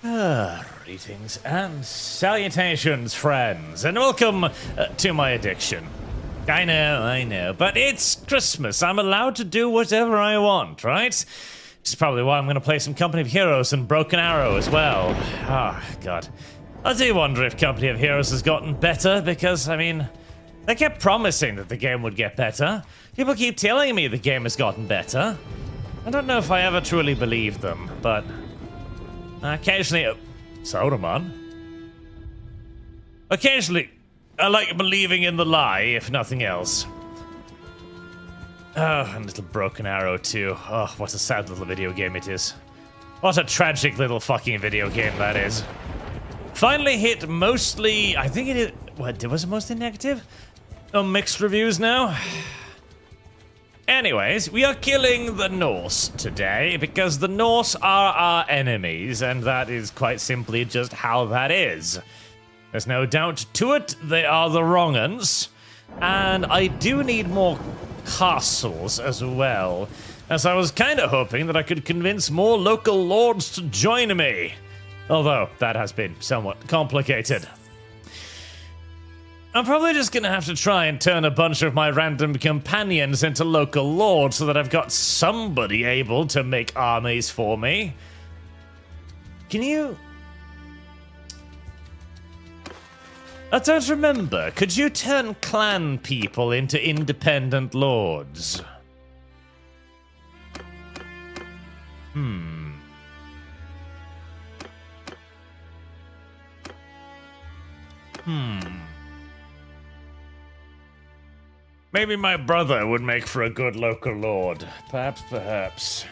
Greetings and salutations, friends, and welcome to my addiction. I know, but it's Christmas. I'm allowed to do whatever I want, right? It's probably why I'm going to play some Company of Heroes and Broken Arrow as well. Oh, God. I do wonder if Company of Heroes has gotten better, because, I mean, they kept promising that the game would get better. People keep telling me the game has gotten better. I don't know if I ever truly believed them, but occasionally... Soda man. Occasionally, I like believing in the lie, if nothing else. Oh, and little Broken Arrow too. Oh, what a sad little video game it is. What a tragic little fucking video game that is. Finally hit mostly, I think it is, what, was it mostly negative? No mixed reviews now? Anyways, we are killing the Norse today because the Norse are our enemies, and that is quite simply just how that is. There's no doubt to it, they are the wrong uns, and I do need more castles as well, as I was kind of hoping that I could convince more local lords to join me, although that has been somewhat complicated. I'm probably just gonna have to try and turn a bunch of my random companions into local lords so that I've got somebody able to make armies for me. Can you... I don't remember. Could you turn clan people into independent lords? Maybe my brother would make for a good local lord. Perhaps.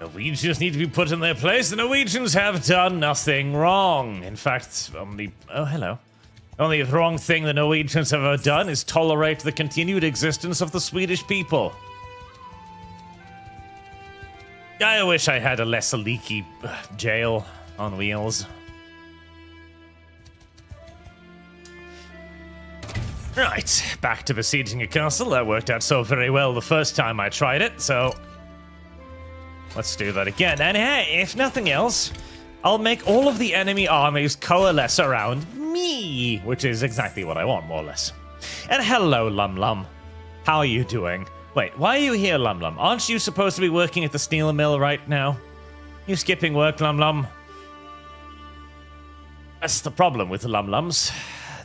Norwegians need to be put in their place. The Norwegians have done nothing wrong. In fact, only the wrong thing the Norwegians have ever done is tolerate the continued existence of the Swedish people. I wish I had a less leaky jail on wheels. Right, back to besieging a castle. That worked out so very well the first time I tried it, so let's do that again. And hey, if nothing else, I'll make all of the enemy armies coalesce around me, which is exactly what I want, more or less. And hello, Lum Lum. How are you doing? Wait, why are you here, Lum Lum? Aren't you supposed to be working at the steel mill right now? You skipping work, Lum Lum? That's the problem with the Lum Lums.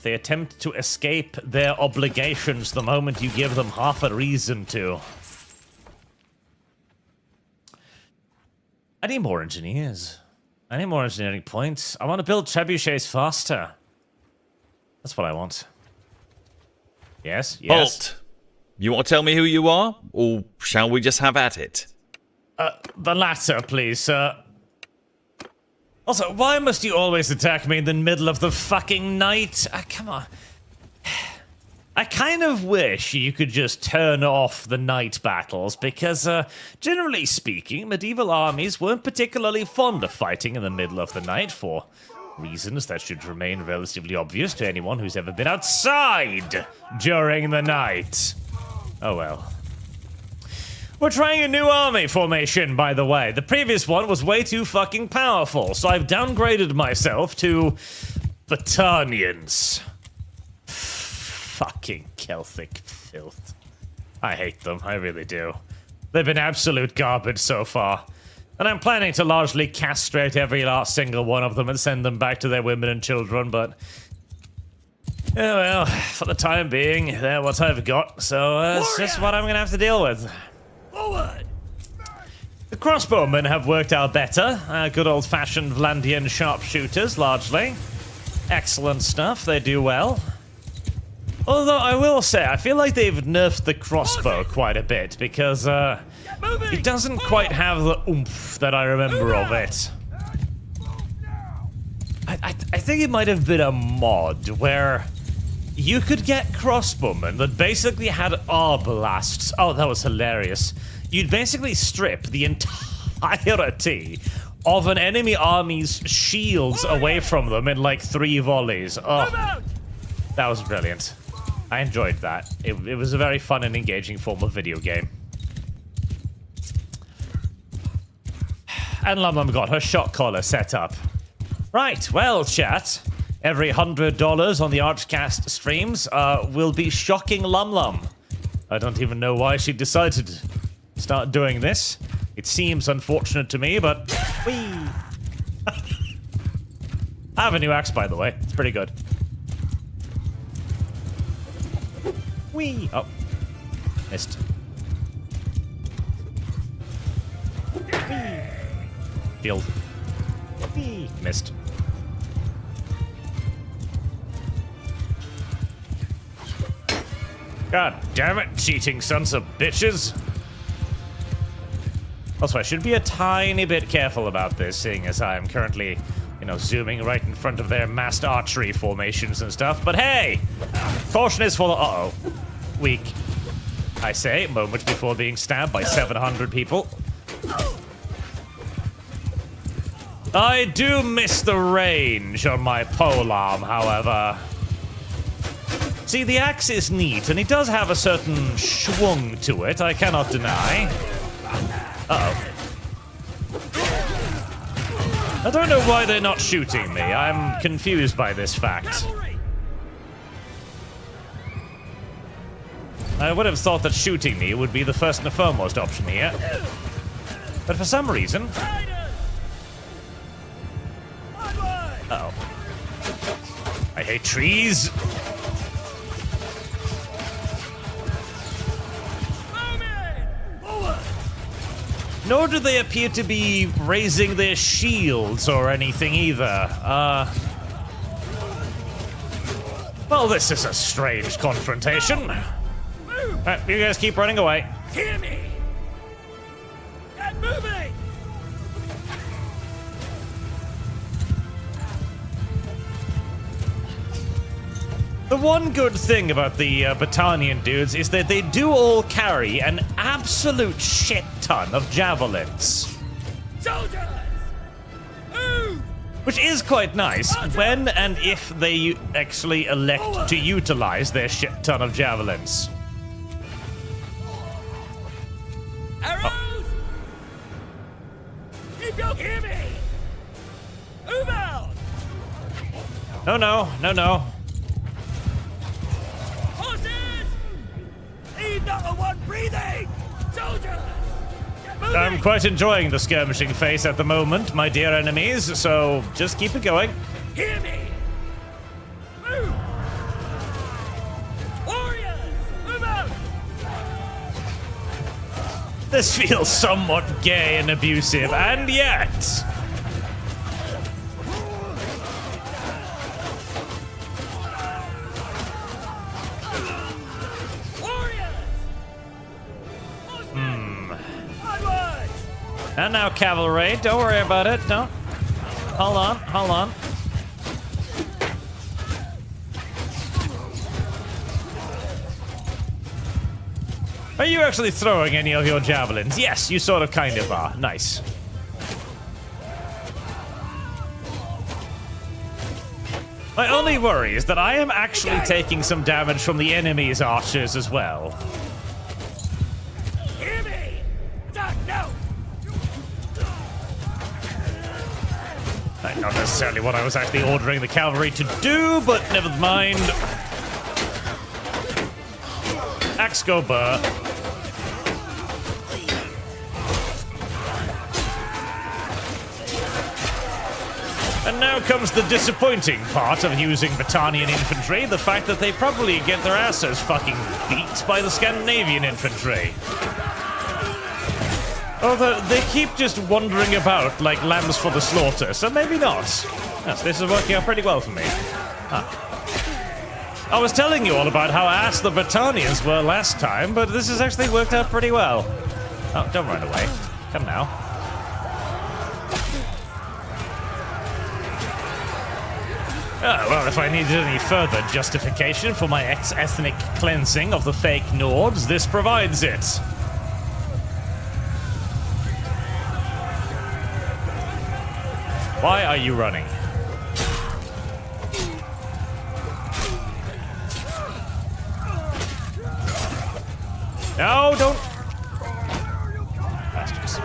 They attempt to escape their obligations the moment you give them half a reason to. I need more engineers. I need more engineering points. I want to build trebuchets faster. That's what I want. Yes? Halt! You want to tell me who you are? Or shall we just have at it? The latter, please, sir. Also, why must you always attack me in the middle of the fucking night? Come on. I kind of wish you could just turn off the night battles, because, generally speaking, medieval armies weren't particularly fond of fighting in the middle of the night for reasons that should remain relatively obvious to anyone who's ever been outside during the night. Oh well. We're trying a new army formation, by the way. The previous one was way too fucking powerful, so I've downgraded myself to battalions. Fucking Celtic filth. I hate them, I really do. They've been absolute garbage so far. And I'm planning to largely castrate every last single one of them and send them back to their women and children, but... yeah, well, for the time being, they're what I've got, so it's just what I'm gonna have to deal with. Forward! The crossbowmen have worked out better. Good old-fashioned Vlandian sharpshooters, largely. Excellent stuff, they do well. Although, I will say, I feel like they've nerfed the crossbow quite a bit, because, it doesn't quite have the oomph that I remember of it. I think it might have been a mod where you could get crossbowmen that basically had arbalasts. Oh, that was hilarious. You'd basically strip the entirety of an enemy army's shields away from them in like 3 volleys. Oh, that was brilliant. I enjoyed that. It was a very fun and engaging form of video game. And Lum Lum got her shot collar set up. Right, well, chat. Every $100 on the Archcast streams will be shocking Lum Lum. I don't even know why she decided to start doing this. It seems unfortunate to me, but... Whee! I have a new axe, by the way. It's pretty good. Whee! Oh. Missed. Whee! Shield. Whee! Missed. God damn it, cheating sons of bitches. Also, I should be a tiny bit careful about this, seeing as I am currently, you know, zooming right in front of their massed archery formations and stuff. But hey! Caution is for the... Uh-oh. Weak. I say, moments before being stabbed by 700 people. I do miss the range on my polearm, however. See, the axe is neat, and it does have a certain schwung to it, I cannot deny. Uh-oh. I don't know why they're not shooting me. I'm confused by this fact. I would have thought that shooting me would be the first and foremost option here. But for some reason... Uh-oh. I hate trees. Nor do they appear to be raising their shields or anything either. Well, this is a strange confrontation. Alright, you guys keep running away. Hear me! Get moving! The one good thing about the Battanian dudes is that they do all carry an absolute shit ton of javelins. Soldiers! Move! Which is quite nice when and if they actually elect to utilize their shit ton of javelins. Arrows! Keep your... Hear me! Move out! No, no, no, no. Leave not the one breathing! Soldiers! Get moving! I'm quite enjoying the skirmishing phase at the moment, my dear enemies, so just keep it going. Hear me! Move! Warriors! Move out! This feels somewhat gay and abusive, and yet... And now cavalry, don't worry about it, don't. Hold on, hold on. Are you actually throwing any of your javelins? Yes, you sort of kind of are. Nice. My only worry is that I am actually taking some damage from the enemy's archers as well. Hear me! Attack now! Not necessarily what I was actually ordering the cavalry to do, but never mind. Axe go burr. And now comes the disappointing part of using Battanian infantry, the fact that they probably get their asses fucking beat by the Scandinavian infantry. Although they keep just wandering about like lambs for the slaughter, so maybe not. Yes, this is working out pretty well for me. I was telling you all about how ass the Battanians were last time, but this has actually worked out pretty well. Oh, don't run away. Come now. Oh, well, if I needed any further justification for my ethnic cleansing of the fake Nords, this provides it. Why are you running? No, don't. Bastards.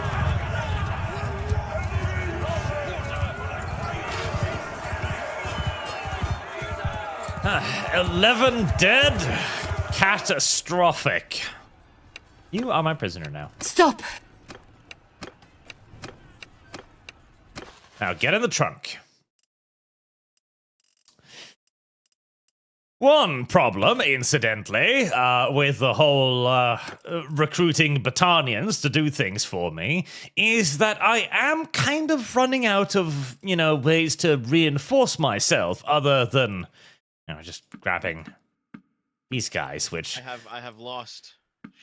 11 dead. Catastrophic. You are my prisoner now. Stop! Now get in the trunk. One problem, incidentally, with the whole recruiting Battanians to do things for me, is that I am kind of running out of, ways to reinforce myself other than, just grabbing these guys, which I have lost.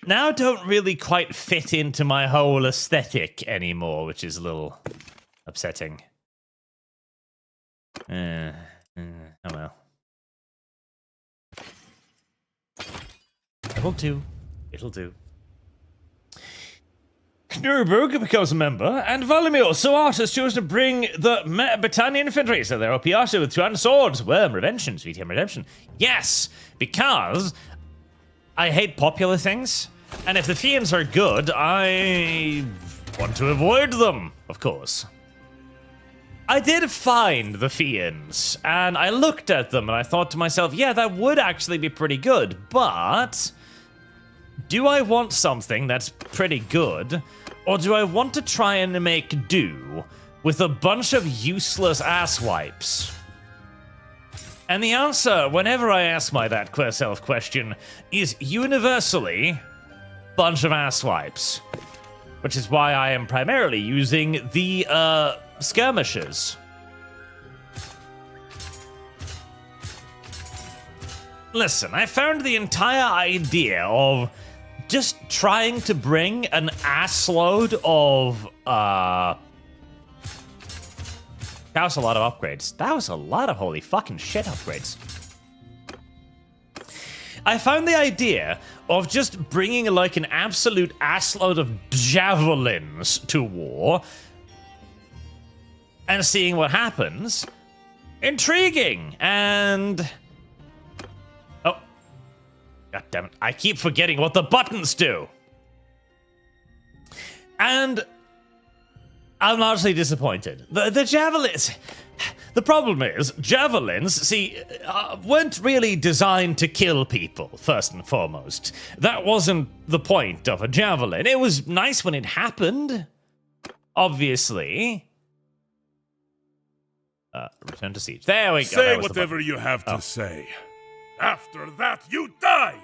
now don't really quite fit into my whole aesthetic anymore, which is a little upsetting. Oh well. It'll do. It'll do. Knurburg becomes a member, and Valimir Soart has chosen to bring the Battanian infantry, so they're Opiata with 200 swords. Worm, redemption, sweet him, redemption. Yes, because I hate popular things, and if the Fiends are good, I want to avoid them, of course. I did find the Fiends, and I looked at them, and I thought to myself, yeah, that would actually be pretty good, but do I want something that's pretty good, or do I want to try and make do with a bunch of useless asswipes? And the answer, whenever I ask myself question, is universally bunch of asswipes, which is why I am primarily using the skirmishers. Listen, I found the entire idea of just trying to bring an assload of that was a lot of upgrades. That was a lot of holy fucking shit upgrades. I found the idea of just bringing like an absolute assload of javelins to war and seeing what happens intriguing. And oh, god damn it, I keep forgetting what the buttons do. And I'm largely disappointed. The javelins, the problem is javelins, see, weren't really designed to kill people, first and foremost. That wasn't the point of a javelin. It was nice when it happened, obviously. Return to siege. There we go. Say whatever you have to say. After that, you die!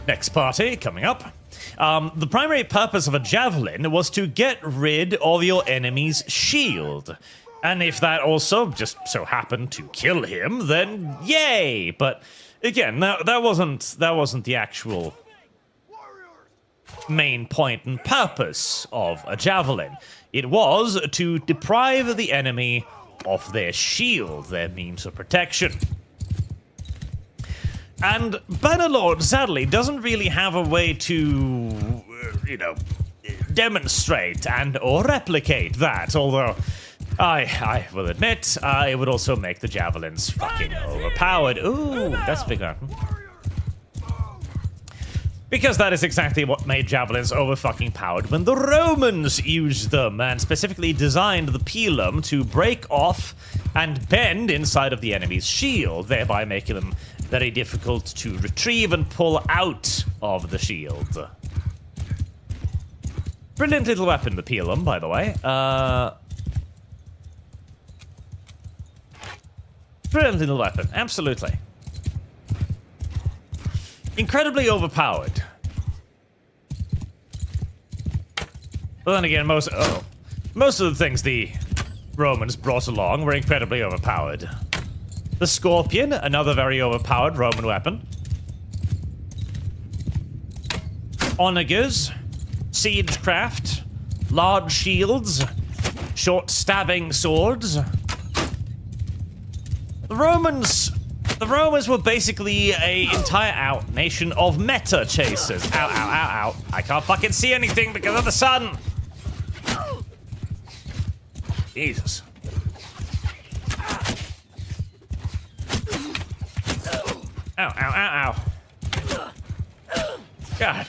Next party coming up. The primary purpose of a javelin was to get rid of your enemy's shield. And if that also just so happened to kill him, then yay! But again, that wasn't the actual main point and purpose of a javelin. It was to deprive the enemy of their shield, their means of protection. And Bannerlord, sadly, doesn't really have a way to, demonstrate and or replicate that, although I will admit, it would also make the javelins fucking overpowered. Ooh, that's a big one. Because that is exactly what made javelins over-fucking powered when the Romans used them, and specifically designed the pilum to break off and bend inside of the enemy's shield, thereby making them very difficult to retrieve and pull out of the shield. Brilliant little weapon, the pilum, by the way. Brilliant little weapon, absolutely. Incredibly overpowered. But then again, most of the things the Romans brought along were incredibly overpowered. The Scorpion, another very overpowered Roman weapon. Onagers, siegecraft, large shields, short stabbing swords. The Romans were basically an entire nation of meta chasers. Ow, ow, ow, ow. I can't fucking see anything because of the sun. Jesus. Ow, ow, ow, ow. God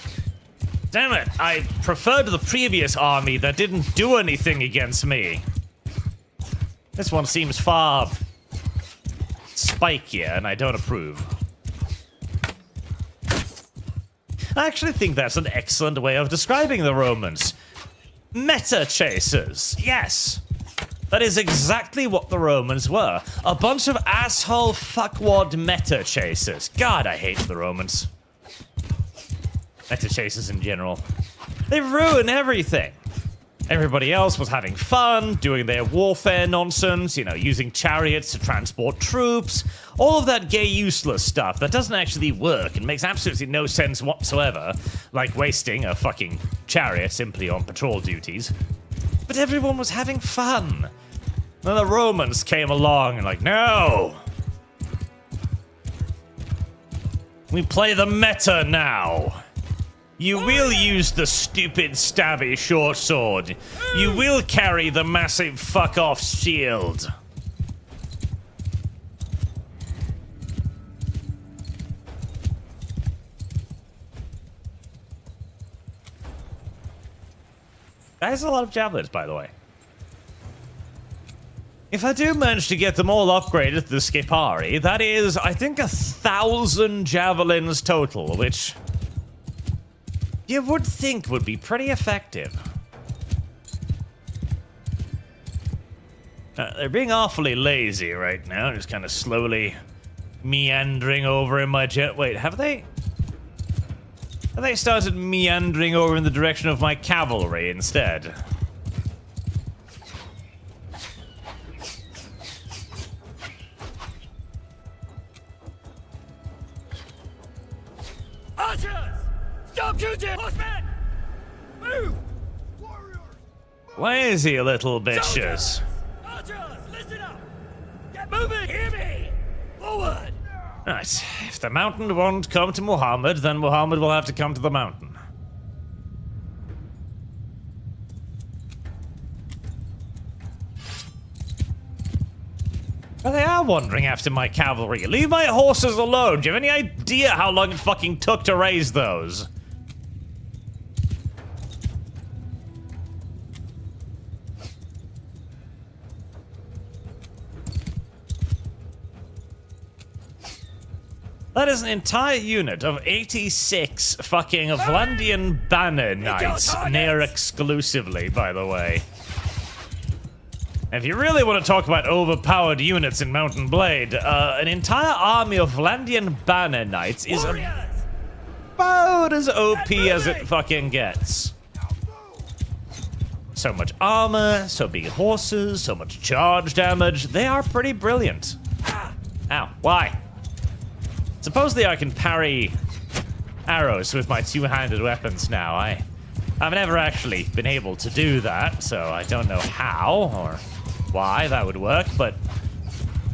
damn it. I preferred the previous army that didn't do anything against me. This one seems far spikier, and I don't approve. I actually think that's an excellent way of describing the Romans. Meta chasers, yes. That is exactly what the Romans were. A bunch of asshole fuckwad meta chasers. God, I hate the Romans. Meta chasers in general. They ruin everything. Everybody else was having fun, doing their warfare nonsense, you know, using chariots to transport troops. All of that gay useless stuff that doesn't actually work and makes absolutely no sense whatsoever. Like wasting a fucking chariot simply on patrol duties. But everyone was having fun. Then the Romans came along and like, no! We play the meta now. You will use the stupid stabby short sword. You will carry the massive fuck-off shield. That is a lot of javelins, by the way. If I do manage to get them all upgraded to the Skipari, that is, I think, 1,000 javelins total, which you would think would be pretty effective. They're being awfully lazy right now, just kind of slowly meandering over in my jet. Wait, have they started meandering over in the direction of my cavalry instead? Archers! Stop shooting! Horsemen! Move! Lazy little bitches. Archers, listen up! Get moving! Hear me! Forward! Right, if the mountain won't come to Muhammad, then Muhammad will have to come to the mountain. Well, they are wandering after my cavalry. Leave my horses alone. Do you have any idea how long it fucking took to raise those? That is an entire unit of 86 fucking Vlandian banner knights, near exclusively, by the way. If you really want to talk about overpowered units in Mount and Blade, an entire army of Vlandian banner knights is about as OP as it fucking gets. So much armor, so big horses, so much charge damage. They are pretty brilliant. Ow, why? Supposedly I can parry arrows with my two-handed weapons now. I've never actually been able to do that, so I don't know how or why that would work, but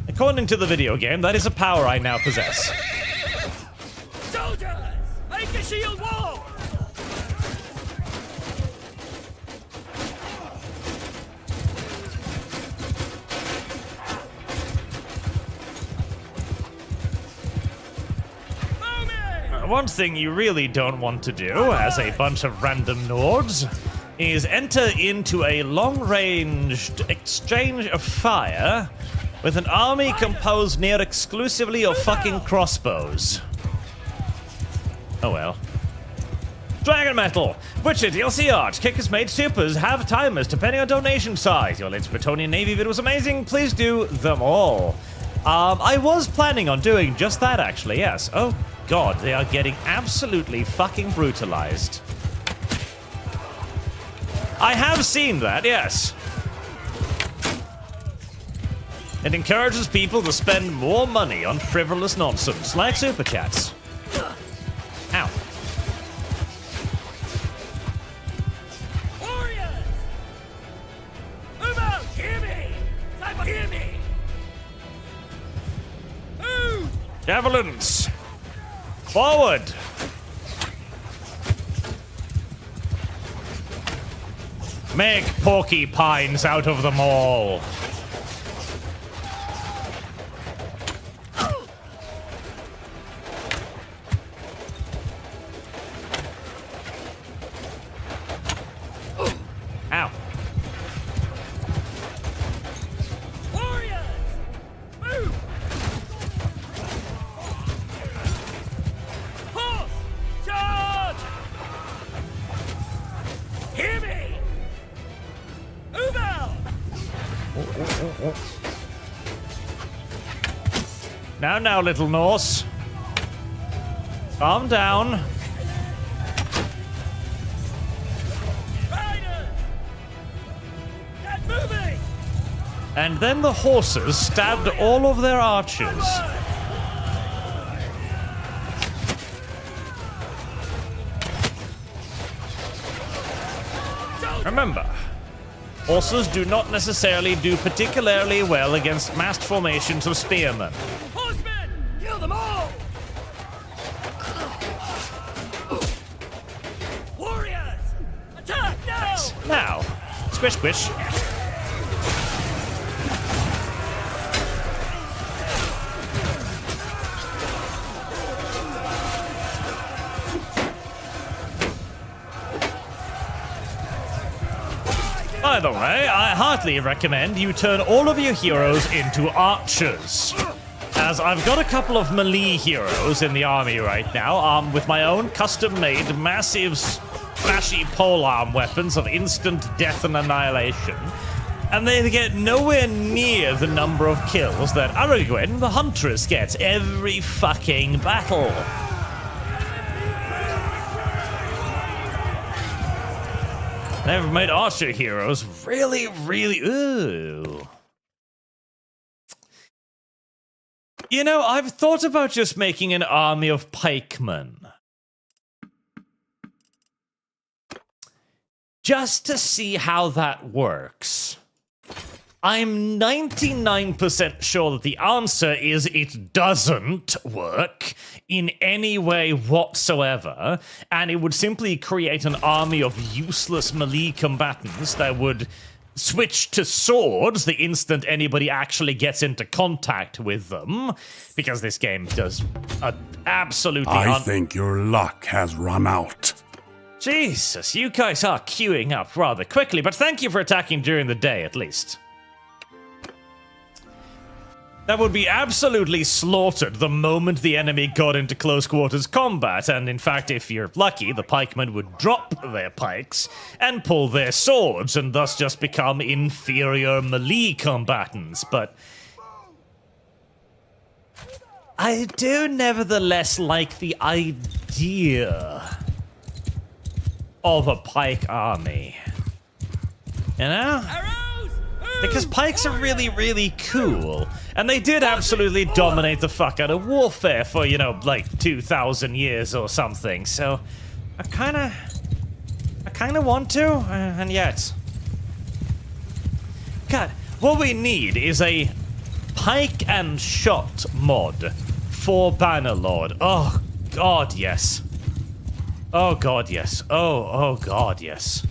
according to the video game, that is a power I now possess. Soldiers! Make the shield wall! One thing you really don't want to do, as a bunch of random Nords, is enter into a long-ranged exchange of fire with an army composed near exclusively of fucking crossbows. Oh well. Dragon Metal! Witcher DLC art. Kickers made supers have timers depending on donation size. Your latest Bretonian Navy vid was amazing. Please do them all. I was planning on doing just that, actually, yes. Oh god, they are getting absolutely fucking brutalized. I have seen that, yes. It encourages people to spend more money on frivolous nonsense, like Superchats. Ow. Warriors! Move out! Hear me! Sniper, hear me! Move! Javelins! Forward! Make porcupines out of them all. Ow. Now, little Norse. Calm down. Riders! Get moving! And then the horses stabbed all of their archers. Remember, horses do not necessarily do particularly well against massed formations of spearmen. Horsemen! Kill them all! Warriors! Attack now! Now, squish squish. By the way, I heartily recommend you turn all of your heroes into archers. As I've got a couple of melee heroes in the army right now, armed with my own custom-made massive flashy polearm weapons of instant death and annihilation. And they get nowhere near the number of kills that Aragorn, the Huntress, gets every fucking battle. They've made archer heroes really, ooh. You know, I've thought about just making an army of pikemen. Just to see how that works. I'm 99% sure that the answer is it doesn't work in any way whatsoever, and it would simply create an army of useless melee combatants that would switch to swords the instant anybody actually gets into contact with them, because this game does absolutely... I think your luck has run out. Jesus, you guys are queuing up rather quickly, but thank you for attacking during the day, at least. That would be absolutely slaughtered the moment the enemy got into close quarters combat, and in fact, if you're lucky, the pikemen would drop their pikes and pull their swords, and thus just become inferior melee combatants, but... I do nevertheless like the idea of a pike army. You know? Because pikes are really cool. And they did absolutely dominate the fuck out of warfare for, you know, like 2,000 years or something. So, I kinda want to, and yet. God, what we need is a pike and shot mod for Bannerlord. Oh, God, yes. Oh, God, yes. Oh, God, yes.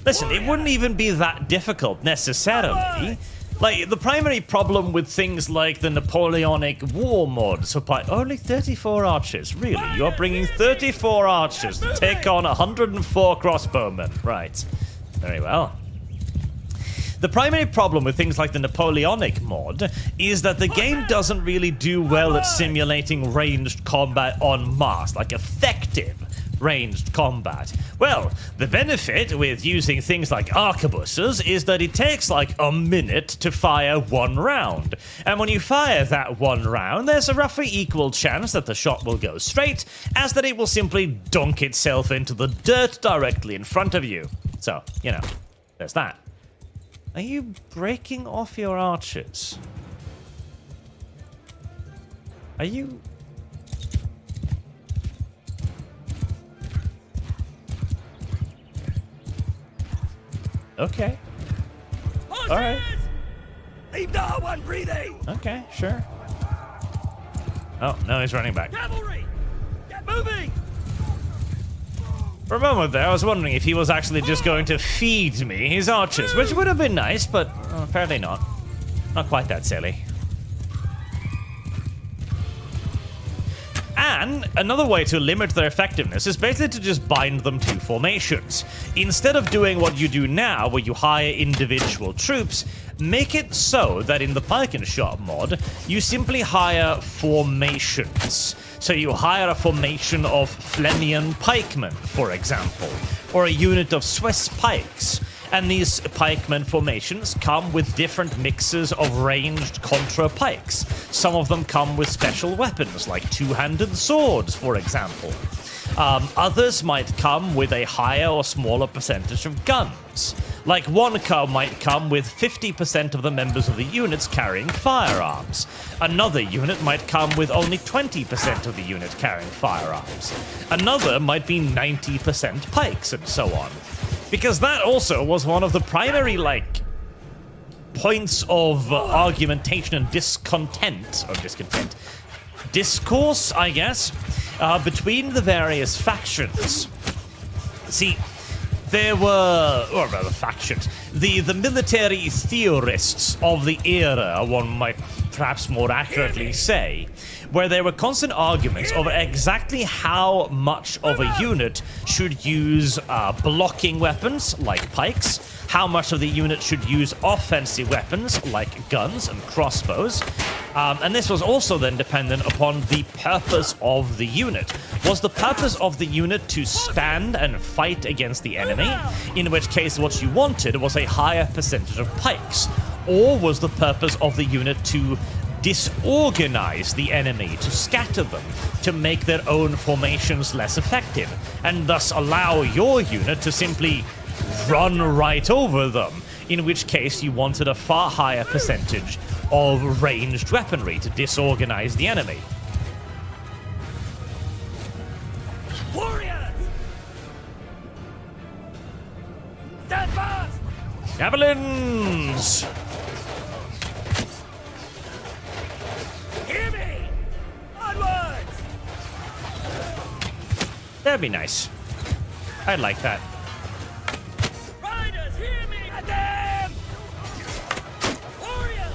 Listen, it wouldn't even be that difficult, necessarily. Like, the primary problem with things like the Napoleonic War mods are only 34 archers. Really? You're bringing 34 archers to take on 104 crossbowmen. Right. Very well. The primary problem with things like the Napoleonic mod is that the game doesn't really do well at simulating ranged combat en masse, like effective ranged combat. Well, the benefit with using things like arquebuses is that it takes like a minute to fire one round. And when you fire that one round, there's a roughly equal chance that the shot will go straight, as that it will simply dunk itself into the dirt directly in front of you. So, you know, there's that. Are you breaking off your archers? Are you... Okay. Horses! All right. Leave no one breathing! Okay, sure. Oh, no, he's running back. Cavalry! Get moving! For a moment there, I was wondering if he was actually just going to feed me his archers, which would have been nice, but apparently not. Not quite that silly. And another way to limit their effectiveness is basically to just bind them to formations. Instead of doing what you do now, where you hire individual troops, make it so that in the Pike and Shot mod, you simply hire formations. So you hire a formation of Flemmian pikemen, for example, or a unit of Swiss pikes. And these pikemen formations come with different mixes of ranged contra pikes. Some of them come with special weapons, like two-handed swords, for example. Others might come with a higher or smaller percentage of guns. Like one car might come with 50% of the members of the units carrying firearms. Another unit might come with only 20% of the unit carrying firearms. Another might be 90% pikes, and so on. Because that also was one of the primary, points of argumentation and discourse, I guess, between the various factions. See, there were, or rather factions, the military theorists of the era, one might perhaps more accurately say, where there were constant arguments over exactly how much of a unit should use blocking weapons, like pikes, how much of the unit should use offensive weapons, like guns and crossbows, and this was also then dependent upon the purpose of the unit. Was the purpose of the unit to stand and fight against the enemy, in which case what you wanted was a higher percentage of pikes, or was the purpose of the unit to disorganize the enemy, to scatter them, to make their own formations less effective, and thus allow your unit to simply run right over them, in which case you wanted a far higher percentage of ranged weaponry to disorganize the enemy. Warriors! Stand fast! Javelins! Hear me! Onwards! That'd be nice. I'd like that. Riders, hear me! At them! Warriors!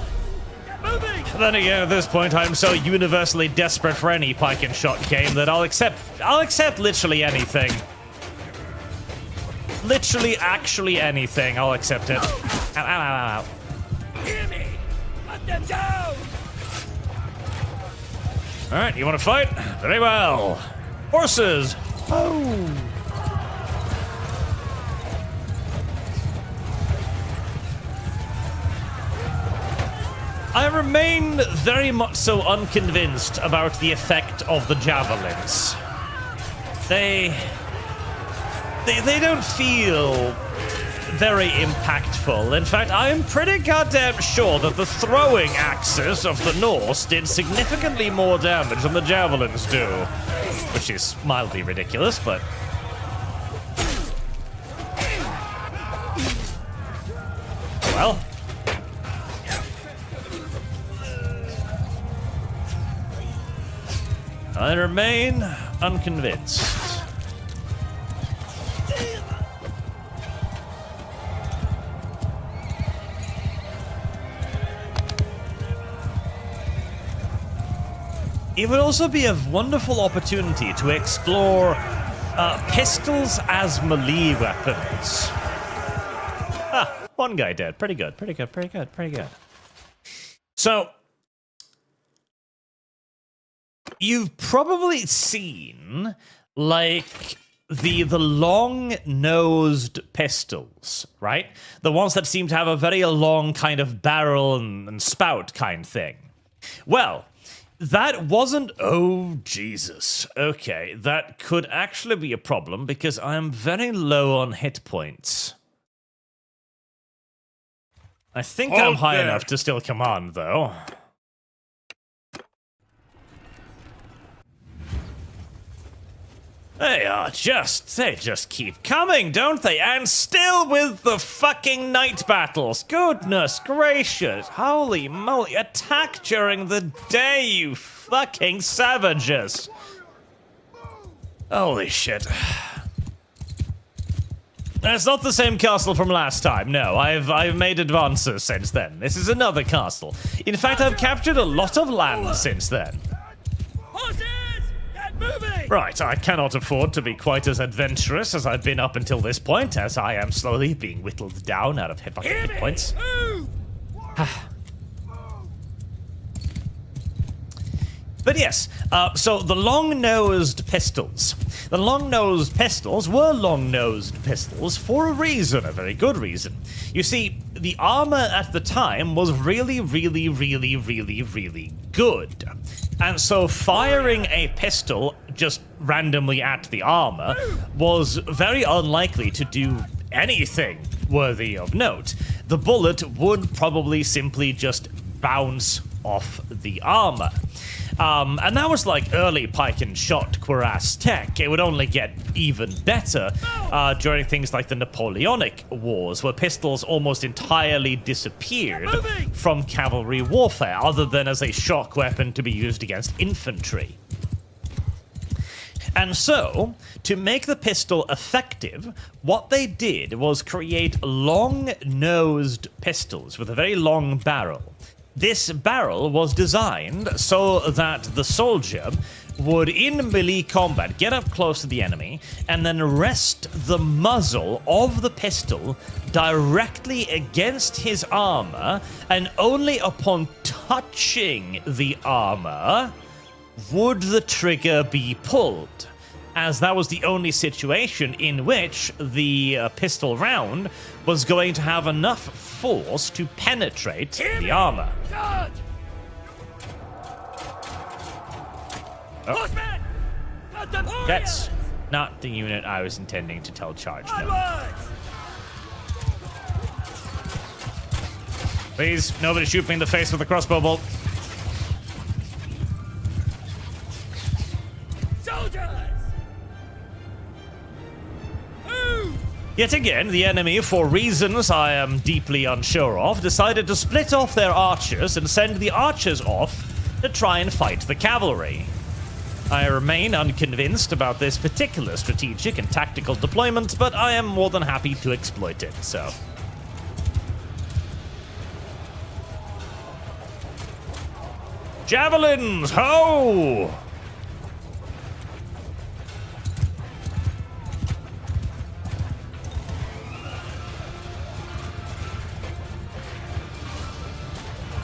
Get moving! Then again, at this point, I'm so universally desperate for any pike and shot game that I'll accept literally anything. Literally, actually anything. I'll accept it. Ow, ow, ow, ow. Hear me! Cut them down! Alright, you want to fight? Very well. Horses! Oh! I remain very much so unconvinced about the effect of the javelins. They don't feel very impactful. In fact, I am pretty goddamn sure that the throwing axes of the Norse did significantly more damage than the javelins do. Which is mildly ridiculous, but... well... I remain unconvinced. It would also be a wonderful opportunity to explore pistols as melee weapons. Ah, one guy dead. Pretty good, pretty good, pretty good, pretty good. So... you've probably seen, like, the long-nosed pistols, right? The ones that seem to have a very long kind of barrel and spout kind thing. Well, that wasn't... oh, Jesus. Okay, that could actually be a problem because I'm very low on hit points. I think I'm high enough to still command, though. They just keep coming, don't they? And still with the fucking night battles. Goodness gracious. Holy moly. Attack during the day, you fucking savages. Holy shit. It's not the same castle from last time, no. I've made advances since then. This is another castle. In fact, I've captured a lot of land since then. Horses! Get moving! Right, I cannot afford to be quite as adventurous as I've been up until this point, as I am slowly being whittled down out of hit points. But yes, so the long-nosed pistols. The long-nosed pistols were long-nosed pistols for a reason, a very good reason. You see, the armor at the time was really, really, really, really, really good. And so firing a pistol just randomly at the armor was very unlikely to do anything worthy of note. The bullet would probably simply just bounce off the armor. And that was like early pike and shot cuirass tech. It would only get even better during things like the Napoleonic Wars, where pistols almost entirely disappeared from cavalry warfare, other than as a shock weapon to be used against infantry. And so, to make the pistol effective, what they did was create long-nosed pistols with a very long barrel. This barrel was designed so that the soldier would, in melee combat, get up close to the enemy and then rest the muzzle of the pistol directly against his armor, and only upon touching the armor would the trigger be pulled, as that was the only situation in which the pistol round was going to have enough force to penetrate the armor. Charge! Horsemen! Let them That's not the unit I was intending to tell charge. No. onwards! Please, nobody shoot me in the face with a crossbow bolt. Soldiers! Move! Yet again, the enemy, for reasons I am deeply unsure of, decided to split off their archers and send the archers off to try and fight the cavalry. I remain unconvinced about this particular strategic and tactical deployment, but I am more than happy to exploit it, so. Javelins, ho!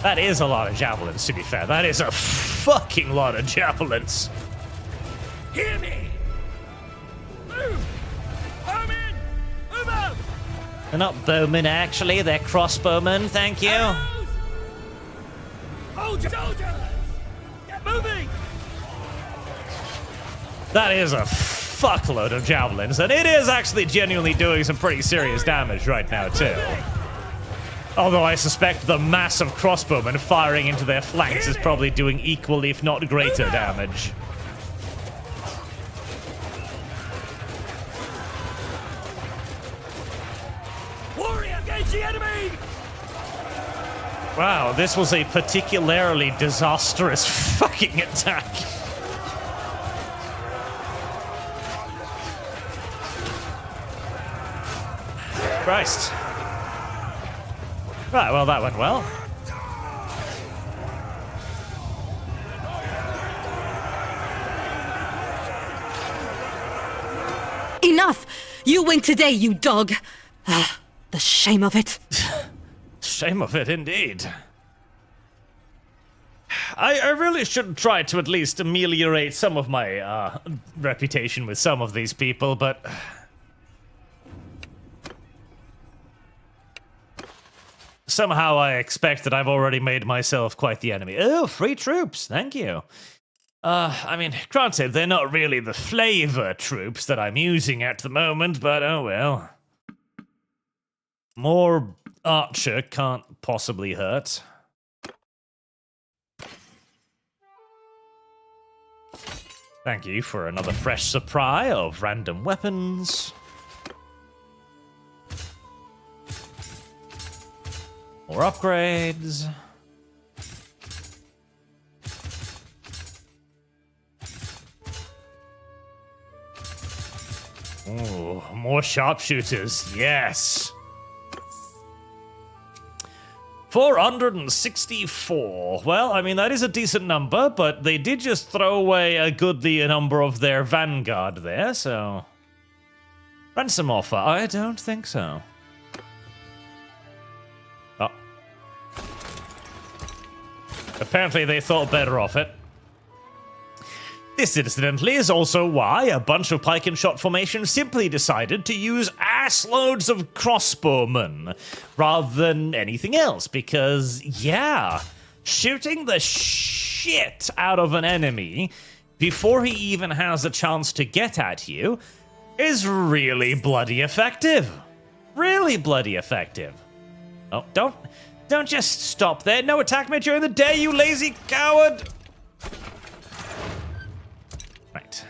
That is a lot of javelins, to be fair. That is a fucking lot of javelins. Hear me! Move! Bowmen! Move out! They're not bowmen, actually. They're crossbowmen, thank you. Arrows! Hold your soldiers! Get moving! That is a fuckload of javelins, and it is actually genuinely doing some pretty serious damage right now, too. Although I suspect the mass of crossbowmen firing into their flanks is probably doing equal, if not greater, damage. Warrior, engage the enemy! Wow, this was a particularly disastrous fucking attack. Christ. Right, well, that went well. Enough! You win today, you dog! Ah, the shame of it. Shame of it, indeed. I really should try to at least ameliorate some of my reputation with some of these people, but... somehow I expect that I've already made myself quite the enemy. Oh, free troops, thank you. I mean, granted, they're not really the flavor troops that I'm using at the moment, but oh well. More archer can't possibly hurt. Thank you for another fresh supply of random weapons. More upgrades. Ooh, more sharpshooters, yes. 464. Well, I mean, that is a decent number, but they did just throw away a goodly number of their vanguard there, so... ransom offer? I don't think so. Oh. Apparently they thought better of it. This, incidentally, is also why a bunch of pike and shot formations simply decided to use assloads of crossbowmen rather than anything else, because, yeah, shooting the shit out of an enemy before he even has a chance to get at you is really bloody effective. Really bloody effective. Oh, don't just stop there. No, attack me during the day, you lazy coward. Right.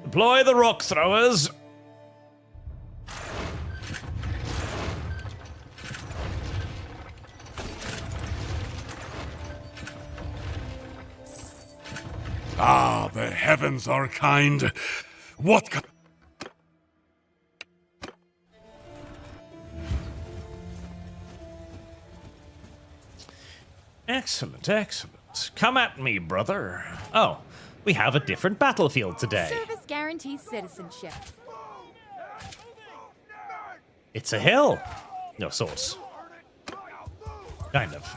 Deploy the rock throwers. Ah, the heavens are kind. What ca- Excellent, excellent. Come at me, brother. Oh, we have a different battlefield today. Service guarantees citizenship. It's a hill. No sorts. Kind of.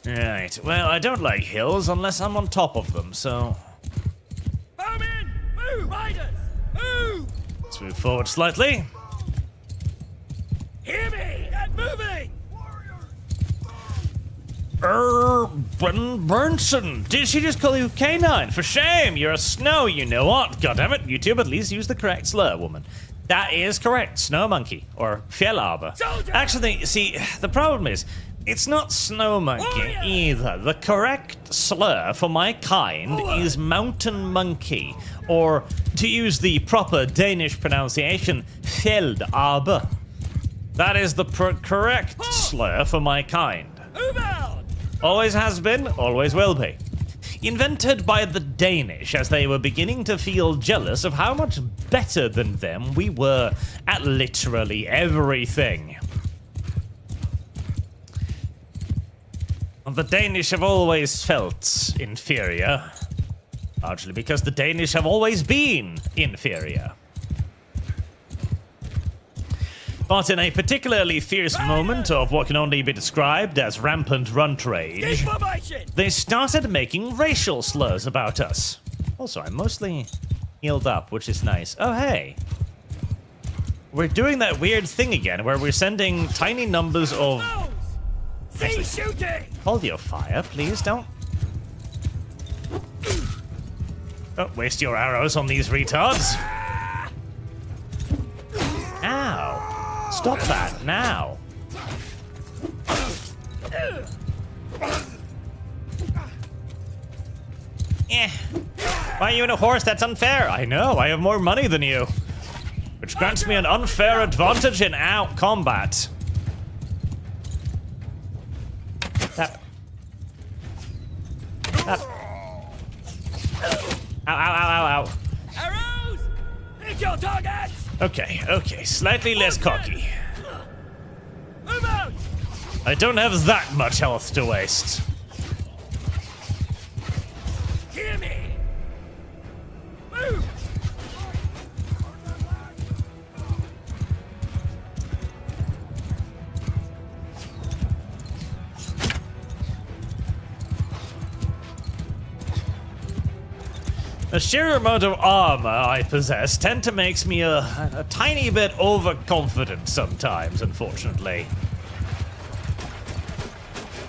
Right, well, I don't like hills unless I'm on top of them, so... Bowmen! Move! Riders! Move! Let's move forward slightly. Hear me! Get moving! Burnson, did she just call you canine? For shame, you're a snow, you know what? Goddammit, YouTube at least use the correct slur, woman. That is correct, snow monkey, or fjellarbe. Soldier! Actually, see, the problem is, it's not snow monkey either. The correct slur for my kind is mountain monkey, or to use the proper Danish pronunciation, fjellarbe. That is the correct slur for my kind. Move out! Always has been, always will be. Invented by the Danish as they were beginning to feel jealous of how much better than them we were at literally everything. The Danish have always felt inferior, largely because the Danish have always been inferior. But in a particularly fierce moment of what can only be described as rampant runt rage, Information! they started making racial slurs about us. Also, I'm mostly healed up, which is nice. Oh, hey. We're doing that weird thing again where we're sending tiny numbers of... Nose! See shooting! Hold your fire, please. Don't waste your arrows on these retards. Ow. Stop that now. Why are you in a horse? That's unfair. I know, I have more money than you. Which grants me an unfair advantage in combat. That. Ow, ow, ow, ow, ow. Arrows! Hit your targets! Okay, slightly less cocky. Move out! I don't have that much health to waste. Hear me! Move! The sheer amount of armor I possess tend to makes me a tiny bit overconfident sometimes, unfortunately.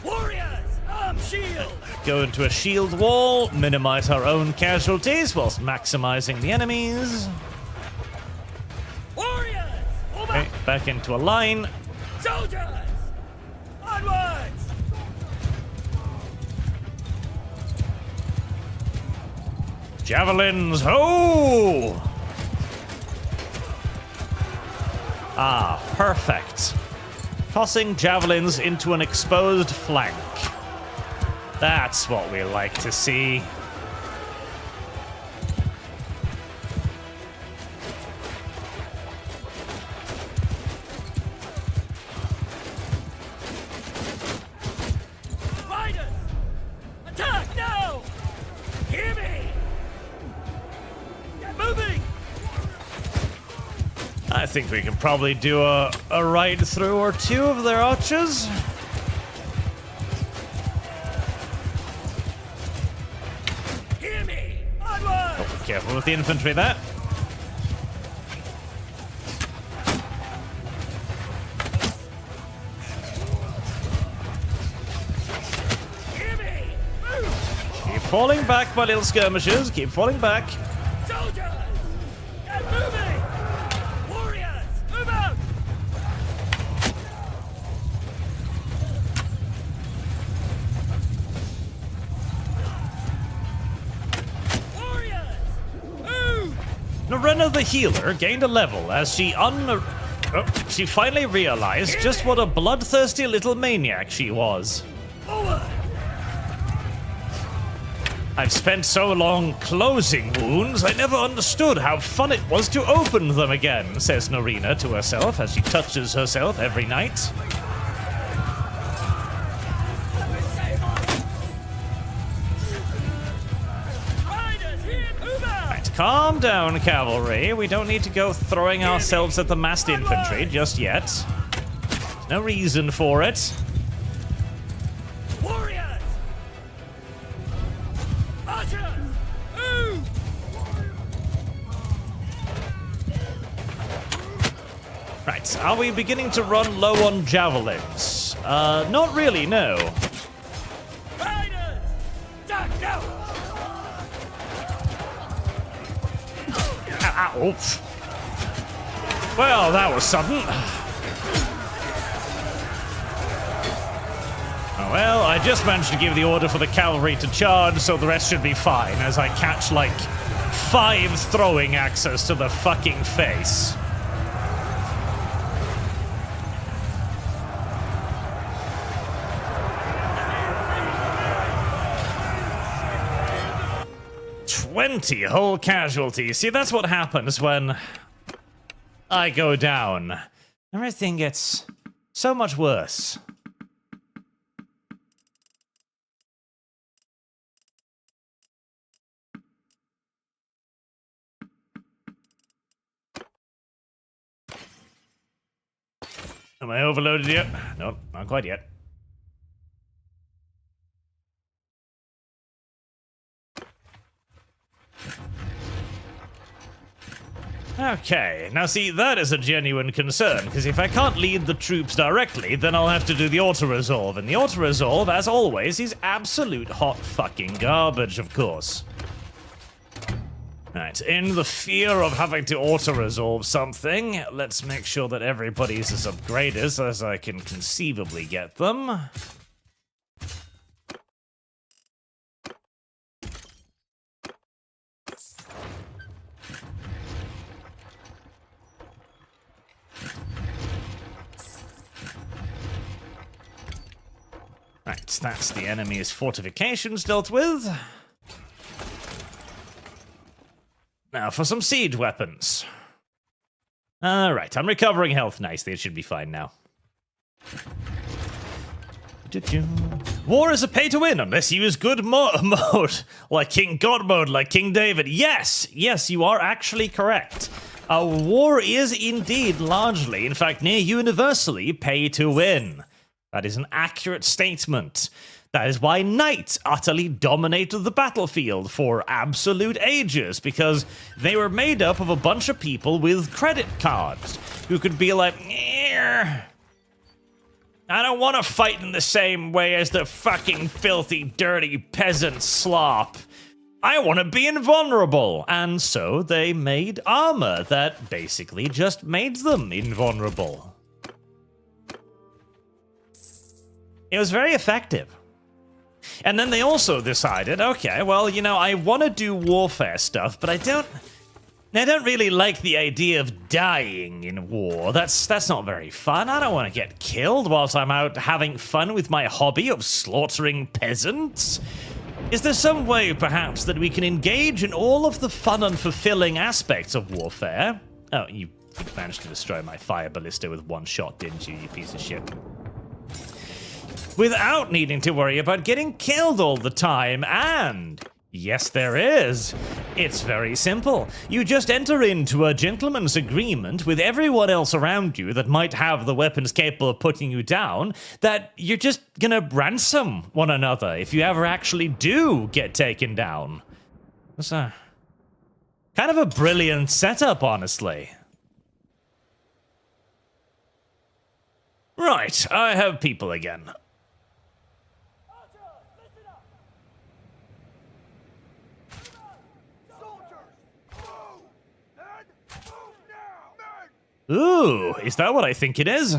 Warriors! Arm shield! Go into a shield wall, minimize our own casualties whilst maximizing the enemies. Warriors! Okay, back into a line. Soldiers! Onwards! Javelins, ho! Ah, perfect. Tossing javelins into an exposed flank. That's what we like to see. Fighters! Attack now! Hear me! Get moving! I think we can probably do a ride through or two of their archers. Careful with the infantry there. Keep falling back, my little skirmishers. Keep falling back. Soldiers! Get moving! Warriors! Move out! Warriors! Move! Narena the healer gained a level as she she finally realized just what a bloodthirsty little maniac she was. Forward! I've spent so long closing wounds, I never understood how fun it was to open them again, says Narena to herself as she touches herself every night. Riders here! Move out! Right, calm down, cavalry. We don't need to go throwing ourselves at the massed infantry just yet. There's no reason for it. Warriors! Archers! Move! Right, are we beginning to run low on javelins? Not really, no. Riders! Duck now! Oops. Well, that was sudden. Oh, well, I just managed to give the order for the cavalry to charge, so the rest should be fine, as I catch, like, 5 throwing axes to the fucking face. "20 whole casualties." See, that's what happens when I go down. Everything gets so much worse. Am I overloaded yet? Nope, not quite yet. Okay, now see, that is a genuine concern, because if I can't lead the troops directly, then I'll have to do the auto-resolve, and the auto-resolve, as always, is absolute hot fucking garbage, of course. Right, in the fear of having to auto-resolve something, let's make sure that everybody's as upgraded as I can conceivably get them. Right, that's the enemy's fortifications dealt with. Now for some siege weapons. Alright, I'm recovering health nicely. It should be fine now. War is a pay-to-win unless you use good mode. Like King God mode, like King David. Yes, you are actually correct. War is indeed largely, in fact near universally, pay-to-win. That is an accurate statement. That is why knights utterly dominated the battlefield for absolute ages, because they were made up of a bunch of people with credit cards who could be like, I don't want to fight in the same way as the fucking filthy, dirty peasant slop. I want to be invulnerable. And so they made armor that basically just made them invulnerable. It was very effective. And then they also decided, okay, well, you know, I want to do warfare stuff, but I don't really like the idea of dying in war. That's not very fun. I don't want to get killed whilst I'm out having fun with my hobby of slaughtering peasants. Is there some way, perhaps, that we can engage in all of the fun and fulfilling aspects of warfare? Oh, you managed to destroy my fire ballista with one shot, didn't you, you piece of shit? Without needing to worry about getting killed all the time, and yes, there is. It's very simple. You just enter into a gentleman's agreement with everyone else around you that might have the weapons capable of putting you down, that you're just gonna ransom one another if you ever actually do get taken down. Kind of a brilliant setup, honestly. Right, I have people again. Ooh, is that what I think it is?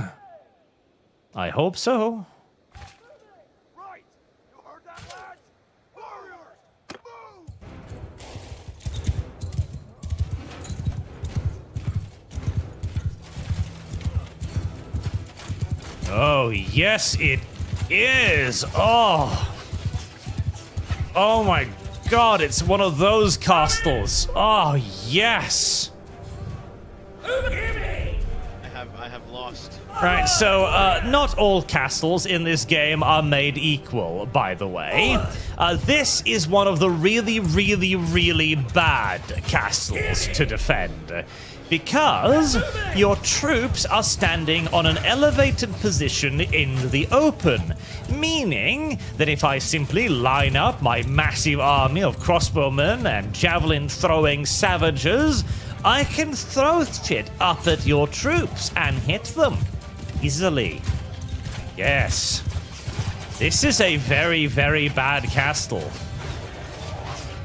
I hope so. Right! You heard that, lads? Warriors! Move! Oh, yes, it is. Oh. Oh my god, it's one of those castles. Oh, yes. I have lost. Right, so not all castles in this game are made equal, by the way. This is one of the really, really, really bad castles to defend. Because your troops are standing on an elevated position in the open. Meaning that if I simply line up my massive army of crossbowmen and javelin-throwing savages, I can throw shit up at your troops and hit them easily. Yes. This is a very, very bad castle.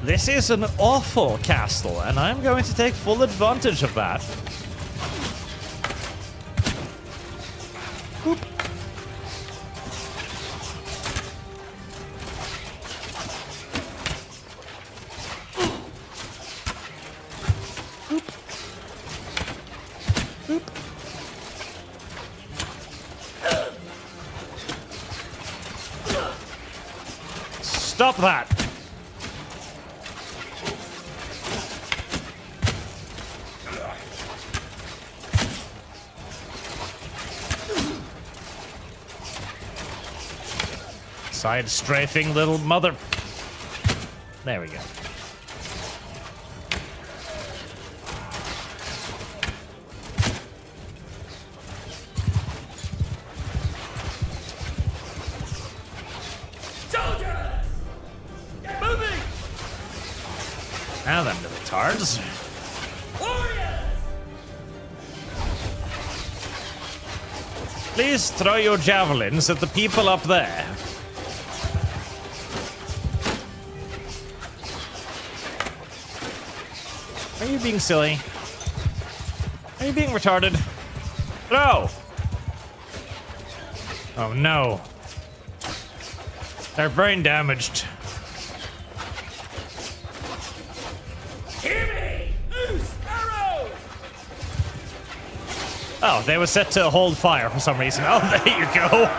This is an awful castle, and I'm going to take full advantage of that. Boop. Boop. Stop that! Side strafing little mother. There we go. Soldiers! Moving! Now then, little tards. Warriors! Please throw your javelins at the people up there. Are you being silly? Are you being retarded? Throw! Oh no. They're brain damaged. Hear me! Loose arrows! Oh, they were set to hold fire for some reason. Oh, there you go.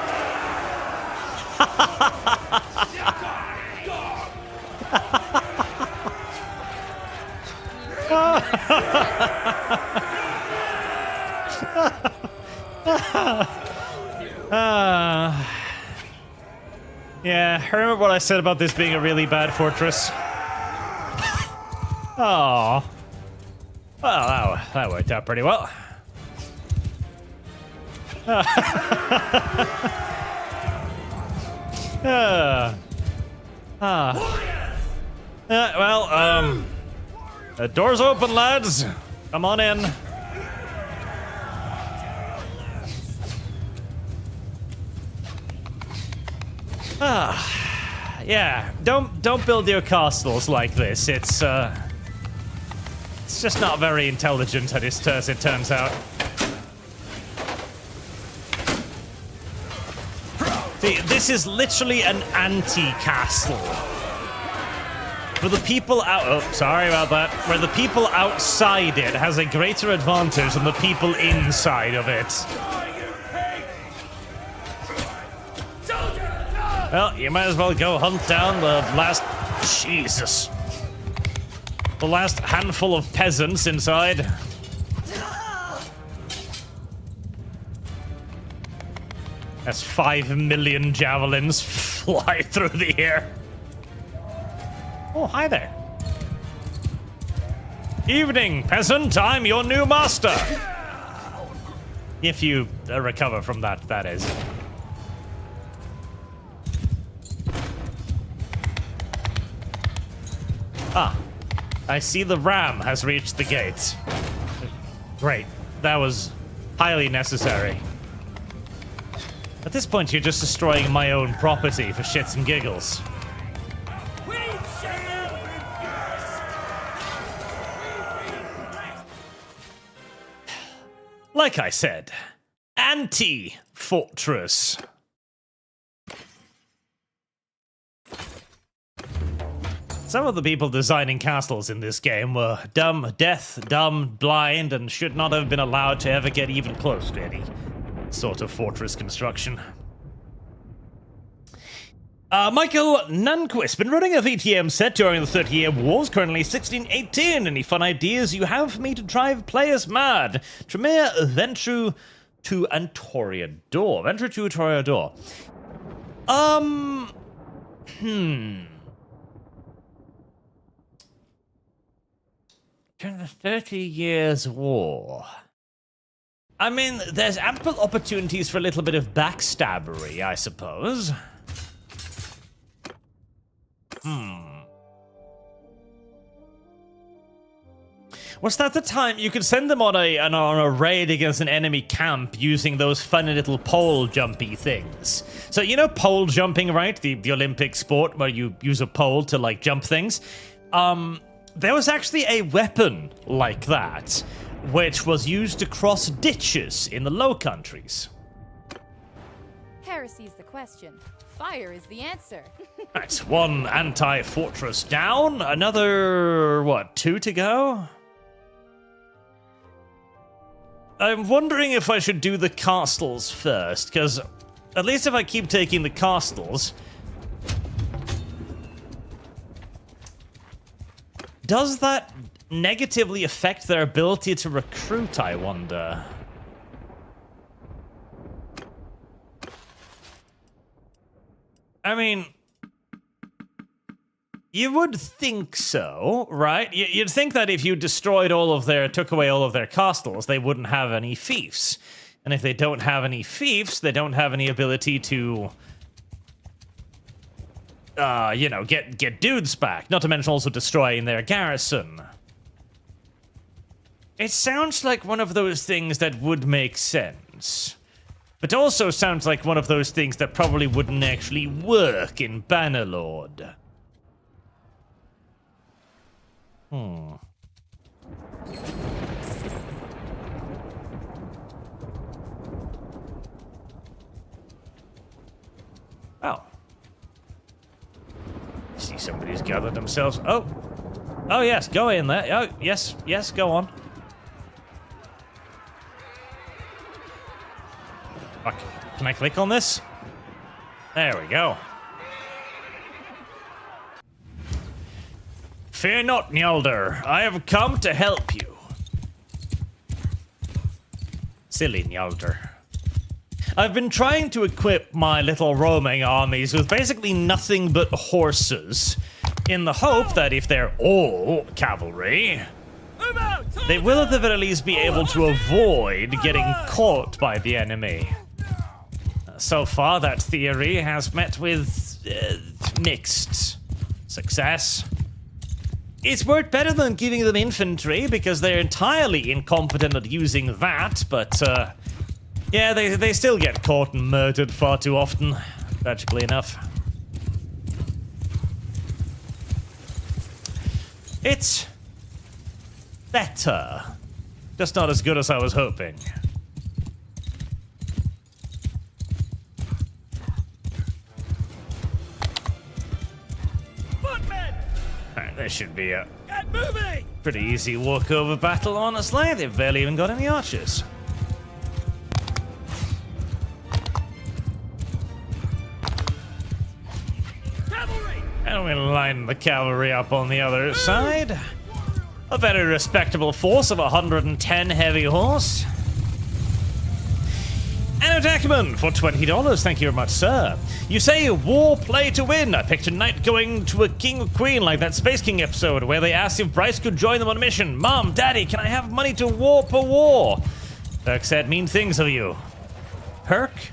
Yeah, I remember what I said about this being a really bad fortress. Oh. Well, that worked out pretty well. Well, the door's open, lads. Come on in. Yeah, don't build your castles like this. It's just not very intelligent as it turns out. See, this is literally an anti-castle. For the people out... Oh, sorry about that. Where the people outside it has a greater advantage than the people inside of it. Well, you might as well go hunt down the last... Jesus. The last handful of peasants inside. As 5 million javelins fly through the air. Oh, hi there. Evening, peasant. I'm your new master. If you recover from that, that is. I see the ram has reached the gates. Great. That was highly necessary. At this point, you're just destroying my own property for shits and giggles. Like I said, anti-fortress. Some of the people designing castles in this game were dumb, deaf, dumb, blind, and should not have been allowed to ever get even close to any sort of fortress construction. Michael Nunquist, been running a VTM set during the 30-Year Wars, currently 1618. Any fun ideas you have for me to drive players mad? Tremere Ventru to Antoriador. Venture to Antoriador. During the 30 Years' War. I mean, there's ample opportunities for a little bit of backstabbery, I suppose. Was that the time you could send them on a raid against an enemy camp using those funny little pole jumpy things? So you know pole jumping, right? The Olympic sport where you use a pole to like jump things. There was actually a weapon like that, which was used to cross ditches in the Low Countries. Heresy's the question. Fire is the answer. Right, one anti-fortress down. Another, what, 2 to go? I'm wondering if I should do the castles first, because at least if I keep taking the castles... Does that negatively affect their ability to recruit, I wonder? I mean, you would think so, right? You'd think that if you destroyed took away all of their castles, they wouldn't have any fiefs. And if they don't have any fiefs, they don't have any ability to, get dudes back. Not to mention also destroying their garrison. It sounds like one of those things that would make sense. But also sounds like one of those things that probably wouldn't actually work in Bannerlord. Oh. See, somebody's gathered themselves. Oh, yes, go in there. Oh, yes, go on. Okay. Can I click on this? There we go. Fear not, Njaldr. I have come to help you. Silly Njaldr. I've been trying to equip my little roaming armies with basically nothing but horses, in the hope that if they're all cavalry, they will at the very least be able to avoid getting caught by the enemy. So far, that theory has met with mixed success. It's worked better than giving them infantry, because they're entirely incompetent at using that, but, yeah, they still get caught and murdered far too often, tragically enough. It's better. Just not as good as I was hoping. Alright, this should be a pretty easy walkover battle, honestly. They've barely even got any archers. And we line the cavalry up on the other side. A very respectable force of 110 heavy horse. And attackman for $20. Thank you very much, sir. You say war play to win. I picked a knight going to a king or queen like that Space King episode where they asked if Bryce could join them on a mission. Mom, Daddy, can I have money to warp a war? Perk said mean things of you. Perks?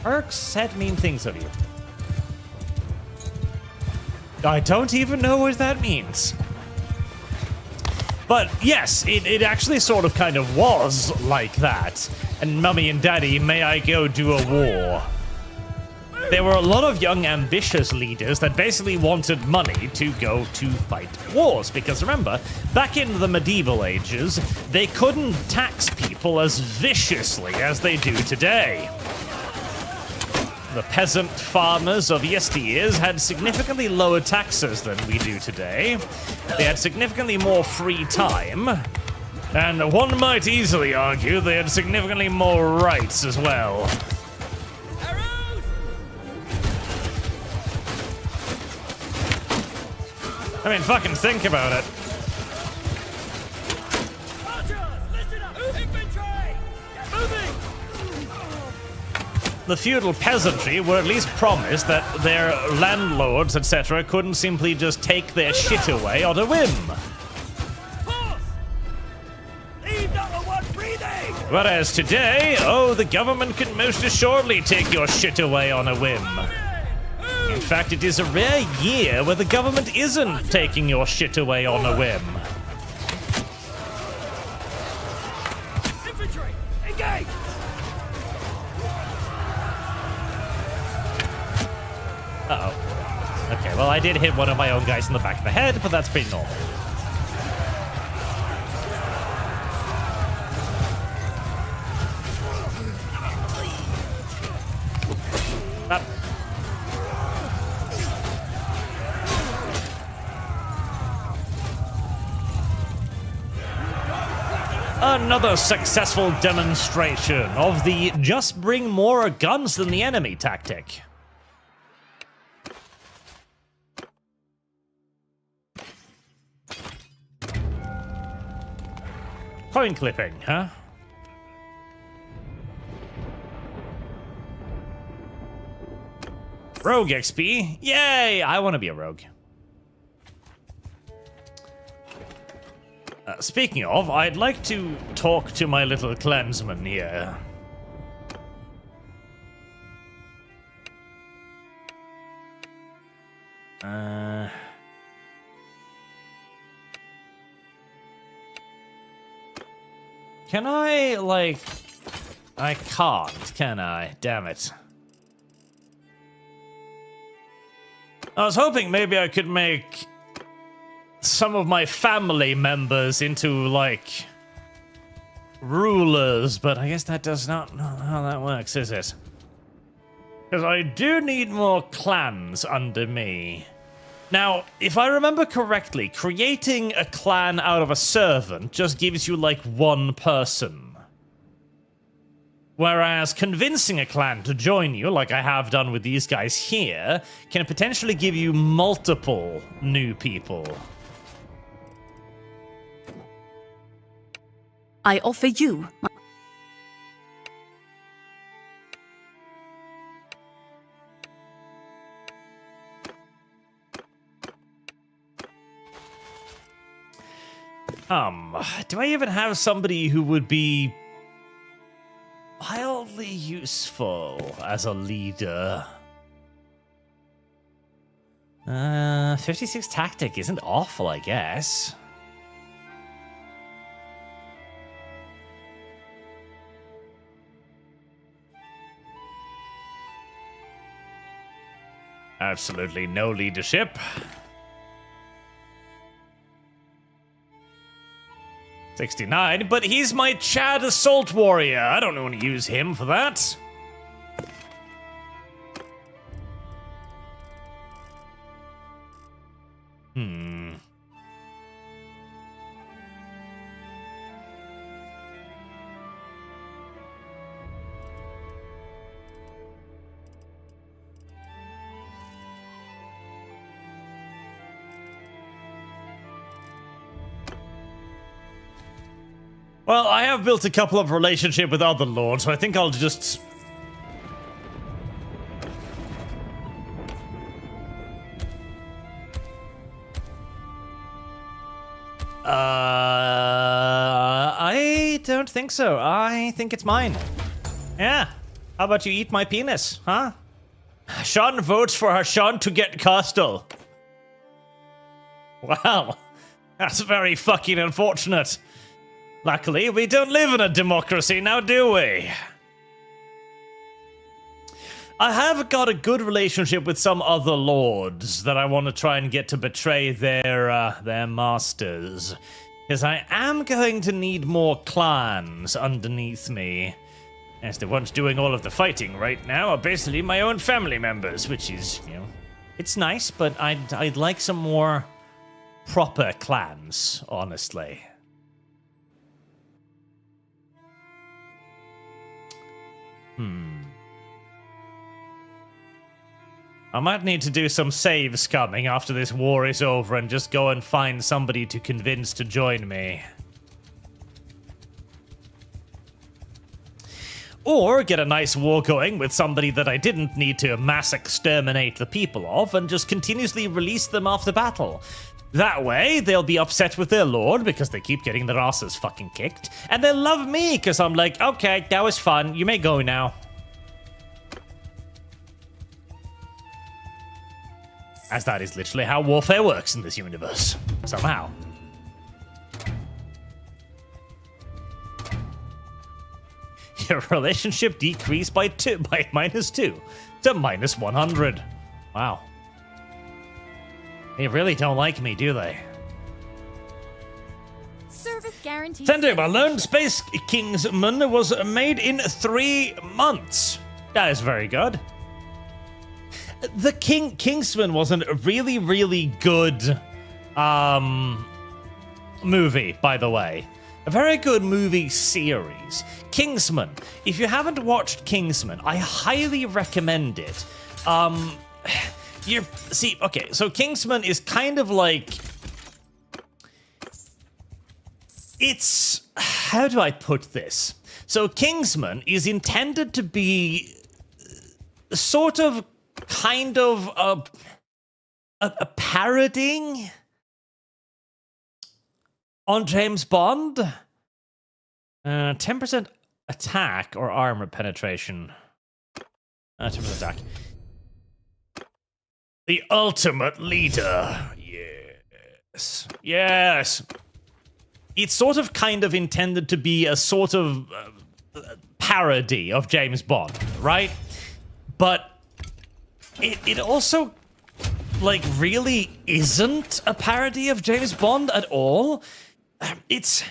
Perks said mean things of you. I don't even know what that means. But yes, it actually sort of kind of was like that. And Mummy and Daddy, may I go do a war? There were a lot of young, ambitious leaders that basically wanted money to go to fight wars. Because remember, back in the medieval ages, they couldn't tax people as viciously as they do today. The peasant farmers of yesteryears had significantly lower taxes than we do today. They had significantly more free time. And one might easily argue they had significantly more rights as well. I mean, fucking think about it. The feudal peasantry were at least promised that their landlords, etc., couldn't simply just take their shit away on a whim. Whereas today, oh, the government can most assuredly take your shit away on a whim. In fact, it is a rare year where the government isn't taking your shit away on a whim. Infantry, engage! Uh-oh. Okay, well, I did hit one of my own guys in the back of the head, but that's pretty normal. Up. Another successful demonstration of the just bring more guns than the enemy tactic. Coin clipping, huh? Rogue XP. Yay! I want to be a rogue. Speaking of, I'd like to talk to my little clansman here. Can I, like... I can't, can I? Damn it. I was hoping maybe I could make some of my family members into, like, rulers, but I guess that does not know how that works, is it? Because I do need more clans under me. Now, if I remember correctly, creating a clan out of a servant just gives you, like, one person. Whereas convincing a clan to join you, like I have done with these guys here, can potentially give you multiple new people. I offer you. Do I even have somebody who would be wildly useful as a leader? 56 tactic isn't awful, I guess. Absolutely no leadership. 69, but he's my Chad Assault Warrior. I don't want to use him for that. Well, I have built a couple of relationships with other lords, so I think I'll just... I don't think so. I think it's mine. Yeah. How about you eat my penis, huh? Sean votes for Sean to get Castle. Well, that's very fucking unfortunate. Luckily, we don't live in a democracy now, do we? I have got a good relationship with some other lords that I want to try and get to betray their masters. Because I am going to need more clans underneath me. As the ones doing all of the fighting right now are basically my own family members, which is, you know, it's nice, but I'd like some more proper clans, honestly. I might need to do some save scumming after this war is over and just go and find somebody to convince to join me. Or get a nice war going with somebody that I didn't need to mass exterminate the people of and just continuously release them after battle. That way, they'll be upset with their lord because they keep getting their asses fucking kicked, and they'll love me because I'm like, okay, that was fun, you may go now. As that is literally how warfare works in this universe. Somehow. Your relationship decreased by -2 to -100. Wow. They really don't like me, do they? Service guarantee. Sender, my lone space kingsman was made in 3 months. That is very good. The Kingsman was a really, really good movie, by the way. A very good movie series. Kingsman. If you haven't watched Kingsman, I highly recommend it. So Kingsman is kind of like... It's... How do I put this? So Kingsman is intended to be sort of... kind of a parodying on James Bond. 10% attack or armor penetration. 10% attack. The ultimate leader. Yes. Yes. It's sort of kind of intended to be a sort of parody of James Bond, right? But it also, like, really isn't a parody of James Bond at all. It's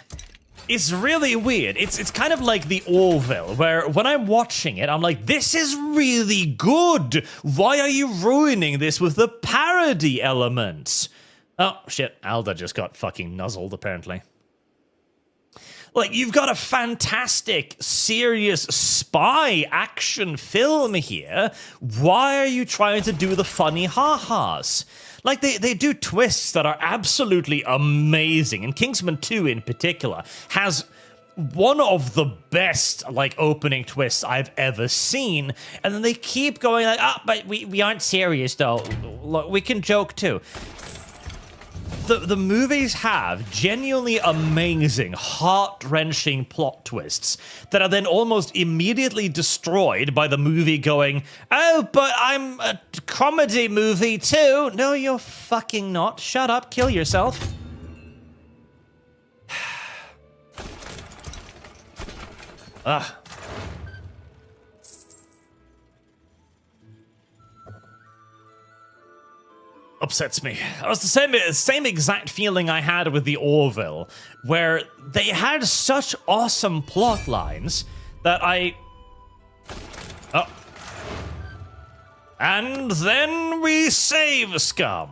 really weird. It's kind of like the Orville, where when I'm watching it, I'm like, this is really good. Why are you ruining this with the parody elements? Oh, shit. Alda just got fucking nuzzled, apparently. Like, you've got a fantastic, serious spy action film here. Why are you trying to do the funny ha-has? Like, they do twists that are absolutely amazing. And Kingsman 2 in particular has one of the best, like, opening twists I've ever seen. And then they keep going like, but we aren't serious, though. Look, we can joke, too. The movies have genuinely amazing, heart-wrenching plot twists that are then almost immediately destroyed by the movie going, oh, but I'm a comedy movie too. No, you're fucking not. Shut up, kill yourself. Ugh. Upsets me. That was the same exact feeling I had with the Orville, where they had such awesome plot lines that I... Oh. And then we save scum.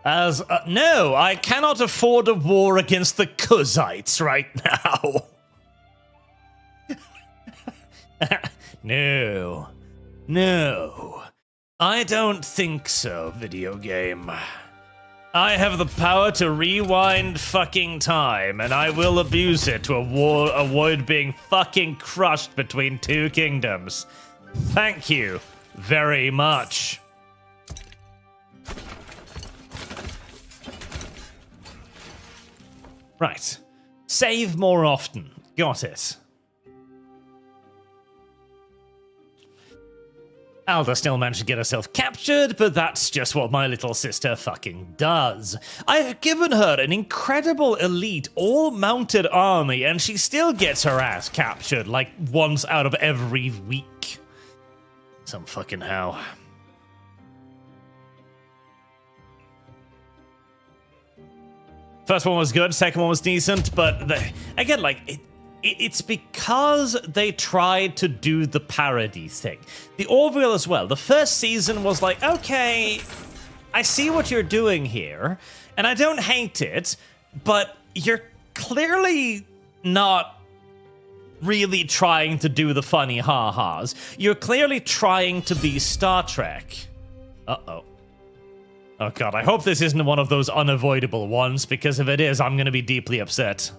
As, no, I cannot afford a war against the Kuzites right now. No. No, I don't think so, video game. I have the power to rewind fucking time, and I will abuse it to avoid being fucking crushed between two kingdoms. Thank you very much. Right. Save more often. Got it. Alda still managed to get herself captured, but that's just what my little sister fucking does. I've given her an incredible elite, all-mounted army, and she still gets her ass captured, like, once out of every week. Some fucking hell. First one was good, second one was decent, but again, like, it's because they tried to do the parody thing. The Orville as well. The first season was like, okay, I see what you're doing here, and I don't hate it, but you're clearly not really trying to do the funny ha-has. You're clearly trying to be Star Trek. Uh-oh. Oh god, I hope this isn't one of those unavoidable ones, because if it is, I'm gonna be deeply upset.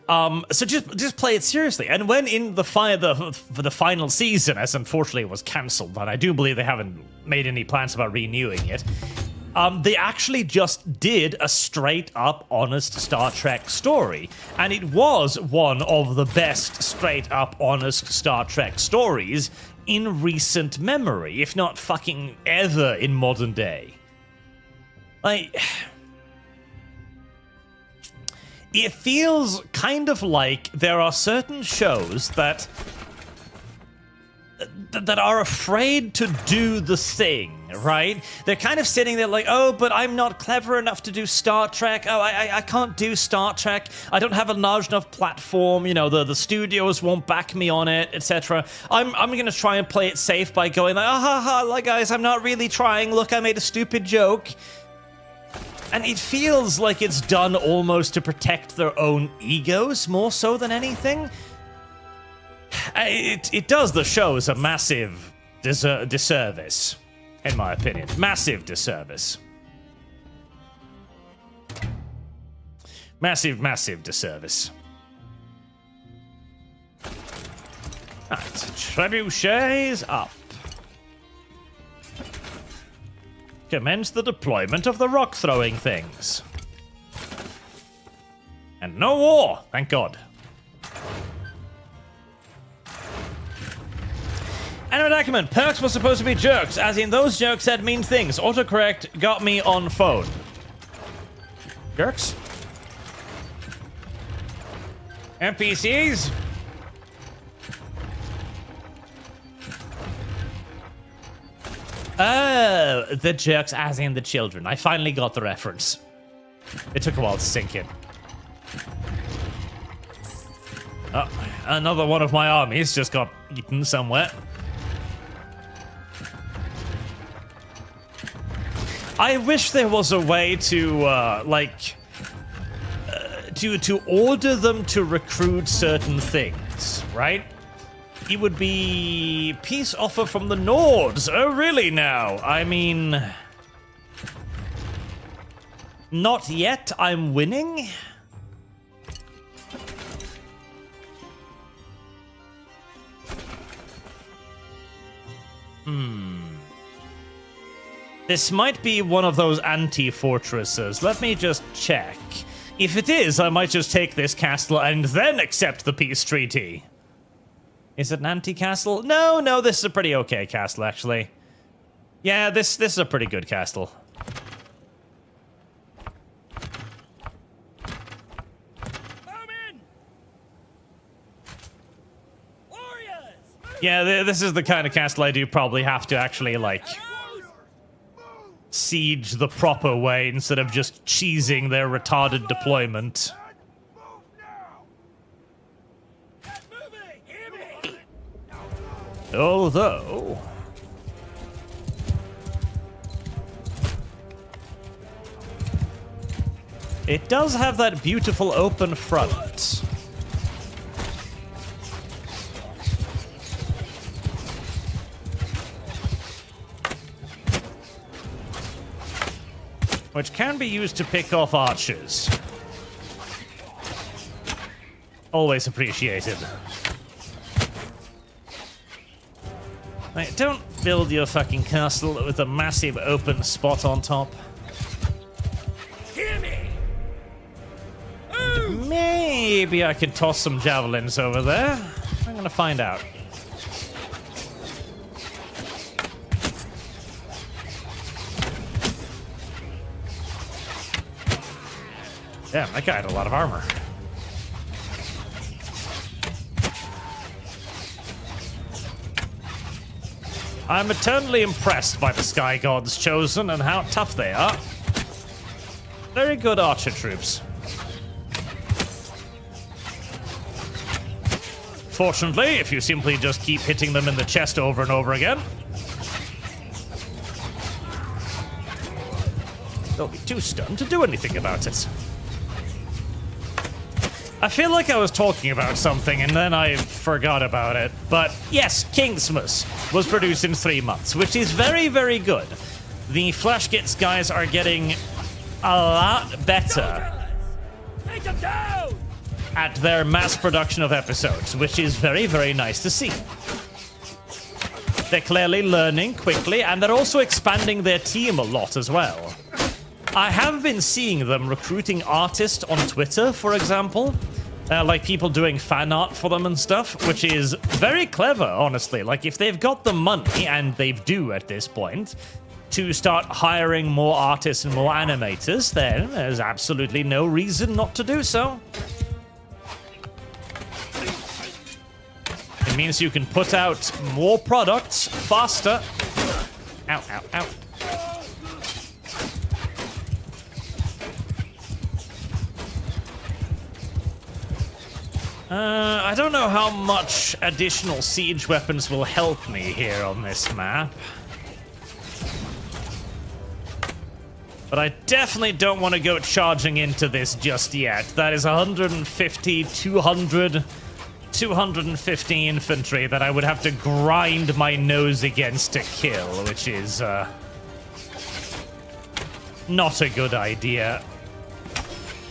So just play it seriously. And when in the final season, as unfortunately it was cancelled, and I do believe they haven't made any plans about renewing it, they actually just did a straight up honest Star Trek story. And it was one of the best straight up honest Star Trek stories in recent memory, if not fucking ever in modern day. Like, it feels kind of like there are certain shows that are afraid to do the thing, right? They're kind of sitting there like, oh, but I'm not clever enough to do Star Trek. Oh, I can't do Star Trek. I don't have a large enough platform. You know, the studios won't back me on it, etc. I'm going to try and play it safe by going like, like, guys, I'm not really trying. Look, I made a stupid joke. And it feels like it's done almost to protect their own egos more so than anything. It does the shows a massive disservice, in my opinion. Massive disservice. Massive disservice. Alright, trebuchets up. Commence the deployment of the rock-throwing things. And no war, thank God. Anime document. Perks were supposed to be jerks, as in those jerks said mean things. Autocorrect got me on phone. Jerks? NPCs? Oh, the jerks as in the children. I finally got the reference. It took a while to sink in. Oh, another one of my armies just got eaten somewhere. I wish there was a way to, to order them to recruit certain things, right? It would be peace offer from the Nords. Oh, really now? I mean, not yet. I'm winning. This might be one of those anti-fortresses. Let me just check. If it is, I might just take this castle and then accept the peace treaty. Is it an anti-castle? No, this is a pretty okay castle, actually. Yeah, this is a pretty good castle. Yeah, this is the kind of castle I do probably have to actually, like, siege the proper way instead of just cheesing their retarded deployment. Although... it does have that beautiful open front. Which can be used to pick off archers. Always appreciated. Right, don't build your fucking castle with a massive open spot on top. Hear me! Maybe I could toss some javelins over there. I'm gonna find out. Damn, that guy had a lot of armor. I'm eternally impressed by the Sky Gods chosen and how tough they are. Very good archer troops. Fortunately, if you simply just keep hitting them in the chest over and over again, they'll be too stunned to do anything about it. I feel like I was talking about something and then I forgot about it. But yes, Kingsmas was produced in 3 months, which is very, very good. The Flash Gits guys are getting a lot better Take them down! at their mass production of episodes, which is very, very nice to see. They're clearly learning quickly, and they're also expanding their team a lot as well. I have been seeing them recruiting artists on Twitter, for example. Like people doing fan art for them and stuff, which is very clever, honestly. Like, if they've got the money, and they do at this point, to start hiring more artists and more animators, then there's absolutely no reason not to do so. It means you can put out more products faster. Ow, ow, ow. I don't know how much additional siege weapons will help me here on this map. But I definitely don't want to go charging into this just yet. That is 150, 200, 250 infantry that I would have to grind my nose against to kill, which is not a good idea.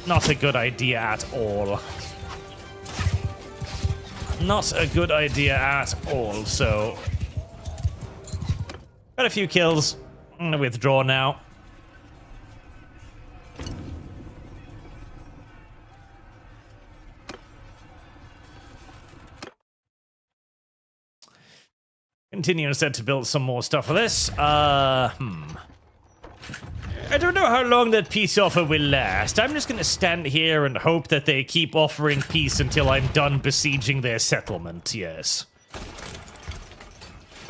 Not a good idea at all. Not a good idea at all, so... Got a few kills. I'm gonna withdraw now. Continue instead to build some more stuff for this. I don't know how long that peace offer will last. I'm just gonna stand here and hope that they keep offering peace until I'm done besieging their settlement, yes.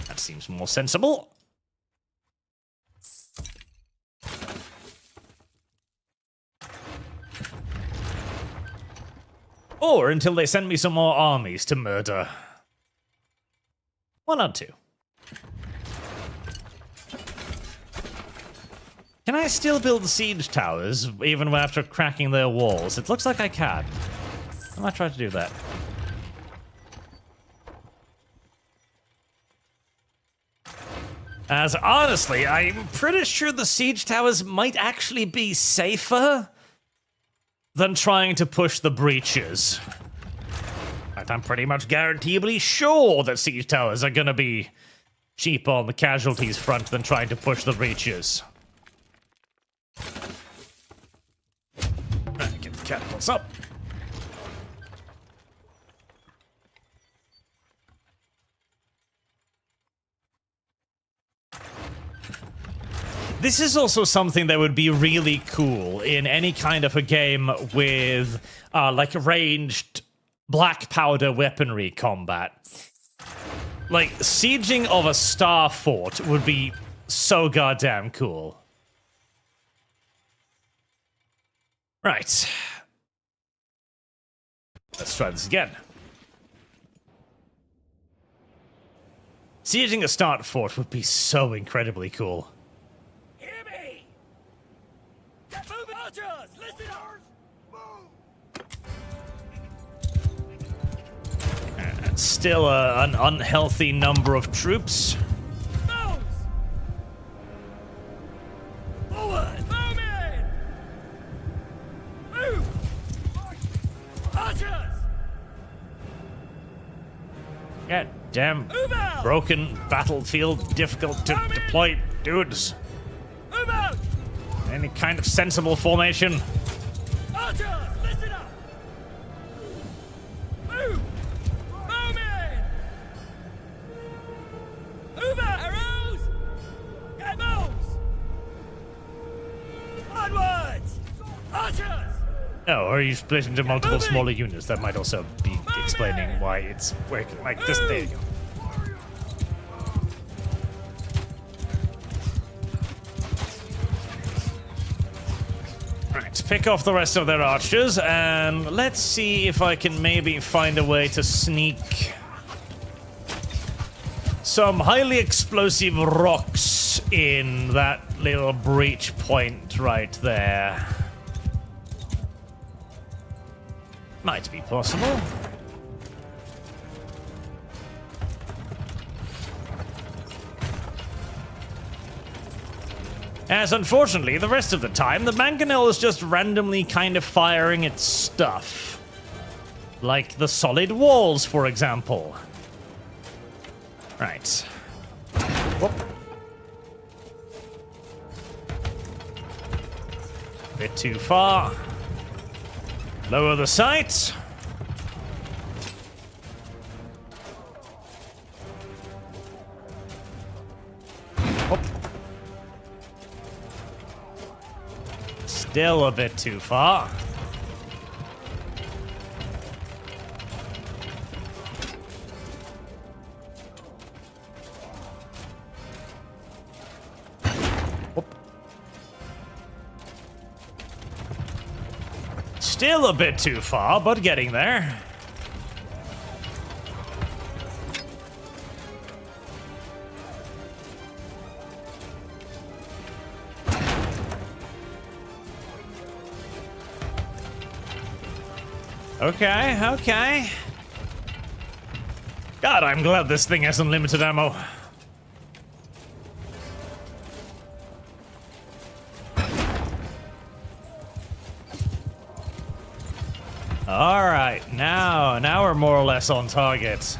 That seems more sensible. Or until they send me some more armies to murder. One or two. Can I still build siege towers, even after cracking their walls? It looks like I can. I might try to do that. As honestly, I'm pretty sure the siege towers might actually be safer than trying to push the breaches. But I'm pretty much guaranteeably sure that siege towers are gonna be cheaper on the casualties front than trying to push the breaches. Right, get the catapults up. This is also something that would be really cool in any kind of a game with, like, ranged black powder weaponry combat. Like, sieging of a star fort would be so goddamn cool. Right. Let's try this again. Sieging a star fort would be so incredibly cool. Hear me! Get moving, archers! Listen, move! Still an unhealthy number of troops. Moves! Forward! Moving! Move! Archers! God damn Move out! broken battlefield, difficult to deploy dudes. Move out! Any kind of sensible formation. Archers, listen up! Move! Moving! Move out! Arrows! Get moves! Onwards! Archers! Oh, or you split into multiple smaller units. That might also be explaining why it's working like this. There you go. Right, pick off the rest of their archers, and let's see if I can maybe find a way to sneak some highly explosive rocks in that little breach point right there. Might be possible. As unfortunately, the rest of the time, the mangonel is just randomly kind of firing its stuff. Like the solid walls, for example. Right. Whoop. Bit too far. Lower the sight. Whoop. Still a bit too far. Still a bit too far, but getting there. Okay, okay. God, I'm glad this thing has unlimited ammo. Alright, now we're more or less on target.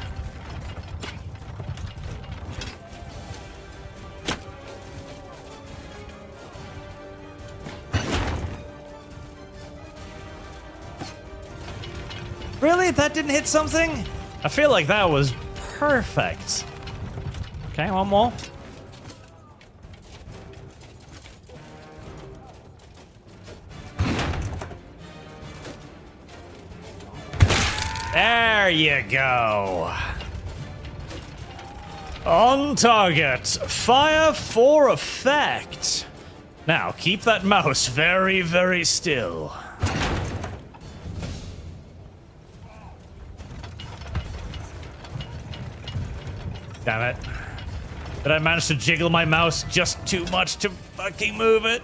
Really? That didn't hit something? I feel like that was perfect. Okay, one more. There you go. On target. Fire for effect. Now, keep that mouse very, very still. Damn it. Did I manage to jiggle my mouse just too much to fucking move it?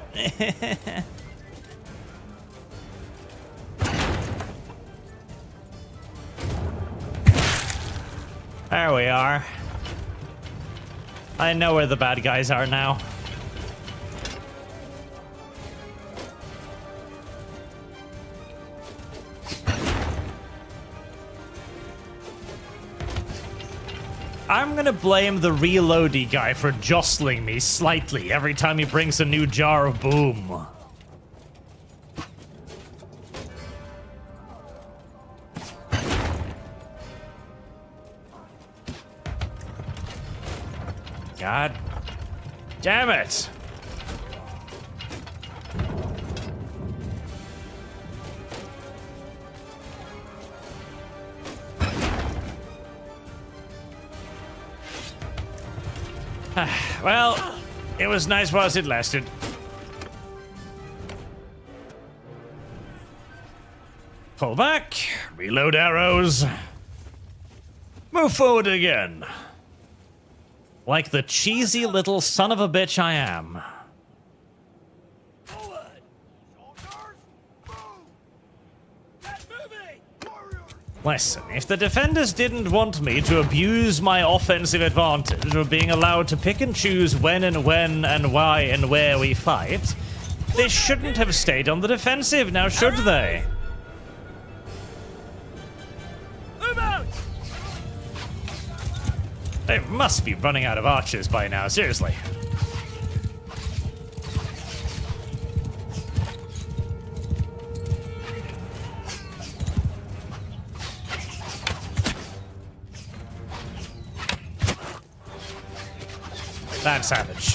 There we are. I know where the bad guys are now. I'm gonna blame the reloady guy for jostling me slightly every time he brings a new jar of boom. God damn it! Well, it was nice whilst it lasted. Pull back, reload arrows, move forward again. Like the cheesy little son of a bitch I am. Forward! Soldiers, move! Get moving! Warriors! Listen, if the defenders didn't want me to abuse my offensive advantage of being allowed to pick and choose when and why and where we fight, they shouldn't have stayed on the defensive, now should they? Move out! They must be running out of archers by now, seriously. That's savage.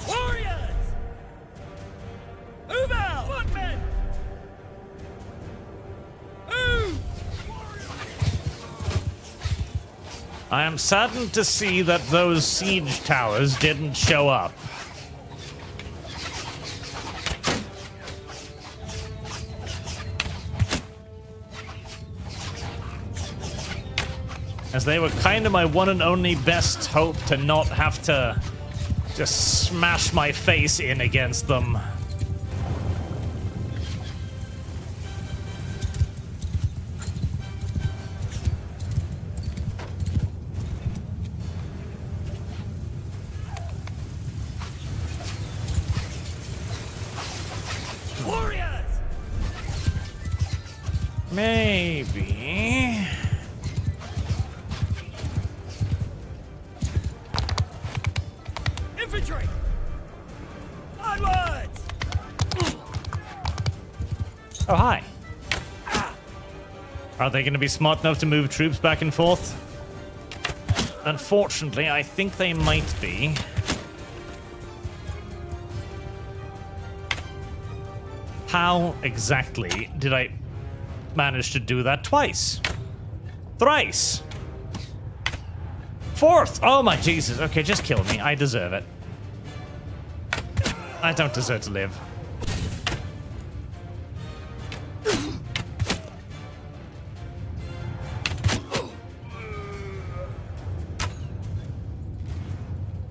Warriors! I am saddened to see that those siege towers didn't show up. As they were kind of my one and only best hope to not have to just smash my face in against them. Warriors! Maybe. Infantry! Onwards! Oh, hi. Are they going to be smart enough to move troops back and forth? Unfortunately, I think they might be. How exactly did I manage to do that twice? Thrice! Fourth! Oh my Jesus. Okay, just kill me. I deserve it. I don't deserve to live.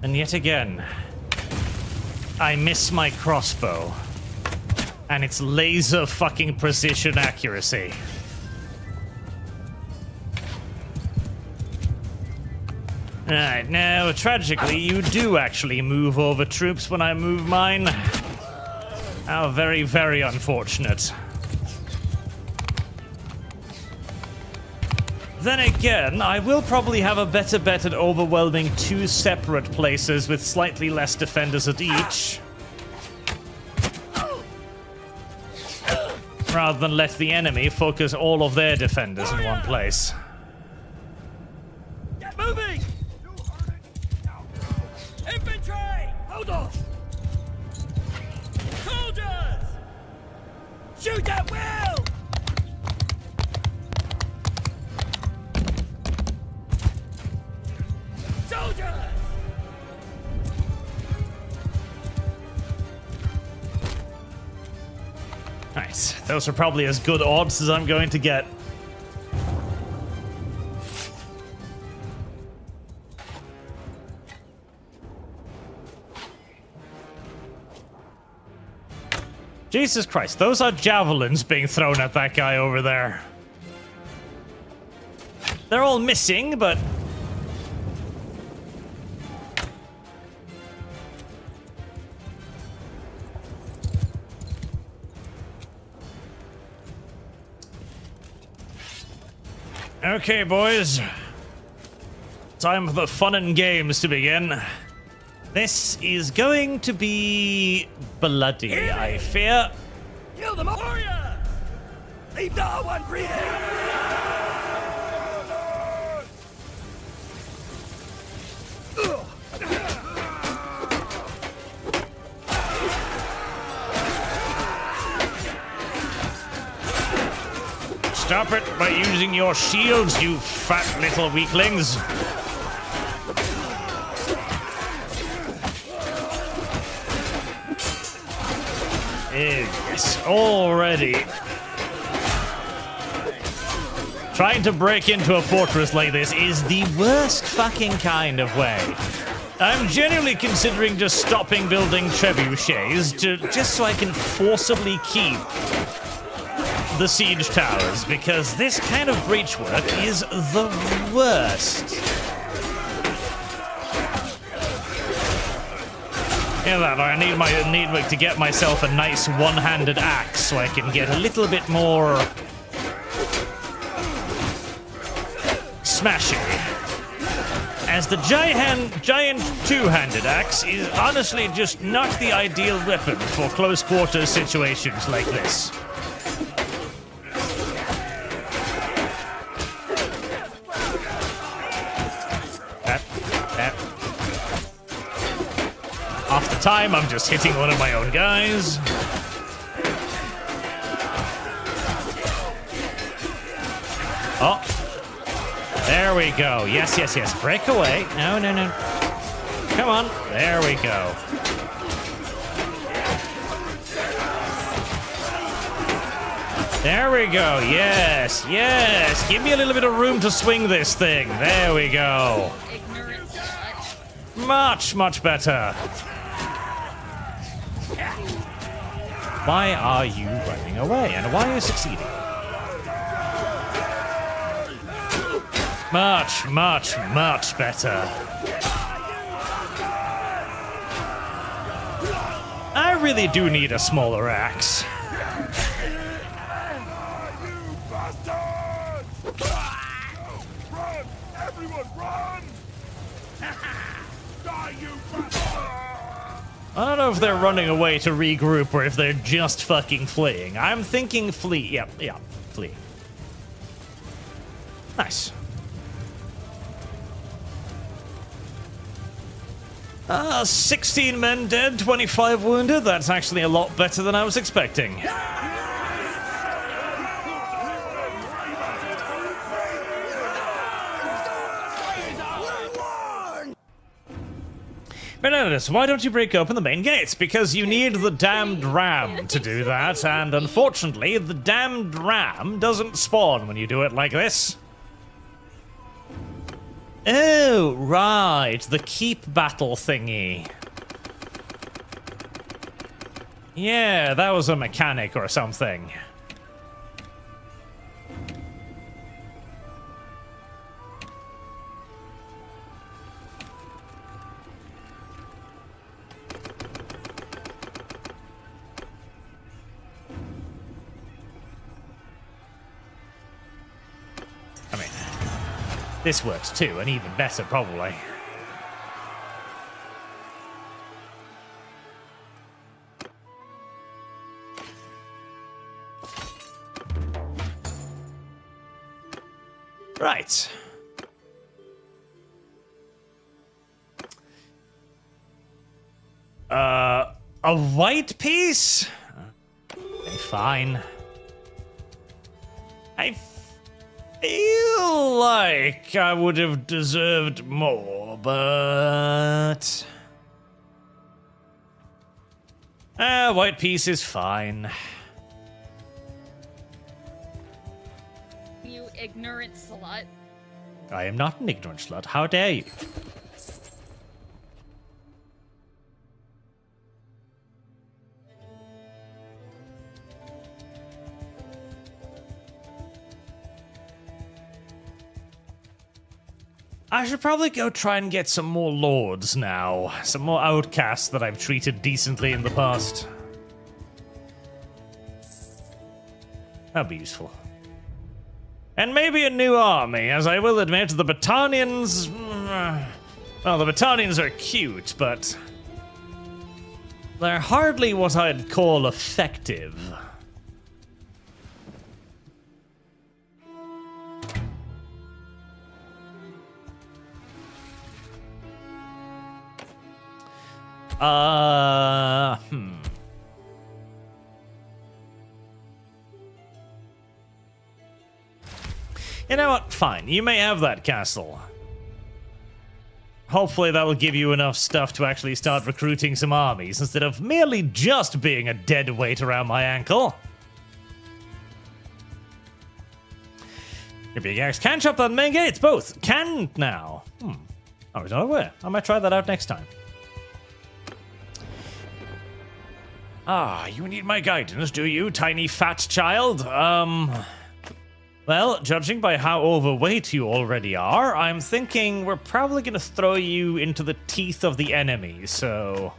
And yet again, I miss my crossbow. And its laser fucking precision accuracy. Alright, now, tragically, you do actually move over troops when I move mine. How very, very unfortunate. Then again, I will probably have a better bet at overwhelming 2 separate places with slightly less defenders at each. Rather than let the enemy focus all of their defenders in one place. Get moving! Infantry! Hold on! Soldiers! Shoot at will! Soldiers! Nice. Those are probably as good odds as I'm going to get. Jesus Christ, those are javelins being thrown at that guy over there. They're all missing, but... Okay, boys. Time for the fun and games to begin. This is going to be bloody, I fear. Kill them all! Warriors! Leave no one breathing! Stop it by using your shields, you fat little weaklings. Yes, already. Trying to break into a fortress like this is the worst fucking kind of way. I'm genuinely considering just stopping building trebuchets just so I can forcibly keep the siege towers, because this kind of breach work is the worst. Yeah, that I need to get myself a nice one-handed axe so I can get a little bit more smashing. As the giant two-handed axe is honestly just not the ideal weapon for close quarters situations like this. Half the time, I'm just hitting one of my own guys. Oh. There we go. Yes, yes, yes. Break away. No, no, no. Come on. There we go. There we go. Yes, yes. Give me a little bit of room to swing this thing. There we go. Much, much better. Why are you running away? And why are you succeeding? Much, much, much better. I really do need a smaller axe. Run! Everyone run! Die, you bastard! I don't know if they're running away to regroup or if they're just fucking fleeing. I'm thinking flee. Yep, yeah, flee. Nice. 16 men dead, 25 wounded. That's actually a lot better than I was expecting. Bannerlord, why don't you break open the main gates? Because you need the damned ram to do that, and unfortunately, the damned ram doesn't spawn when you do it like this. Oh, right, the keep battle thingy. Yeah, that was a mechanic or something. This works too, and even better, probably. Right. A white piece? Okay, fine. I feel like I would have deserved more, but... white piece is fine. You ignorant slut. I am not an ignorant slut. How dare you? I should probably go try and get some more lords now. Some more outcasts that I've treated decently in the past. That'd be useful. And maybe a new army, as I will admit, the Battanians... Well, the Battanians are cute, but... they're hardly what I'd call effective. You know what? Fine. You may have that castle. Hopefully that'll give you enough stuff to actually start recruiting some armies instead of merely just being a dead weight around my ankle. Your big axe can chop down main gates. Both can now. I was not aware. I might try that out next time. Ah, you need my guidance, do you, tiny fat child? Well, judging by how overweight you already are, I'm thinking we're probably gonna throw you into the teeth of the enemy, so...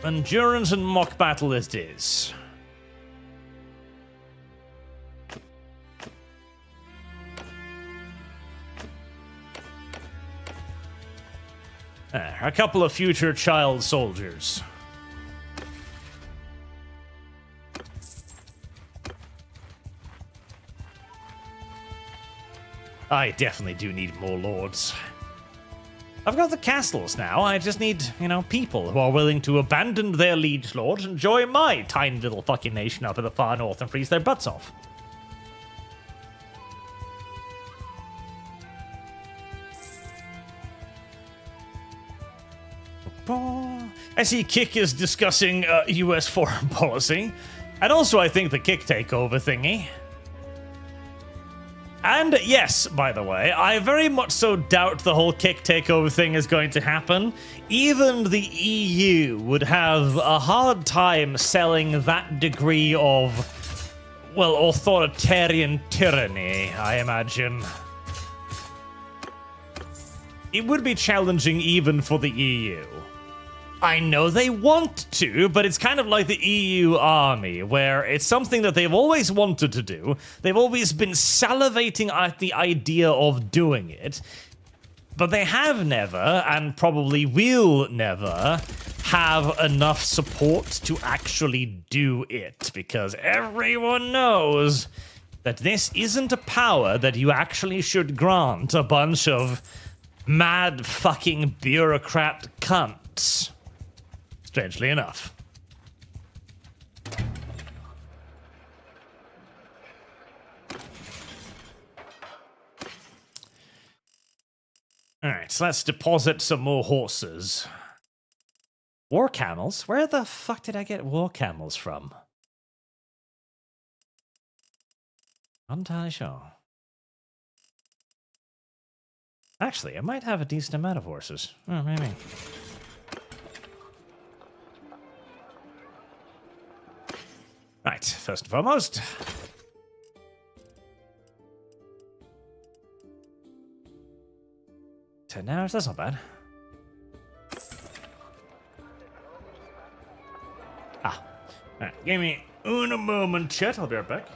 endurance and mock battle it is. A couple of future child soldiers. I definitely do need more lords. I've got the castles now, I just need, you know, people who are willing to abandon their liege lords and join my tiny little fucking nation up in the far north and freeze their butts off. I see Kick is discussing US foreign policy. And also, I think the Kick takeover thingy. And yes, by the way, I very much so doubt the whole Kick takeover thing is going to happen. Even the EU would have a hard time selling that degree of, well, authoritarian tyranny, I imagine. It would be challenging even for the EU. I know they want to, but it's kind of like the EU army, where it's something that they've always wanted to do. They've always been salivating at the idea of doing it, but they have never, and probably will never, have enough support to actually do it, because everyone knows that this isn't a power that you actually should grant a bunch of mad fucking bureaucrat cunts. Strangely enough. Alright, so let's deposit some more horses. War camels? Where the fuck did I get war camels from? Not entirely sure. Actually, I might have a decent amount of horses. Oh, maybe. Right, first and foremost. 10 hours, that's not bad. Alright, give me un moment, chat. I'll be right back.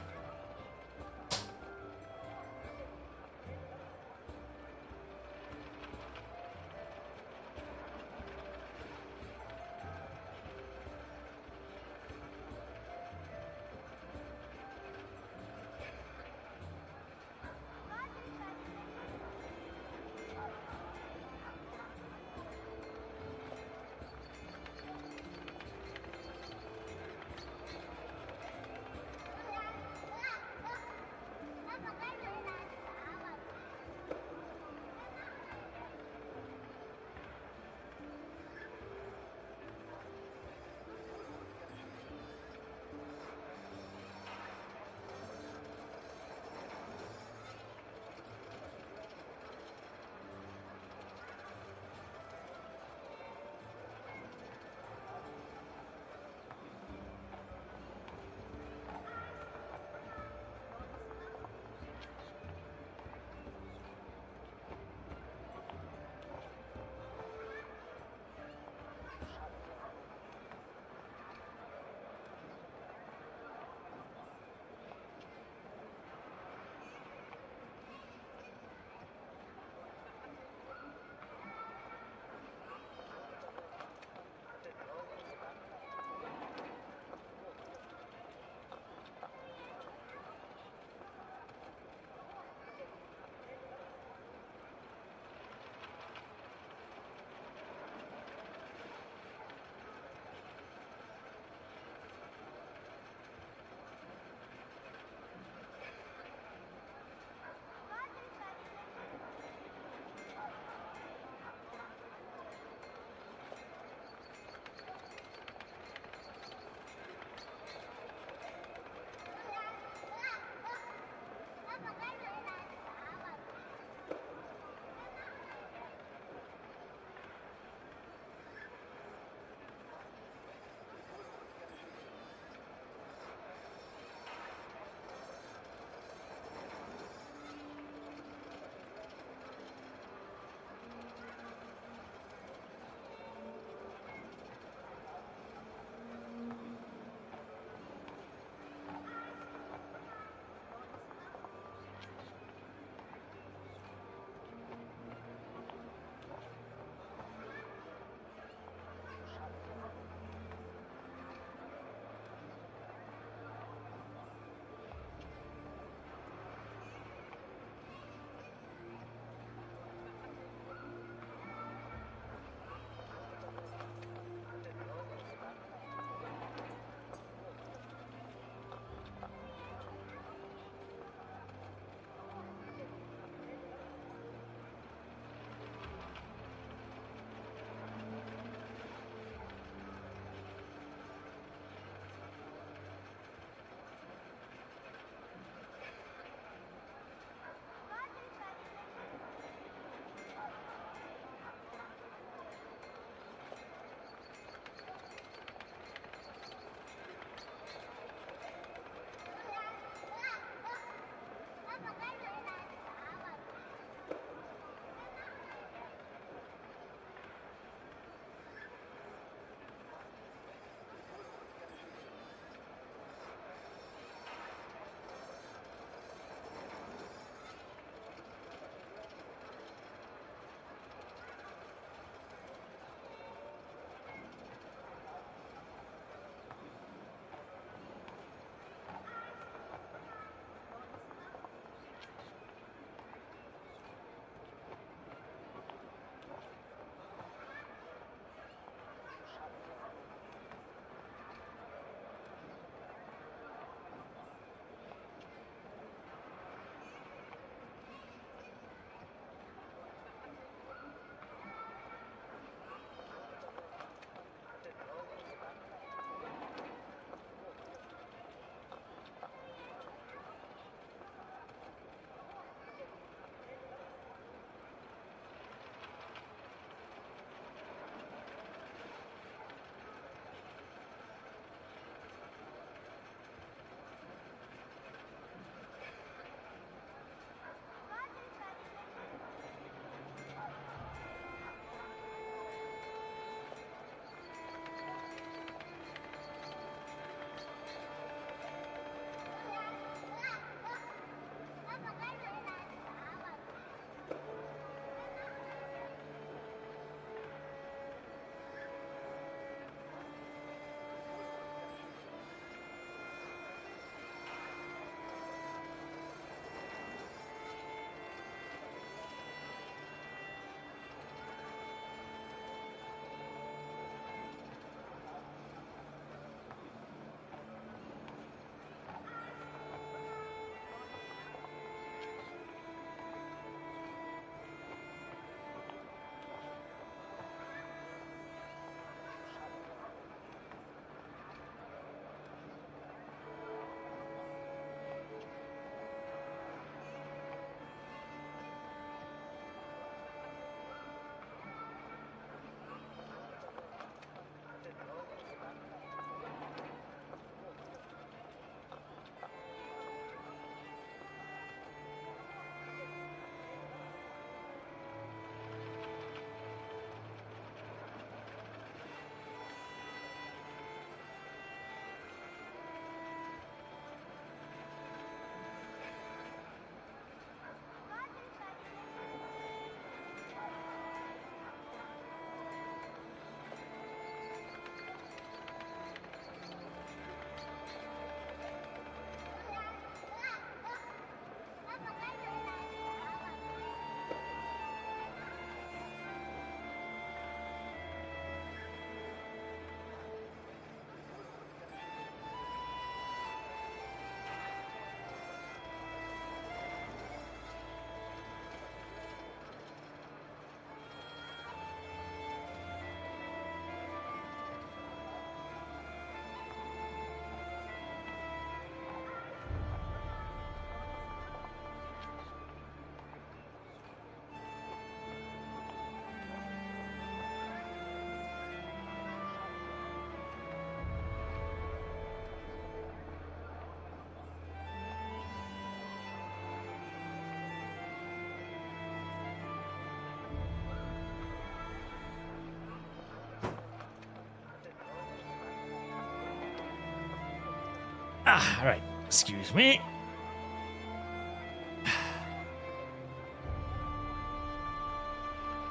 Right. Excuse me.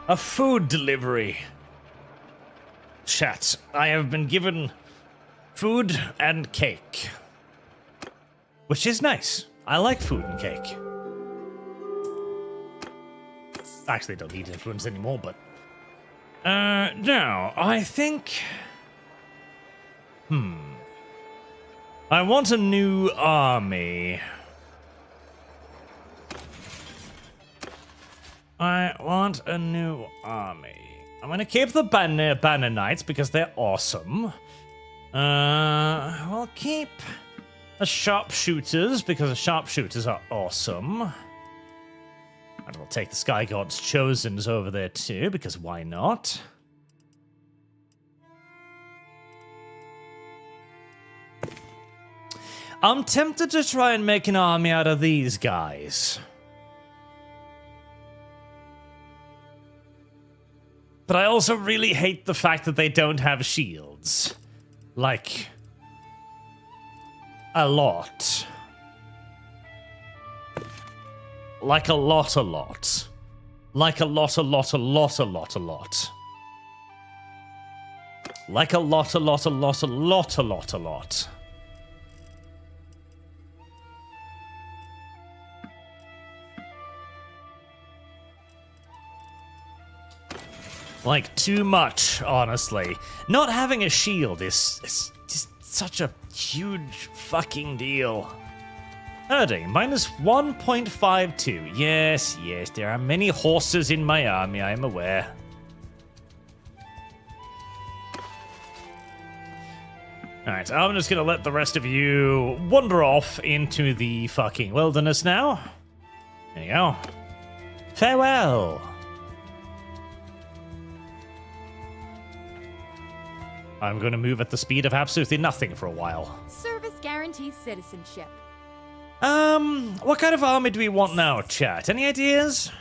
A food delivery. Chat, I have been given food and cake. Which is nice. I like food and cake. Actually, don't need influence anymore, but... now, I think... I want a new army. I want a new army. I'm gonna keep the Banner Knights because they're awesome. We'll keep the Sharpshooters because the Sharpshooters are awesome. And we'll take the Sky God's Chosens over there too, because why not? I'm tempted to try and make an army out of these guys. But I also really hate the fact that they don't have shields. Like... a lot. Like a lot. Like a lot. Like a lot. Like, too much, honestly. Not having a shield is just such a huge fucking deal. Herding, minus 1.52. Yes, there are many horses in my army, I am aware. Alright, I'm just gonna let the rest of you wander off into the fucking wilderness now. There you go. Farewell. I'm going to move at the speed of absolutely nothing for a while. Service guarantees citizenship. What kind of army do we want now, chat? Any ideas?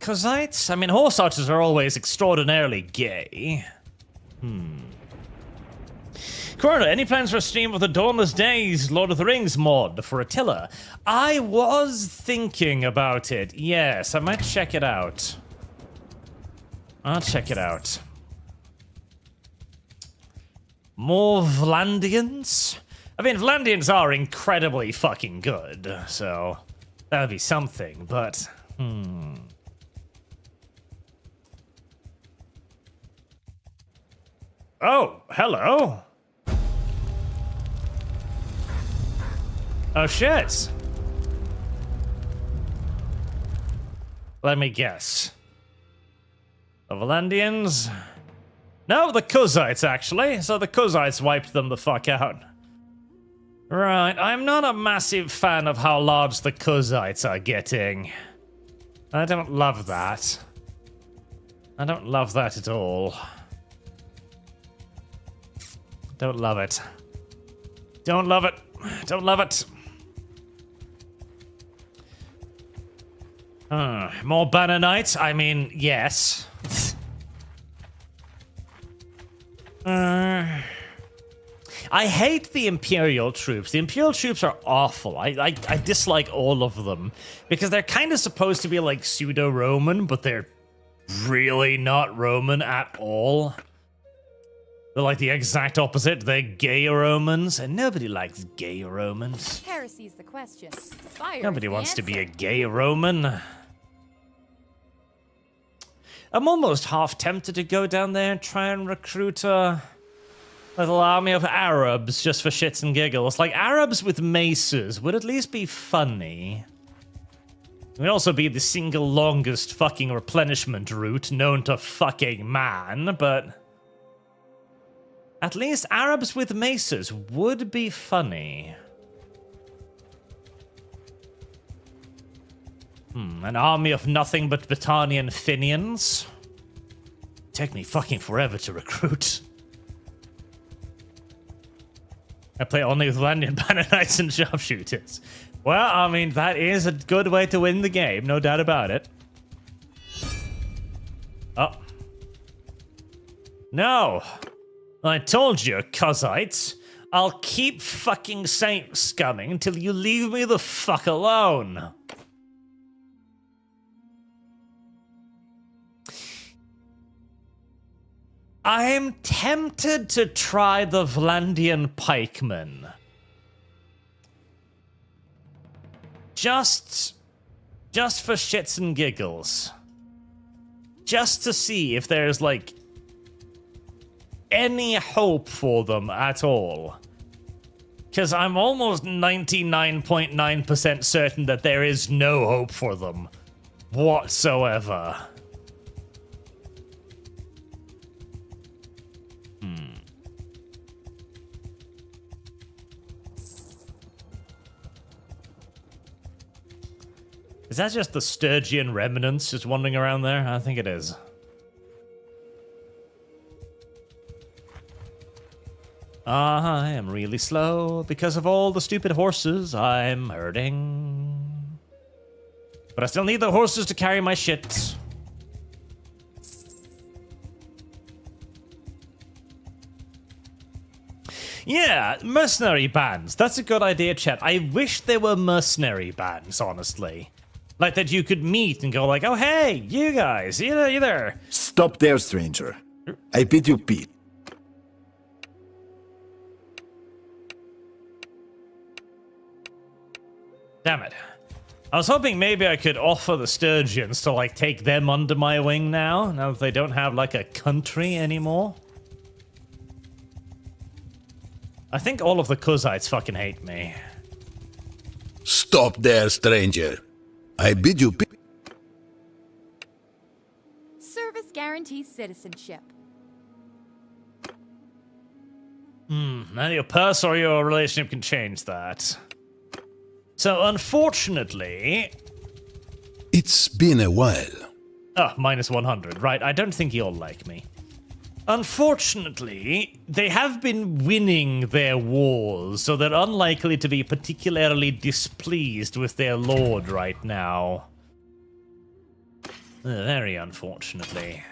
Cozites? I mean, horse archers are always extraordinarily gay. Corona, any plans for a stream of the Dawnless Days Lord of the Rings mod for Attila? I was thinking about it. Yes, I might check it out. I'll check it out. More Vlandians? I mean, Vlandians are incredibly fucking good, so that would be something, but... Oh, hello. Oh, shit. Let me guess. The Vlandians... No, the Kuzites, actually. So the Kuzites wiped them the fuck out. Right, I'm not a massive fan of how large the Kuzites are getting. I don't love that. I don't love that at all. Don't love it. Don't love it. Don't love it. More Banner Knights? I mean, yes. I hate the Imperial troops. The Imperial troops are awful. I dislike all of them because they're kind of supposed to be like pseudo-Roman, but they're really not Roman at all. They're like the exact opposite. They're gay Romans, and nobody likes gay Romans. Heresy's the question. Fire Nobody is the wants to be a answer. gay Roman. I'm almost half tempted to go down there and try and recruit a little army of Arabs just for shits and giggles. Like, Arabs with maces would at least be funny. It would also be the single longest fucking replenishment route known to fucking man, but... at least Arabs with maces would be funny. An army of nothing but Battanian Finians. Take me fucking forever to recruit. I play only with Landian Banner Knights and Sharpshooters. Well, I mean, that is a good way to win the game, no doubt about it. Oh. No! I told you, Kuzites. I'll keep fucking saint scumming until you leave me the fuck alone. I'm tempted to try the Vlandian pikeman. Just for shits and giggles. Just to see if there's, like, any hope for them at all. Because I'm almost 99.9% certain that there is no hope for them whatsoever. Is that just the Sturgian remnants just wandering around there? I think it is. I am really slow because of all the stupid horses I'm herding. But I still need the horses to carry my shit. Yeah, mercenary bands. That's a good idea, chat. I wish there were mercenary bands, honestly. Like that you could meet and go like, oh, hey, you guys, you there. Stop there, stranger. I bid you peace. Damn it. I was hoping maybe I could offer the Sturgians to, like, take them under my wing now that they don't have, like, a country anymore. I think all of the Kuzites fucking hate me. Stop there, stranger. I bid you peace. Service guarantees citizenship. Now your purse or your relationship can change that. So, unfortunately... It's been a while. Oh, minus 100. Right, I don't think you'll like me. Unfortunately, they have been winning their wars, so they're unlikely to be particularly displeased with their lord right now. Very unfortunately.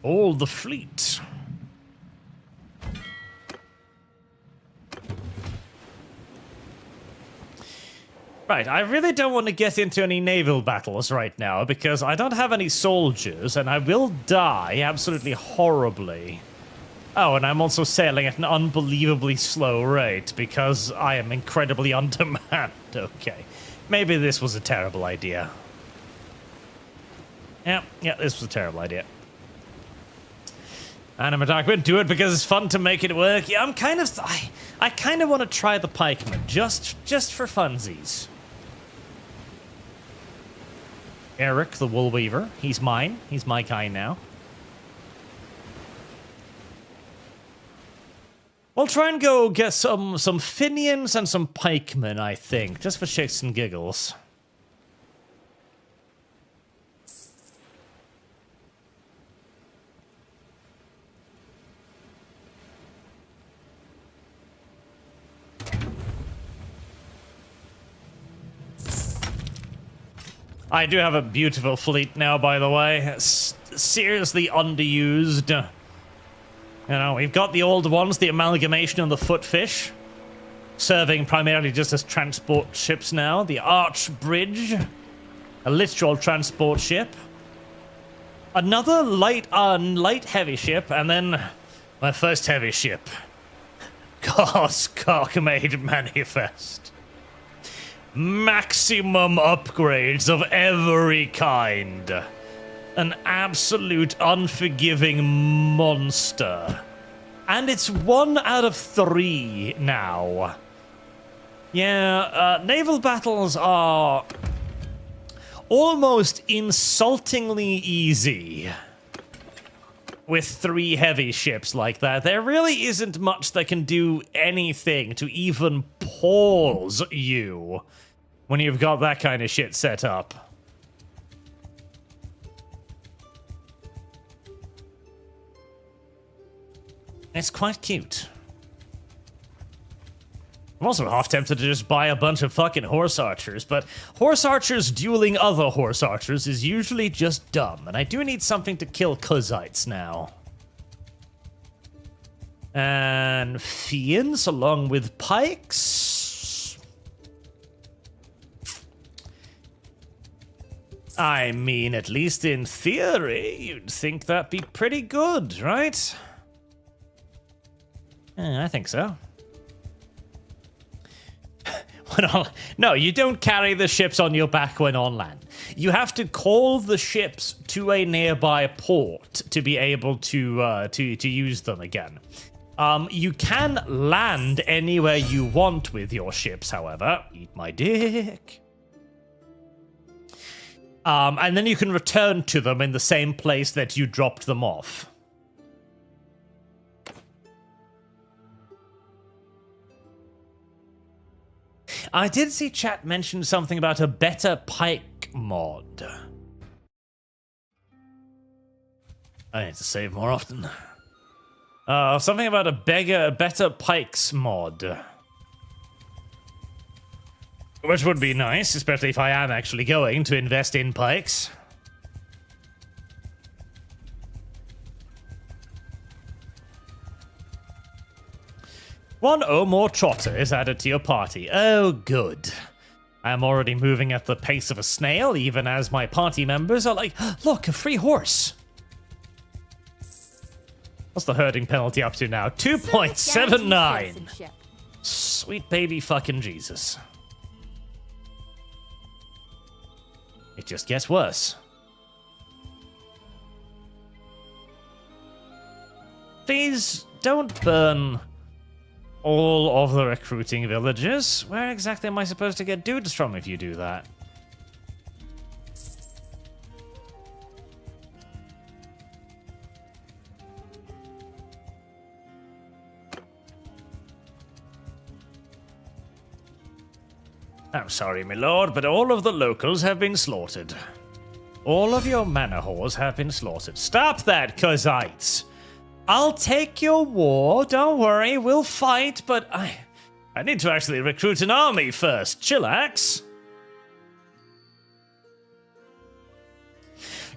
All the fleet. Right, I really don't want to get into any naval battles right now because I don't have any soldiers and I will die absolutely horribly. Oh, and I'm also sailing at an unbelievably slow rate because I am incredibly undermanned. Okay, maybe this was a terrible idea. Yeah, this was a terrible idea. And I'm going to do it because it's fun to make it work. Yeah, I kind of want to try the pikeman just for funsies. Eric, the wool weaver. He's mine. He's my guy now. We'll try and go get some Finians and some pikemen, I think, just for shits and giggles. I do have a beautiful fleet now, by the way. It's seriously underused. You know, we've got the old ones, the amalgamation and the footfish, serving primarily just as transport ships now. The Arch Bridge, a literal transport ship. Another light heavy ship, and then my first heavy ship. God's Cockmade Manifest. Maximum upgrades of every kind. An absolute unforgiving monster. And it's 1 out of 3 now. Yeah, naval battles are almost insultingly easy. With 3 heavy ships like that, there really isn't much that can do anything to even pause you when you've got that kind of shit set up. It's quite cute. I'm also half tempted to just buy a bunch of fucking horse archers, but horse archers dueling other horse archers is usually just dumb, and I do need something to kill Kuzites now. And Fiends along with pikes. I mean, at least in theory, you'd think that'd be pretty good, right? I think so. No, you don't carry the ships on your back when on land. You have to call the ships to a nearby port to be able to use them again. You can land anywhere you want with your ships, however. Eat my dick. And then you can return to them in the same place that you dropped them off. I did see chat mention something about a better pike mod. I need to save more often. Something about a better pikes mod. Which would be nice, especially if I am actually going to invest in pikes. One more trotter is added to your party. Oh, good. I am already moving at the pace of a snail, even as my party members are like, look, a free horse. What's the herding penalty up to now? 2.79. Sweet baby fucking Jesus. It just gets worse. Please don't burn all of the recruiting villages. Where exactly am I supposed to get dudes from if you do that? I'm sorry, my lord, but all of the locals have been slaughtered. All of your manor whores have been slaughtered. Stop that, Kuzites! I'll take your war, don't worry, we'll fight, but I need to actually recruit an army first. Chillax.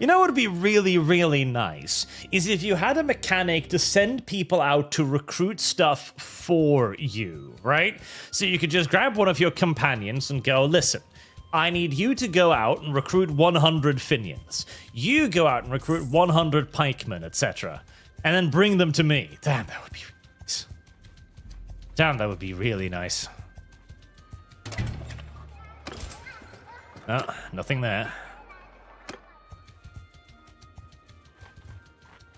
You know what would be really, really nice? Is if you had a mechanic to send people out to recruit stuff for you, right? So you could just grab one of your companions and go, listen, I need you to go out and recruit 100 Finians. You go out and recruit 100 pikemen, etc. And then bring them to me. Damn, that would be nice. Damn, that would be really nice. Oh, nothing there.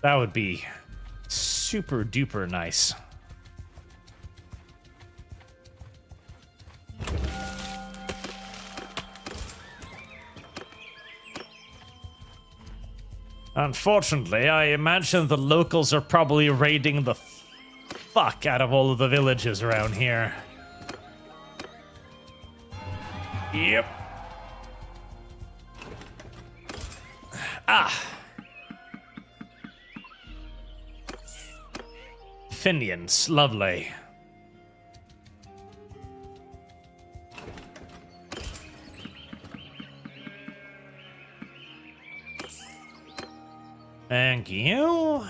That would be super duper nice. Unfortunately, I imagine the locals are probably raiding the fuck out of all of the villages around here. Yep. Ah. Finians, lovely. Thank you.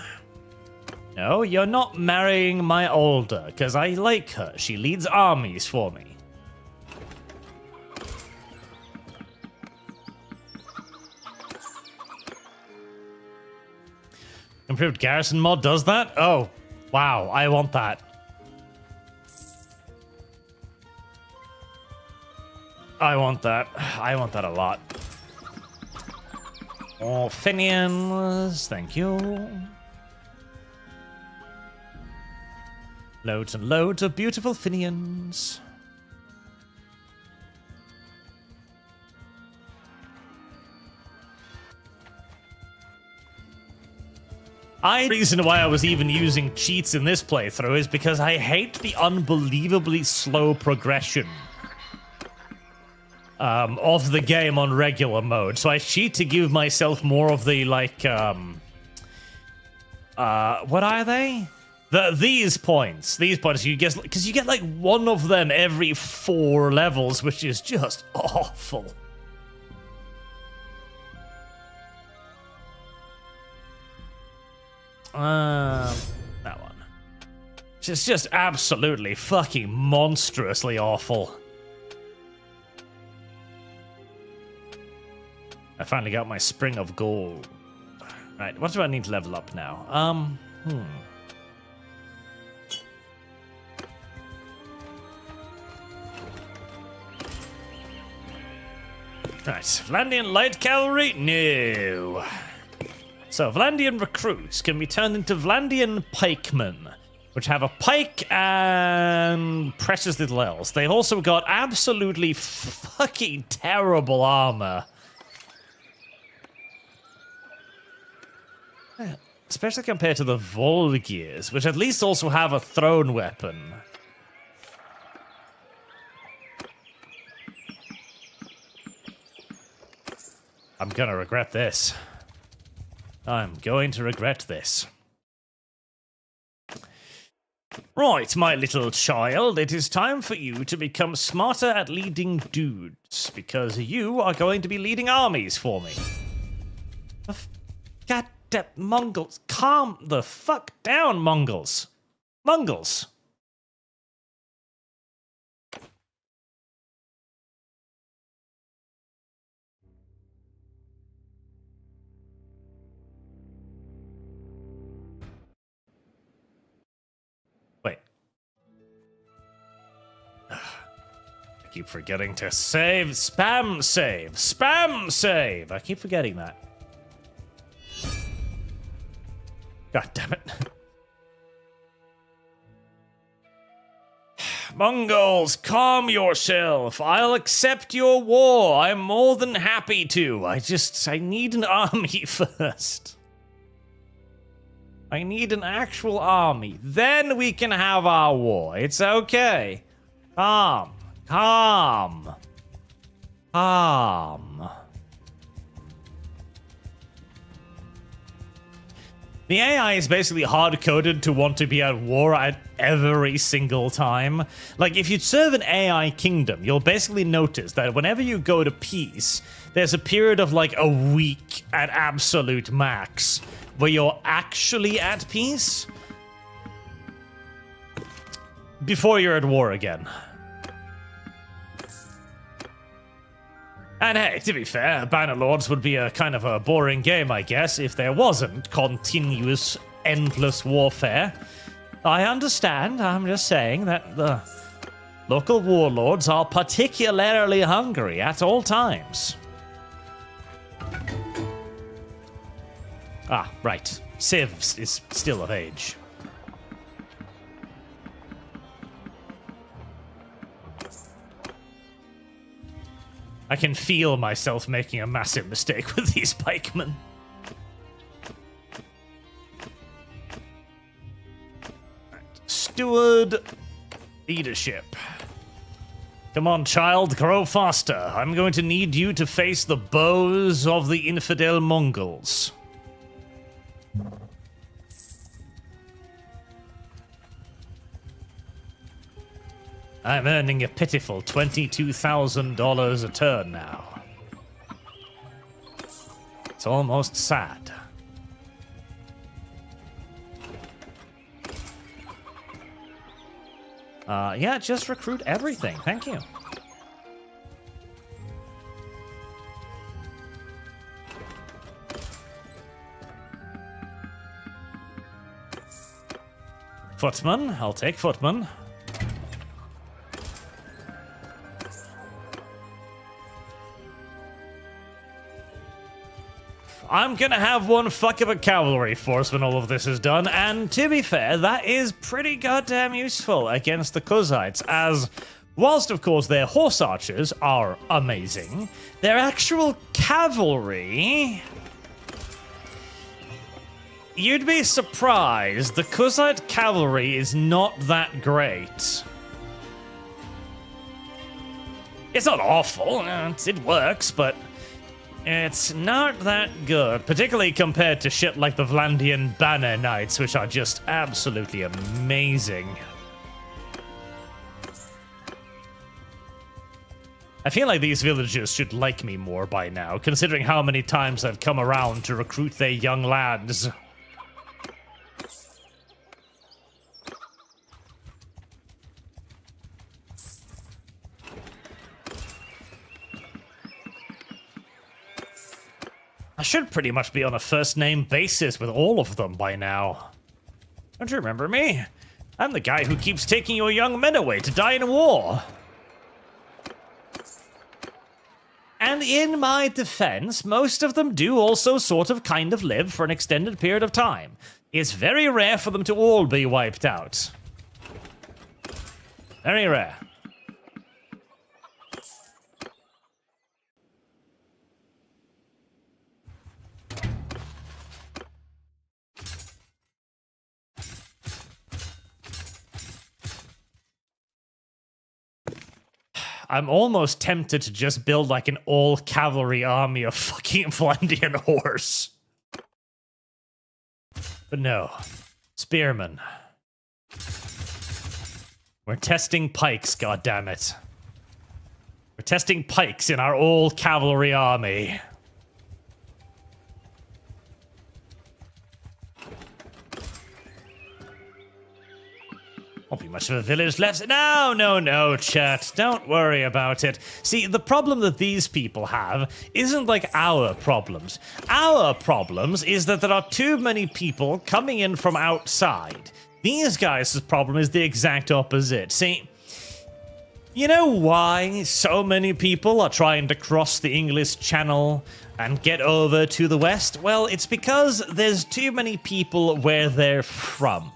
No, you're not marrying my older, because I like her. She leads armies for me. Improved garrison mod does that? Oh, wow, I want that. I want that. I want that a lot. More Finians, thank you. Loads and loads of beautiful Finians. The reason why I was even using cheats in this playthrough is because I hate the unbelievably slow progression of the game on regular mode. So I cheat to give myself more of the, like, what are they? These points, you get, because you get like one of them every 4 levels, which is just awful. That one. It's just absolutely fucking monstrously awful. I finally got my Spring of Gold. Right, what do I need to level up now? Right, Vlandian Light Cavalry? No. So, Vlandian recruits can be turned into Vlandian pikemen, which have a pike and precious little else. They've also got absolutely fucking terrible armor. Especially compared to the Volgears, which at least also have a thrown weapon. I'm gonna regret this. I'm going to regret this. Right, my little child, it is time for you to become smarter at leading dudes, because you are going to be leading armies for me. God damn, Mongols. Calm the fuck down, Mongols. Mongols. Wait. I keep forgetting to save. Spam save. Spam save. I keep forgetting that. God damn it. Mongols, calm yourself. I'll accept your war. I'm more than happy to. I need an army first. I need an actual army. Then we can have our war. It's okay. Calm. Calm. Calm. The AI is basically hard-coded to want to be at war at every single time. Like, if you serve an AI kingdom, you'll basically notice that whenever you go to peace, there's a period of like a week at absolute max where you're actually at peace before you're at war again. And hey, to be fair, Bannerlords would be a kind of a boring game, I guess, if there wasn't continuous, endless warfare. I understand. I'm just saying that the local warlords are particularly hungry at all times. Ah, right. Civ is still of age. I can feel myself making a massive mistake with these pikemen. Right. Steward leadership. Come on, child, grow faster. I'm going to need you to face the bows of the infidel Mongols. I'm earning a pitiful $22,000 a turn now. It's almost sad. Yeah, just recruit everything. Thank you. Footman, I'll take footman. I'm gonna have one fuck of a cavalry force when all of this is done, and to be fair, that is pretty goddamn useful against the Kuzites, as whilst of course their horse archers are amazing, their actual cavalry... You'd be surprised, the Kuzite cavalry is not that great. It's not awful, it works, but... It's not that good, particularly compared to shit like the Vlandian Banner Knights, which are just absolutely amazing. I feel like these villagers should like me more by now, considering how many times I've come around to recruit their young lads. I should pretty much be on a first-name basis with all of them by now. Don't you remember me? I'm the guy who keeps taking your young men away to die in war. And in my defense, most of them do also sort of kind of live for an extended period of time. It's very rare for them to all be wiped out. Very rare. I'm almost tempted to just build like an all-cavalry army of fucking Vlandian horse. But no. Spearmen. We're testing pikes, goddammit. We're testing pikes in our all-cavalry army. Won't be much of a village left. No, chat. Don't worry about it. See, the problem that these people have isn't like our problems. Our problems is that there are too many people coming in from outside. These guys' problem is the exact opposite. See, you know why so many people are trying to cross the English Channel and get over to the West? Well, it's because there's too many people where they're from.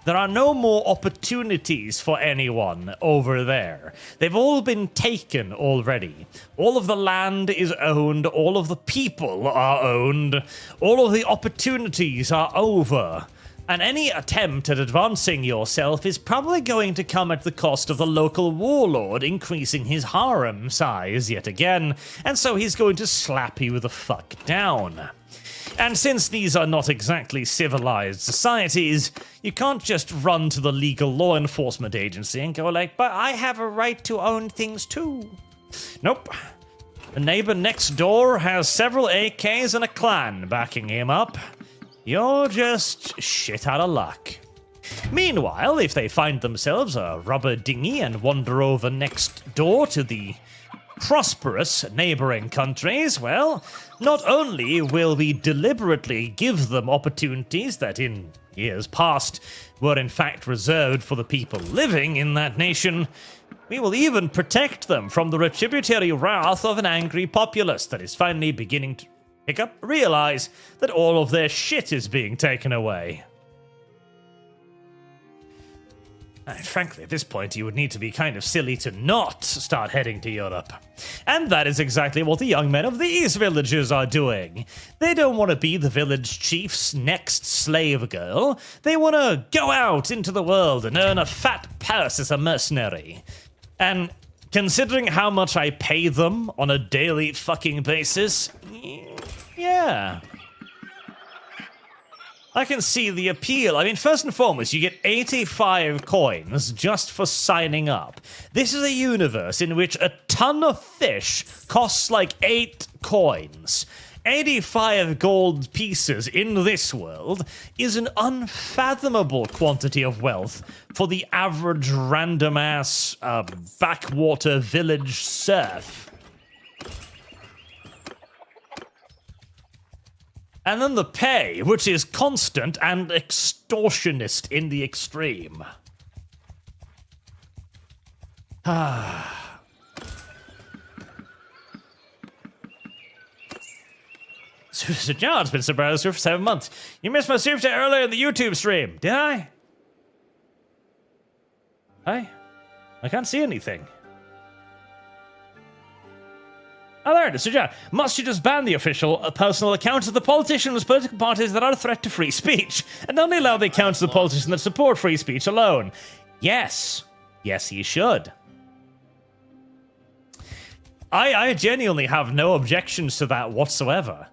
There are no more opportunities for anyone over there. They've all been taken already. All of the land is owned, all of the people are owned, all of the opportunities are over. And any attempt at advancing yourself is probably going to come at the cost of the local warlord increasing his harem size yet again, and so he's going to slap you the fuck down. And since these are not exactly civilized societies, you can't just run to the legal law enforcement agency and go like, but I have a right to own things too. Nope. The neighbor next door has several AKs and a clan backing him up. You're just shit out of luck. Meanwhile, if they find themselves a rubber dinghy and wander over next door to the prosperous neighboring countries, well, not only will we deliberately give them opportunities that in years past were in fact reserved for the people living in that nation, we will even protect them from the retributory wrath of an angry populace that is finally beginning to realize that all of their shit is being taken away. And frankly, at this point, you would need to be kind of silly to not start heading to Europe. And that is exactly what the young men of these villages are doing. They don't want to be the village chief's next slave girl. They want to go out into the world and earn a fat purse as a mercenary. And considering how much I pay them on a daily fucking basis, yeah. I can see the appeal. I mean, first and foremost, you get 85 coins just for signing up. This is a universe in which a ton of fish costs like 8 coins. 85 gold pieces in this world is an unfathomable quantity of wealth for the average random-ass backwater village serf. And then the pay, which is constant and extortionist in the extreme. John's been surprised for 7 months. You missed my super chat earlier in the YouTube stream. Did I? I can't see anything. Oh, there it is. So, John, must you just ban the official personal accounts of the politicians, political parties that are a threat to free speech, and only allow the accounts of the politicians that support free speech alone? Yes. Yes, he should. I genuinely have no objections to that whatsoever.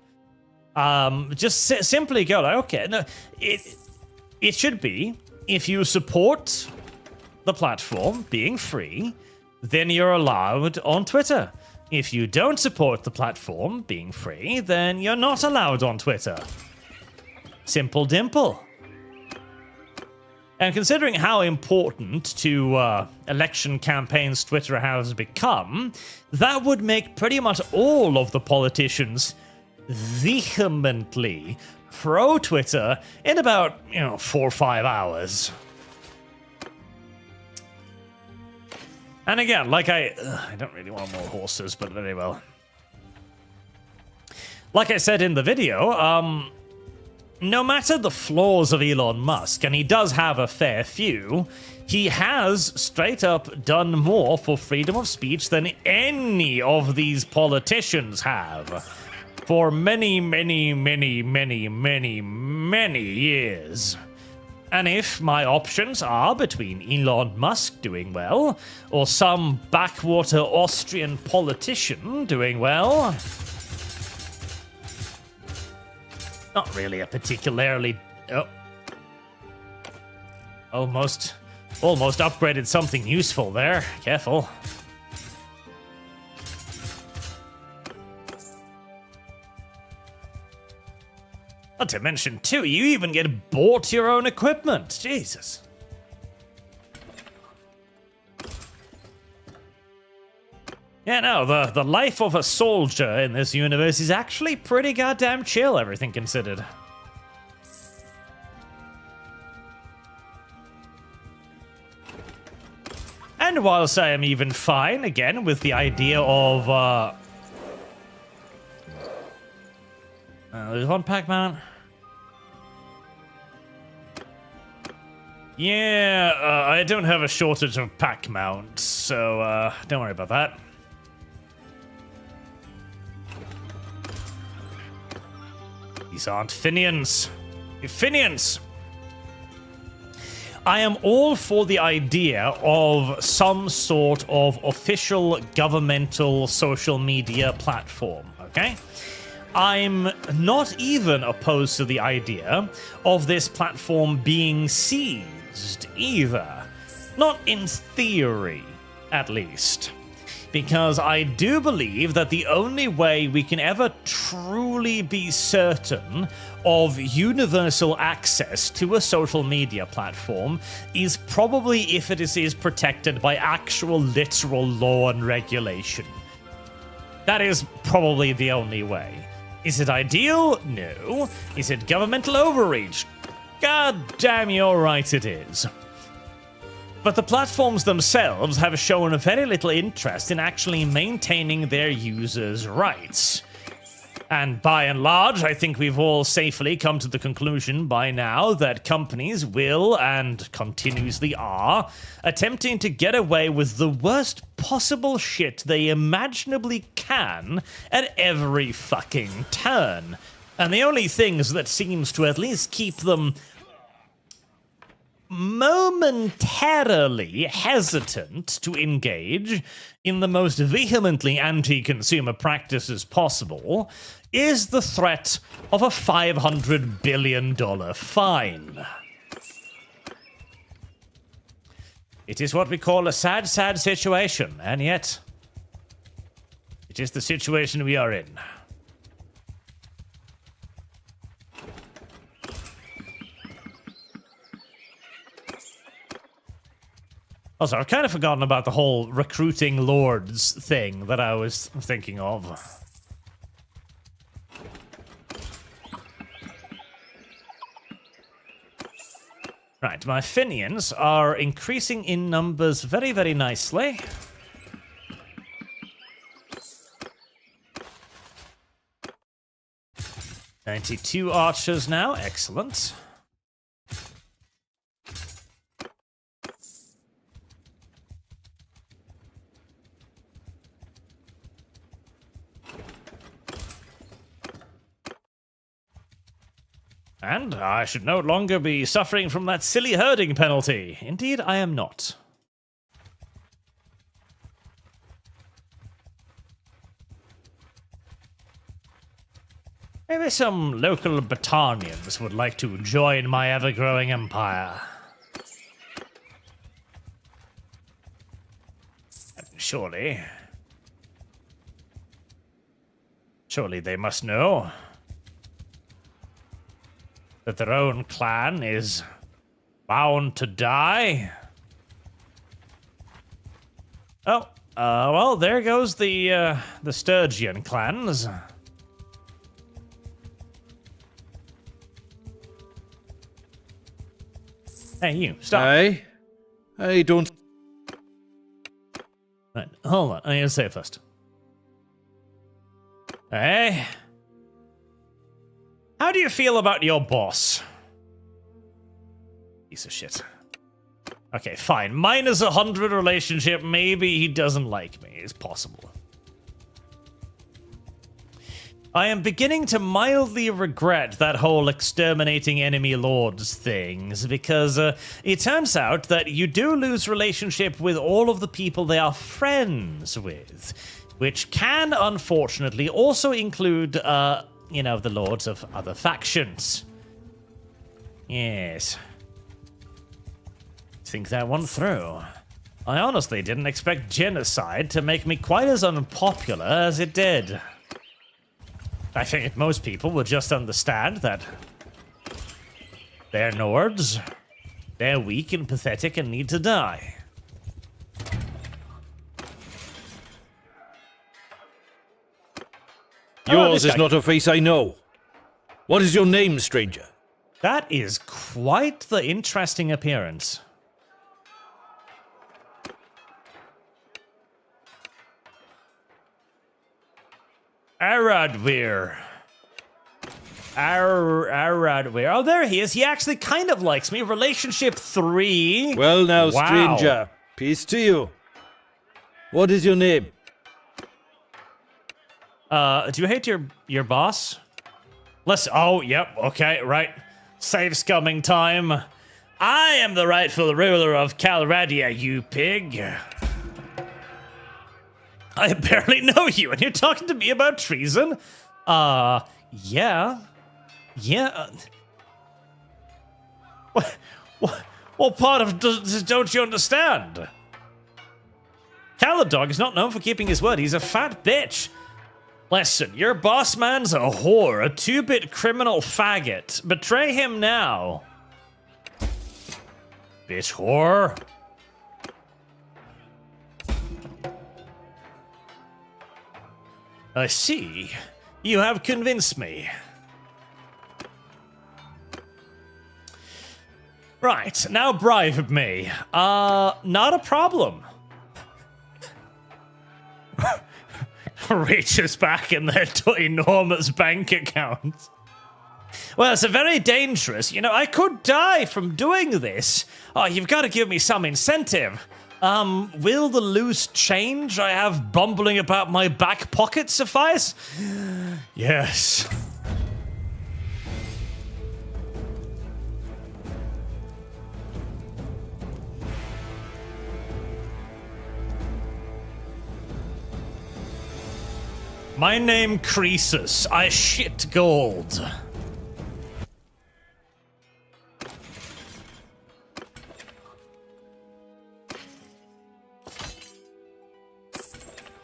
Just simply go like, okay, no, it should be, if you support the platform being free, then you're allowed on Twitter. If you don't support the platform being free, then you're not allowed on Twitter. Simple dimple. And considering how important to election campaigns Twitter has become, that would make pretty much all of the politicians vehemently pro-Twitter in about, 4 or 5 hours. And again, like I don't really want more horses, but very well. Like I said in the video, no matter the flaws of Elon Musk, and he does have a fair few, he has straight up done more for freedom of speech than any of these politicians have. For many, many, many, many, many, many years. And if my options are between Elon Musk doing well, or some backwater Austrian politician doing well, not really a particularly... Almost upgraded something useful there. Careful. Not to mention, too, you even get bought your own equipment. Jesus. Yeah, no, the life of a soldier in this universe is actually pretty goddamn chill, everything considered. And whilst I am even fine, again, with the idea of, there's one pack mount. Yeah, I don't have a shortage of pack mounts, so don't worry about that. These aren't Finians. Finians! I am all for the idea of some sort of official governmental social media platform, okay? I'm not even opposed to the idea of this platform being seized either. Not in theory, at least. Because I do believe that the only way we can ever truly be certain of universal access to a social media platform is probably if it is protected by actual literal law and regulation. That is probably the only way. Is it ideal? No. Is it governmental overreach? God damn, you're right, it is. But the platforms themselves have shown very little interest in actually maintaining their users' rights. And by and large, I think we've all safely come to the conclusion by now that companies will, and continuously are, attempting to get away with the worst possible shit they imaginably can at every fucking turn. And the only things that seems to at least keep them momentarily hesitant to engage in the most vehemently anti-consumer practices possible is the threat of a $500 billion fine. It is what we call a sad, sad situation, and yet it is the situation we are in. Also, I've kind of forgotten about the whole recruiting lords thing that I was thinking of. Right, my Finians are increasing in numbers very, very nicely. $92 archers now, excellent. And I should no longer be suffering from that silly herding penalty. Indeed, I am not. maybe some local Battanians would like to join my ever-growing empire. Surely they must know that their own clan is bound to die. Oh, well, there goes the Sturgian clans. Hey, you, stop. I don't... Right, hold on, I need to say it first. Hey? How do you feel about your boss? Piece of shit. Okay, fine. Minus 100 relationship. Maybe he doesn't like me. It's possible. I am beginning to mildly regret that whole exterminating enemy lords things, because it turns out that you do lose relationship with all of the people they are friends with, which can, unfortunately, also include, you know, the lords of other factions. Yes. Think that one through. I honestly didn't expect genocide to make me quite as unpopular as it did. I figured most people would just understand that they're Nords, they're weak and pathetic and need to die. Yours is not a face I know. What is your name, stranger? That is quite the interesting appearance. Aradvir. Aradvir. Oh, there he is. He actually kind of likes me. Relationship 3. Well now, Wow. stranger. Peace to you. What is your name? Do you hate your boss? Listen. Oh, yep. Okay, right. Save scumming time. I am the rightful ruler of Calradia, you pig. I barely know you, and you're talking to me about treason? Yeah. Yeah. What part of this don't you understand? Caladog is not known for keeping his word. He's a fat bitch. Listen, your boss man's a whore, a 2-bit criminal faggot. Betray him now. Bitch whore. I see. You have convinced me. Right, now bribe me. Not a problem. Reaches back in their enormous bank account. Well, it's a very dangerous. You know, I could die from doing this. Oh, you've got to give me some incentive. Will the loose change I have bumbling about my back pocket suffice? Yes. My name Croesus. I shit gold.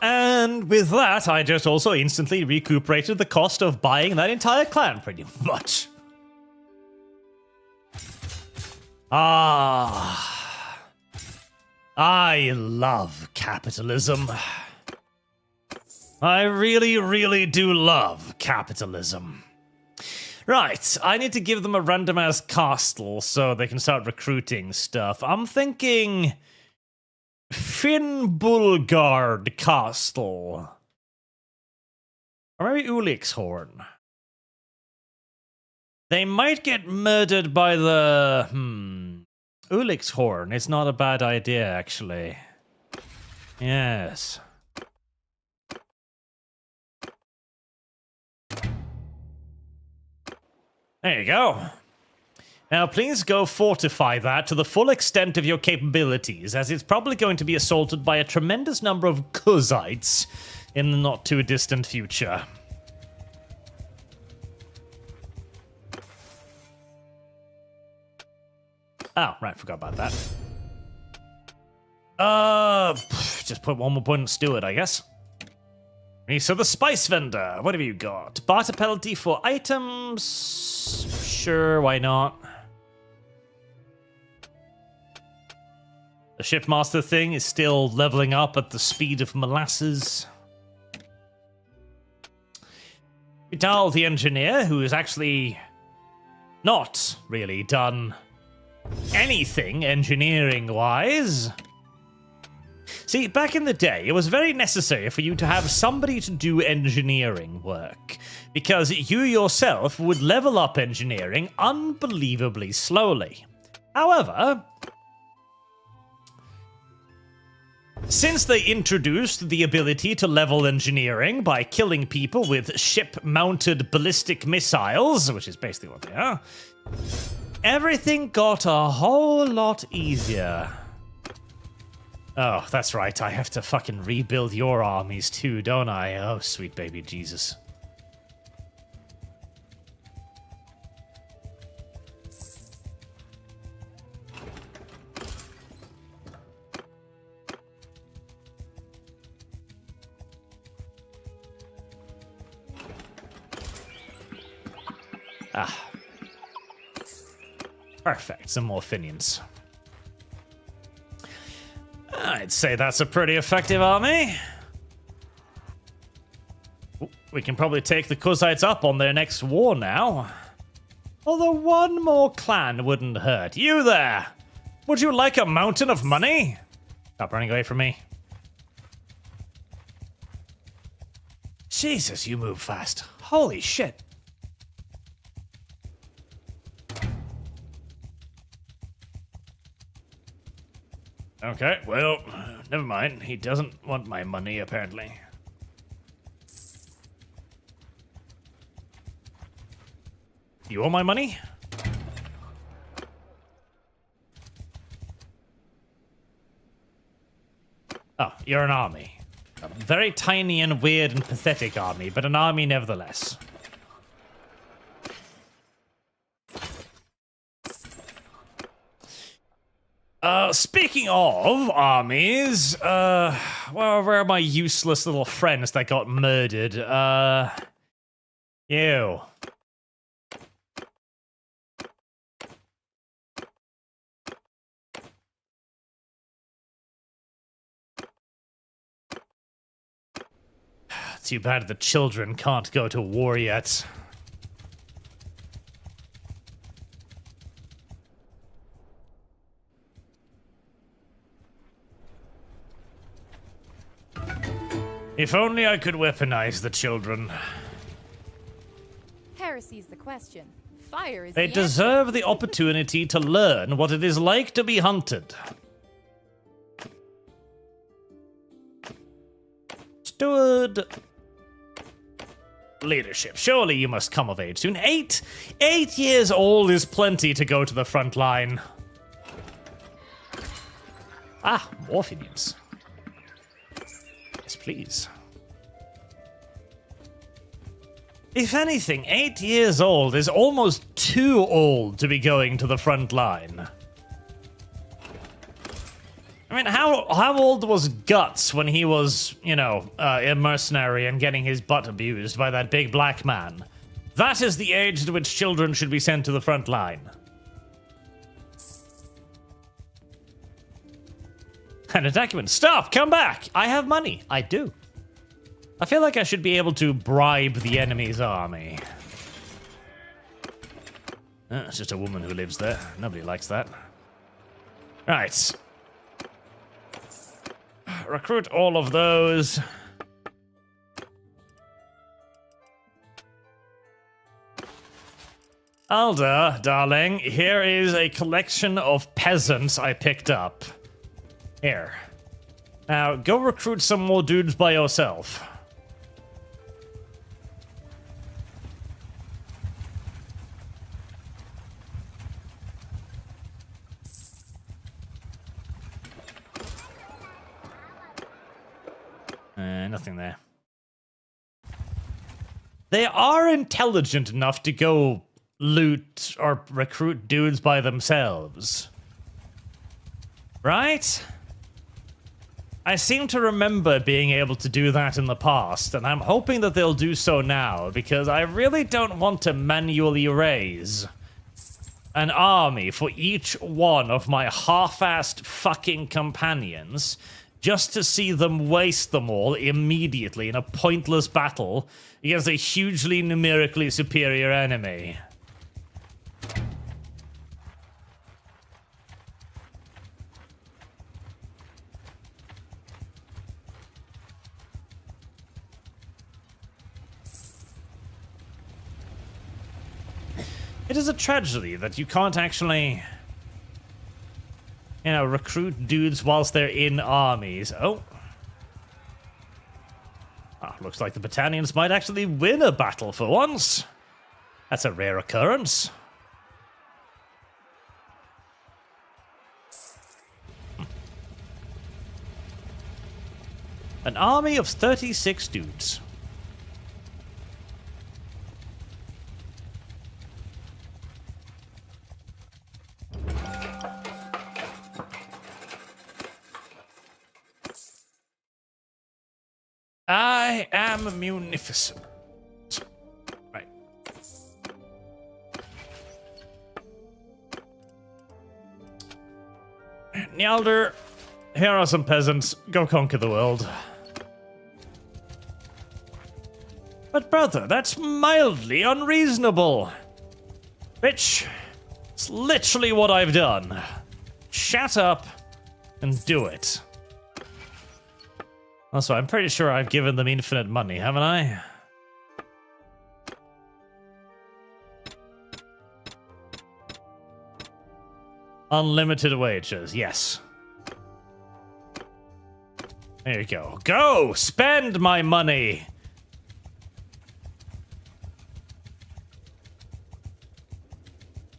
And with that, I just also instantly recuperated the cost of buying that entire clan, pretty much. Ah. I love capitalism. I really, really do love capitalism. Right, I need to give them a random-ass castle so they can start recruiting stuff. I'm thinking Finnbulgard Castle. Or maybe Ulixhorn. They might get murdered by the... Ulixhorn is not a bad idea, actually. Yes. There you go. Now, please go fortify that to the full extent of your capabilities, as it's probably going to be assaulted by a tremendous number of Kuzites in the not-too-distant future. Oh, right, forgot about that. Just put one more point on steward, I guess. So the spice vendor, what have you got? Barter penalty for items? Sure, why not? The shipmaster thing is still leveling up at the speed of molasses. Vital the engineer, who has actually not really done anything engineering-wise. See, back in the day, it was very necessary for you to have somebody to do engineering work, because you yourself would level up engineering unbelievably slowly. However, since they introduced the ability to level engineering by killing people with ship-mounted ballistic missiles, which is basically what they are, everything got a whole lot easier. Oh, that's right, I have to fucking rebuild your armies too, don't I? Oh, sweet baby Jesus. Ah. Perfect, some more Finians. I'd say that's a pretty effective army. We can probably take the Kuzites up on their next war now. Although one more clan wouldn't hurt. You there! Would you like a mountain of money? Stop running away from me. Jesus, you move fast. Holy shit. Okay, well, never mind. He doesn't want my money, apparently. You want my money? Oh, you're an army. A very tiny and weird and pathetic army, but an army nevertheless. Speaking of armies, where are my useless little friends that got murdered? You. Too bad the children can't go to war yet. If only I could weaponize the children. Heresy's the question. Fire is They the deserve the opportunity to learn what it is like to be hunted. Steward. Leadership. Surely you must come of age soon. 8 years old is plenty to go to the front line. Ah, more Finians. Yes, please. If anything, 8 years old is almost too old to be going to the front line. I mean, how old was Guts when he was, you know, a mercenary and getting his butt abused by that big black man? That is the age at which children should be sent to the front line. And a document. Stop! Come back! I have money. I do. I feel like I should be able to bribe the enemy's army. It's just a woman who lives there. Nobody likes that. Right. Recruit all of those. Alda, darling, here is a collection of peasants I picked up. Here. Now, go recruit some more dudes by yourself. Nothing there. They are intelligent enough to go loot or recruit dudes by themselves. Right? I seem to remember being able to do that in the past, and I'm hoping that they'll do so now, because I really don't want to manually raise an army for each one of my half-assed fucking companions just to see them waste them all immediately in a pointless battle against a hugely numerically superior enemy. It is a tragedy that you can't actually, you know, recruit dudes whilst they're in armies. Oh. Ah, looks like the Battanians might actually win a battle for once. That's a rare occurrence. An army of 36 dudes. I am munificent. Right. Nyalder, here are some peasants. Go conquer the world. But brother, that's mildly unreasonable. Bitch, it's literally what I've done. Shut up and do it. Also, I'm pretty sure I've given them infinite money, haven't I? Unlimited wages, yes. There you go. Go! Spend my money!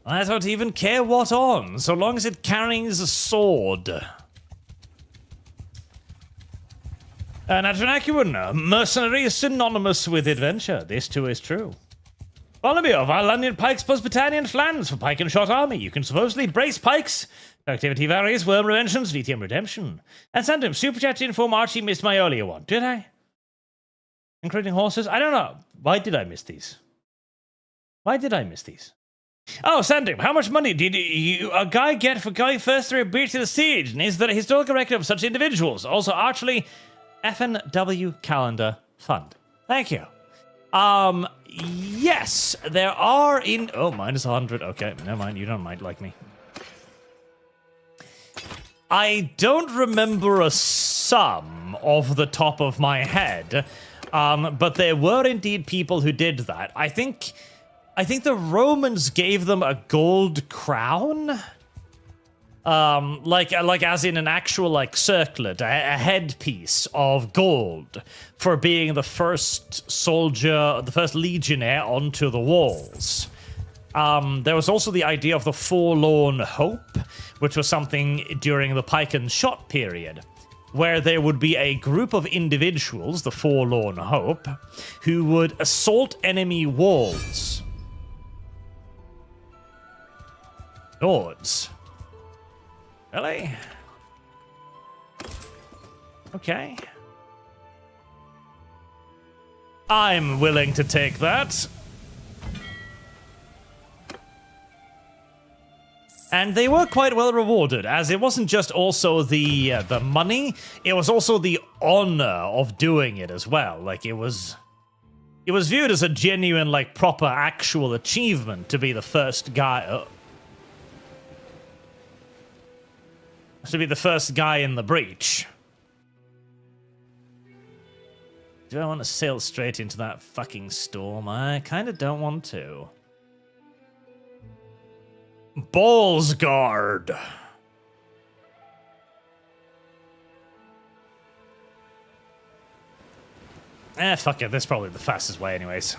I don't even care what on, so long as it carries a sword. Natranakuan, mercenary is synonymous with adventure. This too is true. Follow me of Irelandian pikes plus Battanian flans for pike and shot army. You can supposedly brace pikes. Activity varies, worm reventions, VTM redemption. And send him Superchats to inform Archie missed my earlier one. Did I? Including horses? I don't know. Why did I miss these? Why did I miss these? Oh, send him. How much money did a guy get for going first through a breach of the siege? And is there a historical record of such individuals? Also, Archly, FNW calendar fund. Thank you. Yes, there are in... Oh, minus 100. Okay, never mind. You don't mind like me. I don't remember a sum off the top of my head, but there were indeed people who did that. I think the Romans gave them a gold crown. Like as in an actual, like, circlet, a headpiece of gold for being the first soldier, the first legionnaire onto the walls. There was also the idea of the forlorn hope, which was something during the pike and shot period, where there would be a group of individuals, the forlorn hope, who would assault enemy walls. Nords. Really? Okay. I'm willing to take that. And they were quite well rewarded, as it wasn't just also the money, it was also the honor of doing it as well. Like, it was viewed as a genuine, like, proper actual achievement to be the first guy... to be the first guy in the breach. Do I want to sail straight into that fucking storm? I kind of don't want to. Balls guard. Fuck it. That's probably the fastest way anyways.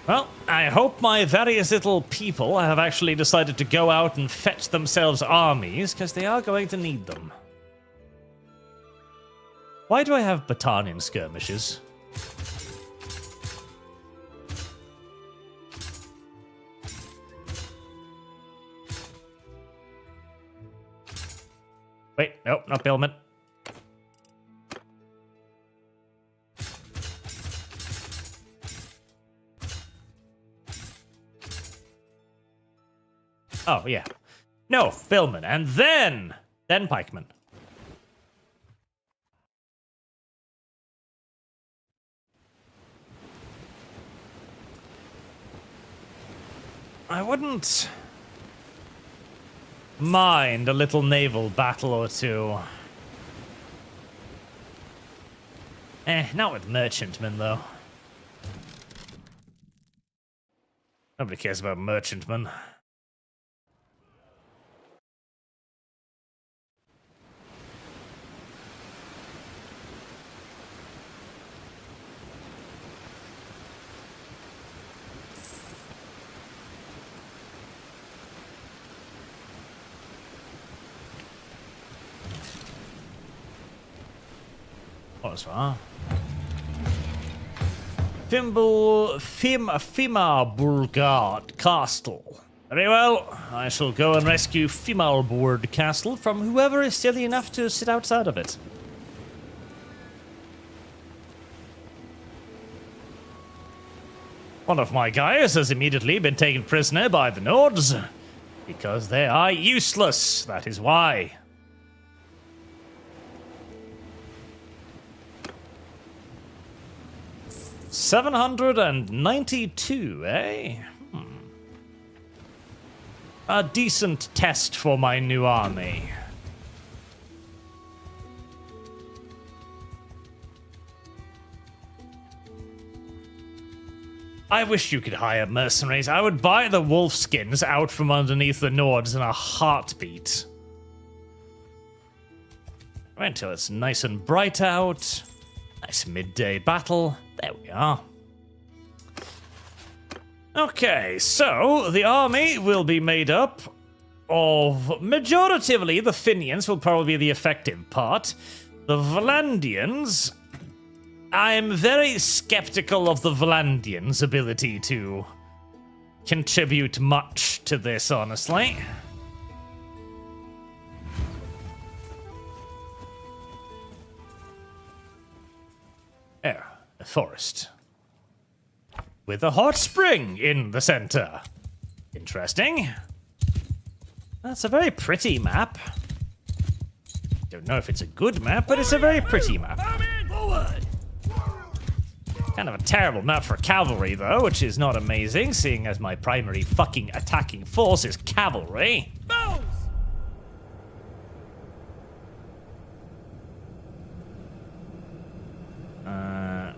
Well, I hope my various little people have actually decided to go out and fetch themselves armies, because they are going to need them. Why do I have battalion skirmishes? Wait, nope, not Billman. Oh, yeah. No, Billman, and then Pikeman. I wouldn't mind a little naval battle or two. Not with merchantmen, though. Nobody cares about merchantmen. What's wrong? Fimalburgard Castle. Very well, I shall go and rescue Fimalburgard Castle from whoever is silly enough to sit outside of it. One of my guys has immediately been taken prisoner by the Nords. Because they are useless, that is why. $792, eh? A decent test for my new army. I wish you could hire mercenaries. I would buy the wolf skins out from underneath the Nords in a heartbeat. Wait until it's nice and bright out. Nice midday battle. There we are. Okay, so the army will be made up of, majoritively, the Finians will probably be the effective part. The Valandians, I'm very skeptical of the Valandians' ability to contribute much to this, honestly. There, a forest. With a hot spring in the center. Interesting. That's a very pretty map. Don't know if it's a good map, but it's a very pretty map. Kind of a terrible map for cavalry, though, which is not amazing, seeing as my primary fucking attacking force is cavalry.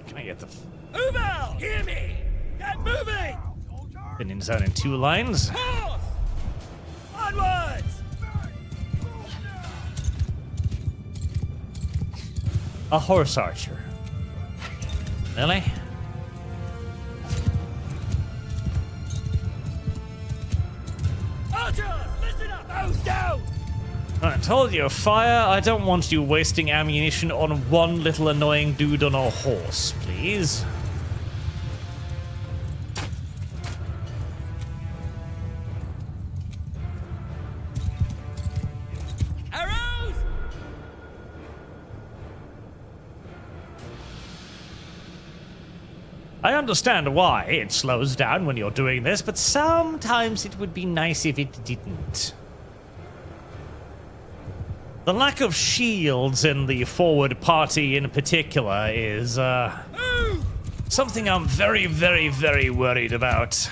Can I get the... Move out! Hear me! Get moving! Been in zone in 2 lines. Horse! Onwards! A horse archer. Really? Archers! Listen up! Bows down! I told you, fire. I don't want you wasting ammunition on one little annoying dude on a horse, please. Arrows! I understand why it slows down when you're doing this, but sometimes it would be nice if it didn't. The lack of shields in the forward party in particular is, something I'm very, very, very worried about.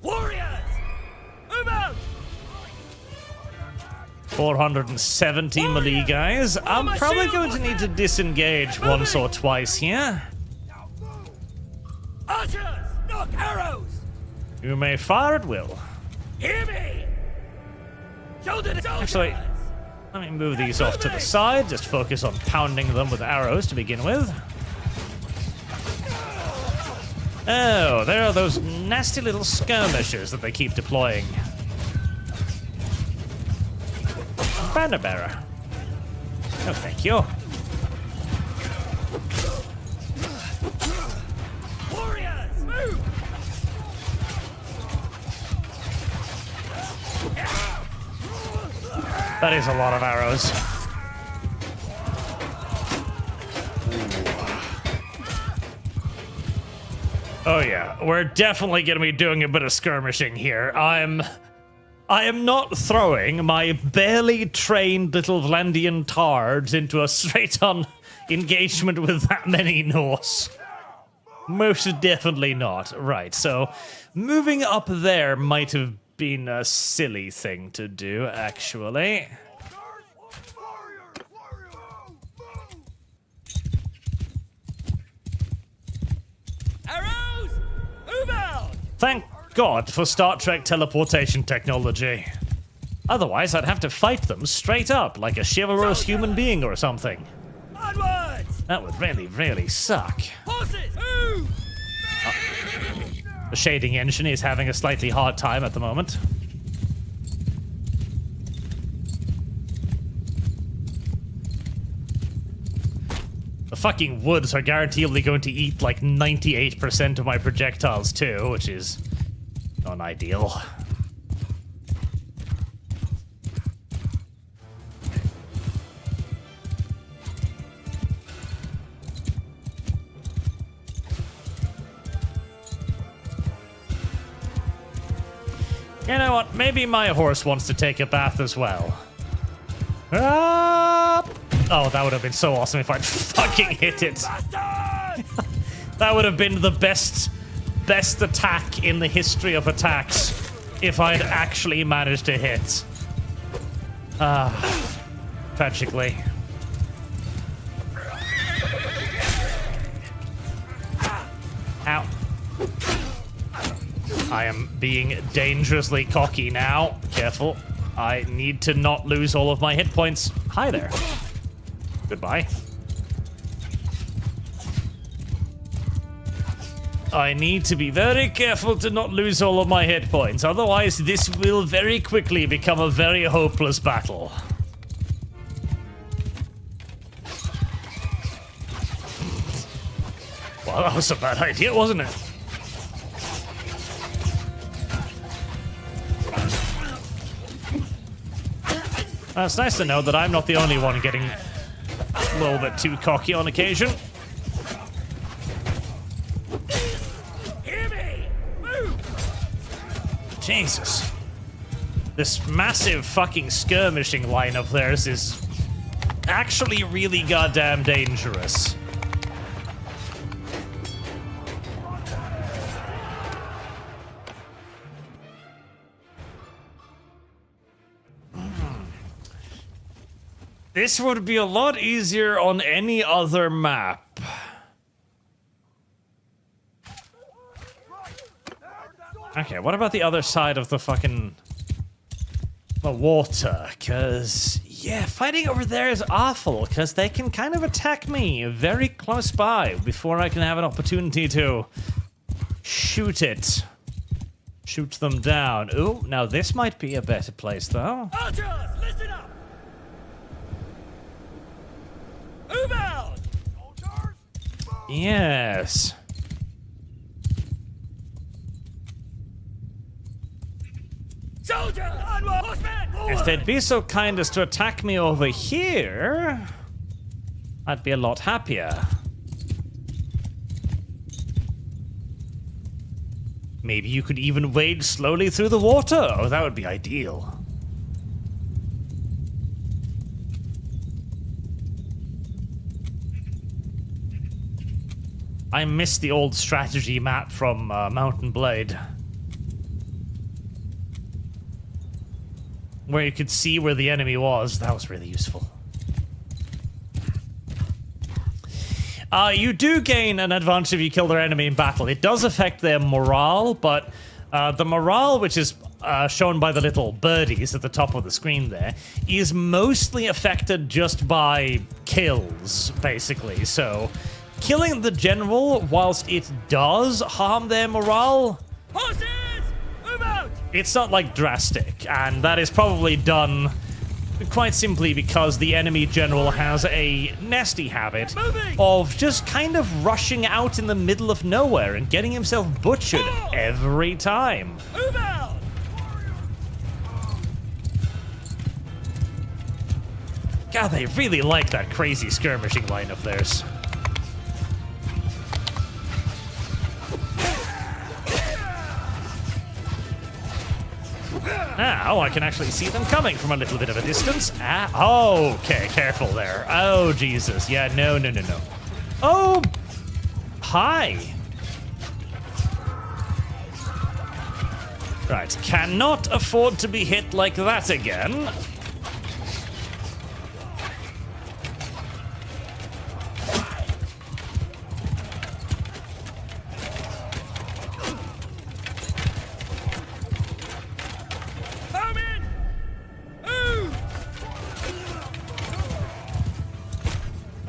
Warriors! Move out! 470 melee guys. I'm probably going to need to disengage once or twice here. Archers! Knock arrows! You may fire at will. Hear me! Shoulder to shoulder! Actually, let me move these off to the side. Just focus on pounding them with arrows to begin with. Oh, there are those nasty little skirmishers that they keep deploying. Banner bearer. No, thank you. Warriors! Move! That is a lot of arrows. Oh yeah, we're definitely gonna be doing a bit of skirmishing here. I am not throwing my barely trained little Vlandian tards into a straight-on engagement with that many Norse. Most definitely not. Right, so moving up there might have been a silly thing to do, actually. Arrows! Move out! Thank God for Star Trek teleportation technology. Otherwise, I'd have to fight them straight up, like a chivalrous human being or something. Onwards! That would really, really suck. Horses, move! The shading engine is having a slightly hard time at the moment. The fucking woods are guaranteedly going to eat like 98% of my projectiles too, which is non-ideal. You know what? Maybe my horse wants to take a bath as well. Ah! Oh, that would have been so awesome if I'd fucking hit it. That would have been the best attack in the history of attacks if I'd actually managed to hit. Tragically. Ow. I am being dangerously cocky now. Careful. I need to not lose all of my hit points. Hi there. Goodbye. I need to be very careful to not lose all of my hit points. Otherwise, this will very quickly become a very hopeless battle. Well, that was a bad idea, wasn't it? It's nice to know that I'm not the only one getting a little bit too cocky on occasion. Hear me! Move! Jesus. This massive fucking skirmishing line of theirs is actually really goddamn dangerous. This would be a lot easier on any other map. Okay, what about the other side of the fucking... the water? Because, yeah, fighting over there is awful, because they can kind of attack me very close by before I can have an opportunity to shoot it. Shoot them down. Ooh, now this might be a better place, though. Ultras, listen up! Move out! Yes. Soldier! Onward! Horseman! Forward! If they'd be so kind as to attack me over here, I'd be a lot happier. Maybe you could even wade slowly through the water. Oh, that would be ideal. I miss the old strategy map from Mountain Blade, where you could see where the enemy was. That was really useful. You do gain an advantage if you kill their enemy in battle. It does affect their morale, but the morale, which is shown by the little birdies at the top of the screen there, is mostly affected just by kills, basically. So killing the general, whilst it does harm their morale, Horses! Move out! it's not like drastic, and that is probably done quite simply because the enemy general has a nasty habit of just kind of rushing out in the middle of nowhere and getting himself butchered every time. Move out! God, they really like that crazy skirmishing line of theirs. Now I can actually see them coming from a little bit of a distance. Ah, okay, careful there. Oh, Jesus. Yeah, no. Oh, hi. Right, cannot afford to be hit like that again.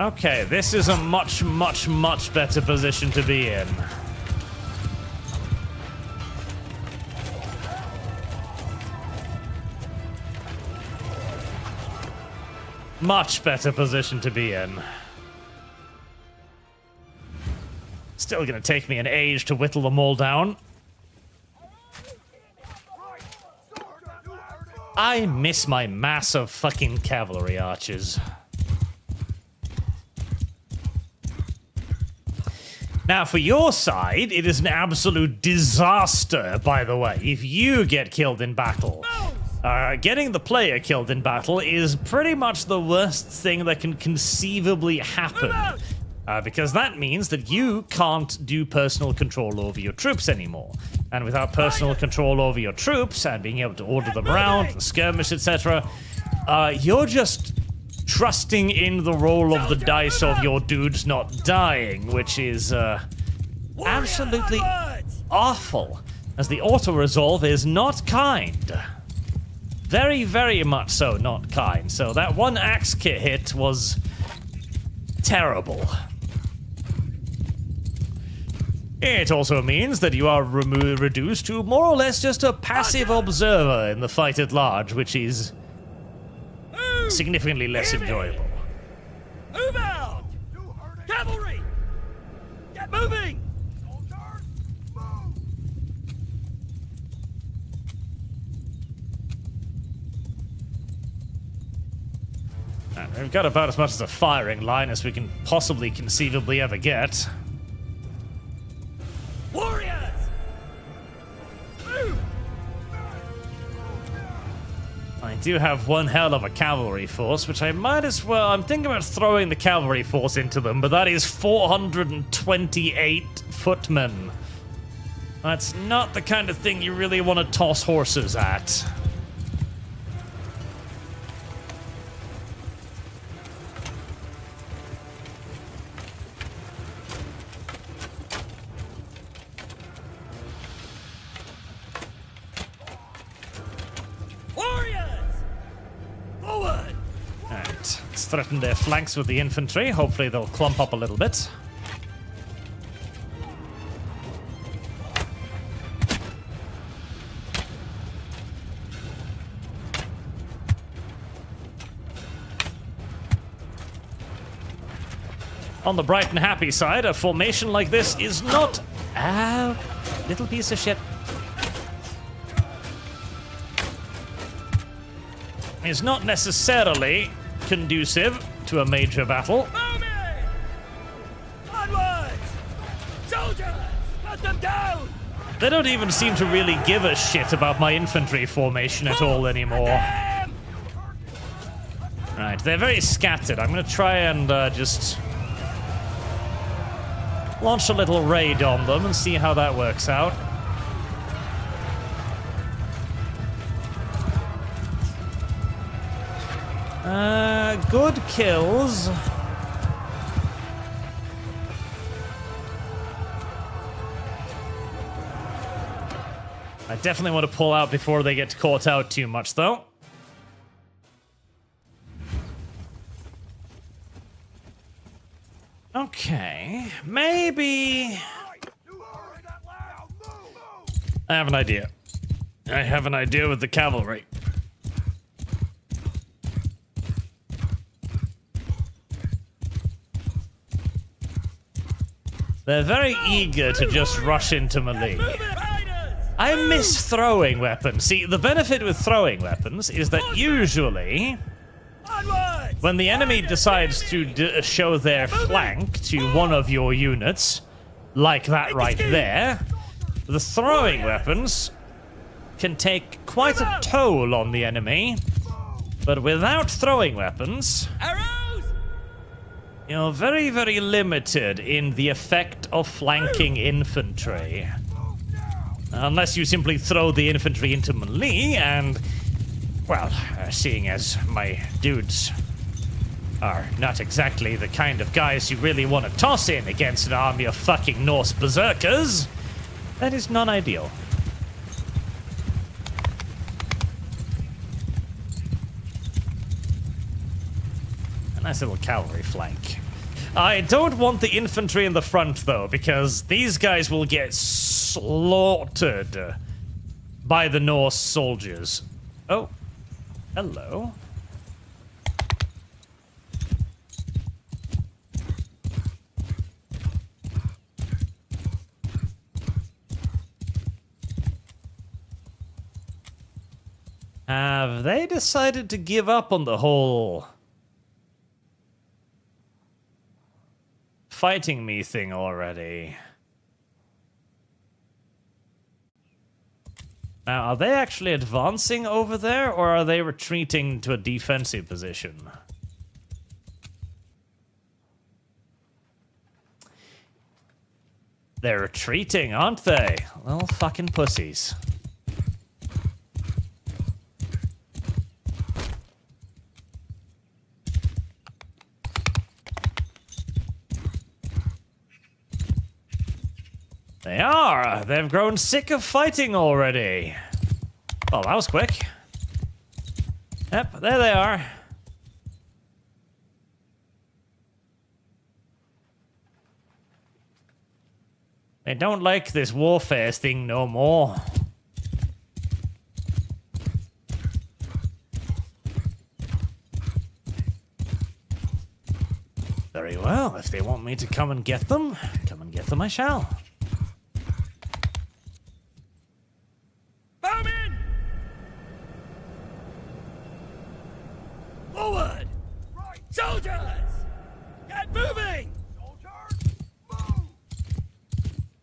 Okay, this is a much better position to be in. Much better position to be in. Still gonna take me an age to whittle them all down. I miss my mass of fucking cavalry archers. Now, for your side, it is an absolute disaster, by the way, if you get killed in battle. Getting the player killed in battle is pretty much the worst thing that can conceivably happen. Because that means that you can't do personal control over your troops anymore. And without personal control over your troops and being able to order them around, and skirmish, etc., you're just trusting in the roll of the dice of your dudes not dying, which is absolutely awful, as the auto-resolve is not kind. Very much so not kind. So that one axe kit hit was terrible. It also means that you are reduced to more or less just a passive observer in the fight at large, which is significantly less enjoyable. Move out! Cavalry! Get moving! Soldiers, move! We've got about as much as a firing line as we can possibly conceivably ever get. Warriors! Move! I do have one hell of a cavalry force, which I might as well... I'm thinking about throwing the cavalry force into them, but that is 428 footmen. That's not the kind of thing you really want to toss horses at. Threaten their flanks with the infantry. Hopefully they'll clump up a little bit. On the bright and happy side, a formation like this is not a little piece of shit. Is not necessarily conducive to a major battle. Onward! Soldiers! Cut them down! They don't even seem to really give a shit about my infantry formation at all anymore. Right, they're very scattered. I'm gonna try and just launch a little raid on them and see how that works out. Good kills. I definitely want to pull out before they get caught out too much, though. Okay, maybe... I have an idea. I have an idea with the cavalry. They're very eager to just rush into melee. I miss throwing weapons. See, the benefit with throwing weapons is that usually... Onward! when the enemy decides to show their flank to one of your units, like that right there, the throwing weapons can take quite a toll on the enemy. But without throwing weapons, Arrows! you're very, very limited in the effect of flanking infantry. Unless you simply throw the infantry into melee and, well, seeing as my dudes are not exactly the kind of guys you really want to toss in against an army of fucking Norse berserkers, that is non-ideal. A nice little cavalry flank. I don't want the infantry in the front, though, because these guys will get slaughtered by the Norse soldiers. Oh, hello. Have they decided to give up on the whole fighting me thing already? Now, are they actually advancing over there, or are they retreating to a defensive position? They're retreating, aren't they? Little fucking pussies. They are! They've grown sick of fighting already. Well, that was quick. Yep, there they are. They don't like this warfare thing no more. Very well, if they want me to come and get them I shall. Bowman! Forward! Right. Soldiers! Get moving! Soldiers, move!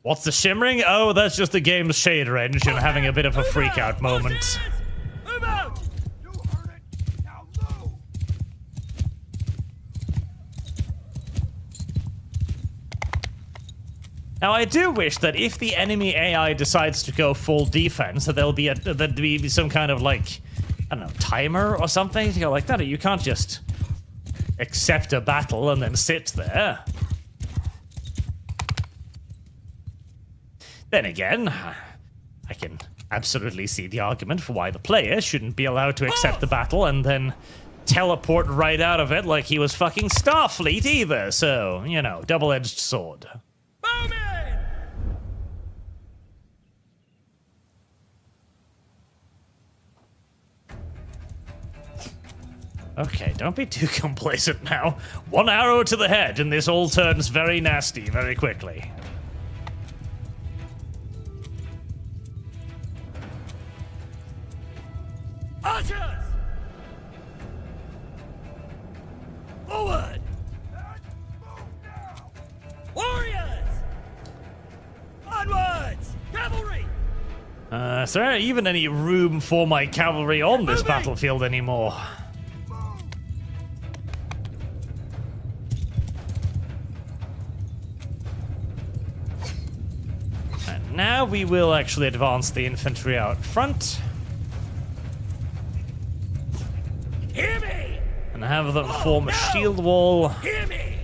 What's the shimmering? Oh, that's just the game's shader engine having a bit of a freak out moment. Horses! Move out! You heard it! Now move! Now, I do wish that if the enemy AI decides to go full defense, that there'd be some kind of, like, I don't know, timer or something to go like that. You can't just accept a battle and then sit there. Then again, I can absolutely see the argument for why the player shouldn't be allowed to accept the battle and then teleport right out of it like he was fucking Starfleet either. So, you know, double-edged sword. Bowman! Okay, don't be too complacent now. One arrow to the head and this all turns very nasty very quickly. Archers! Forward! Warriors! Onwards! Cavalry! Is there even any room for my cavalry on this battlefield anymore? And now we will actually advance the infantry out front. Hear me! And have them form a shield wall Hear me!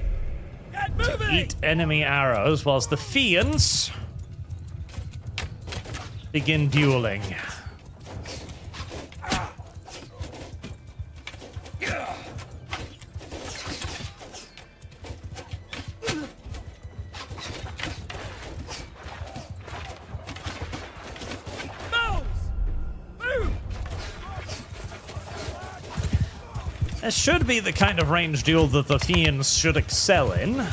Get to moving! eat enemy arrows whilst the Fiends begin dueling. This should be the kind of range duel that the Fiends should excel in.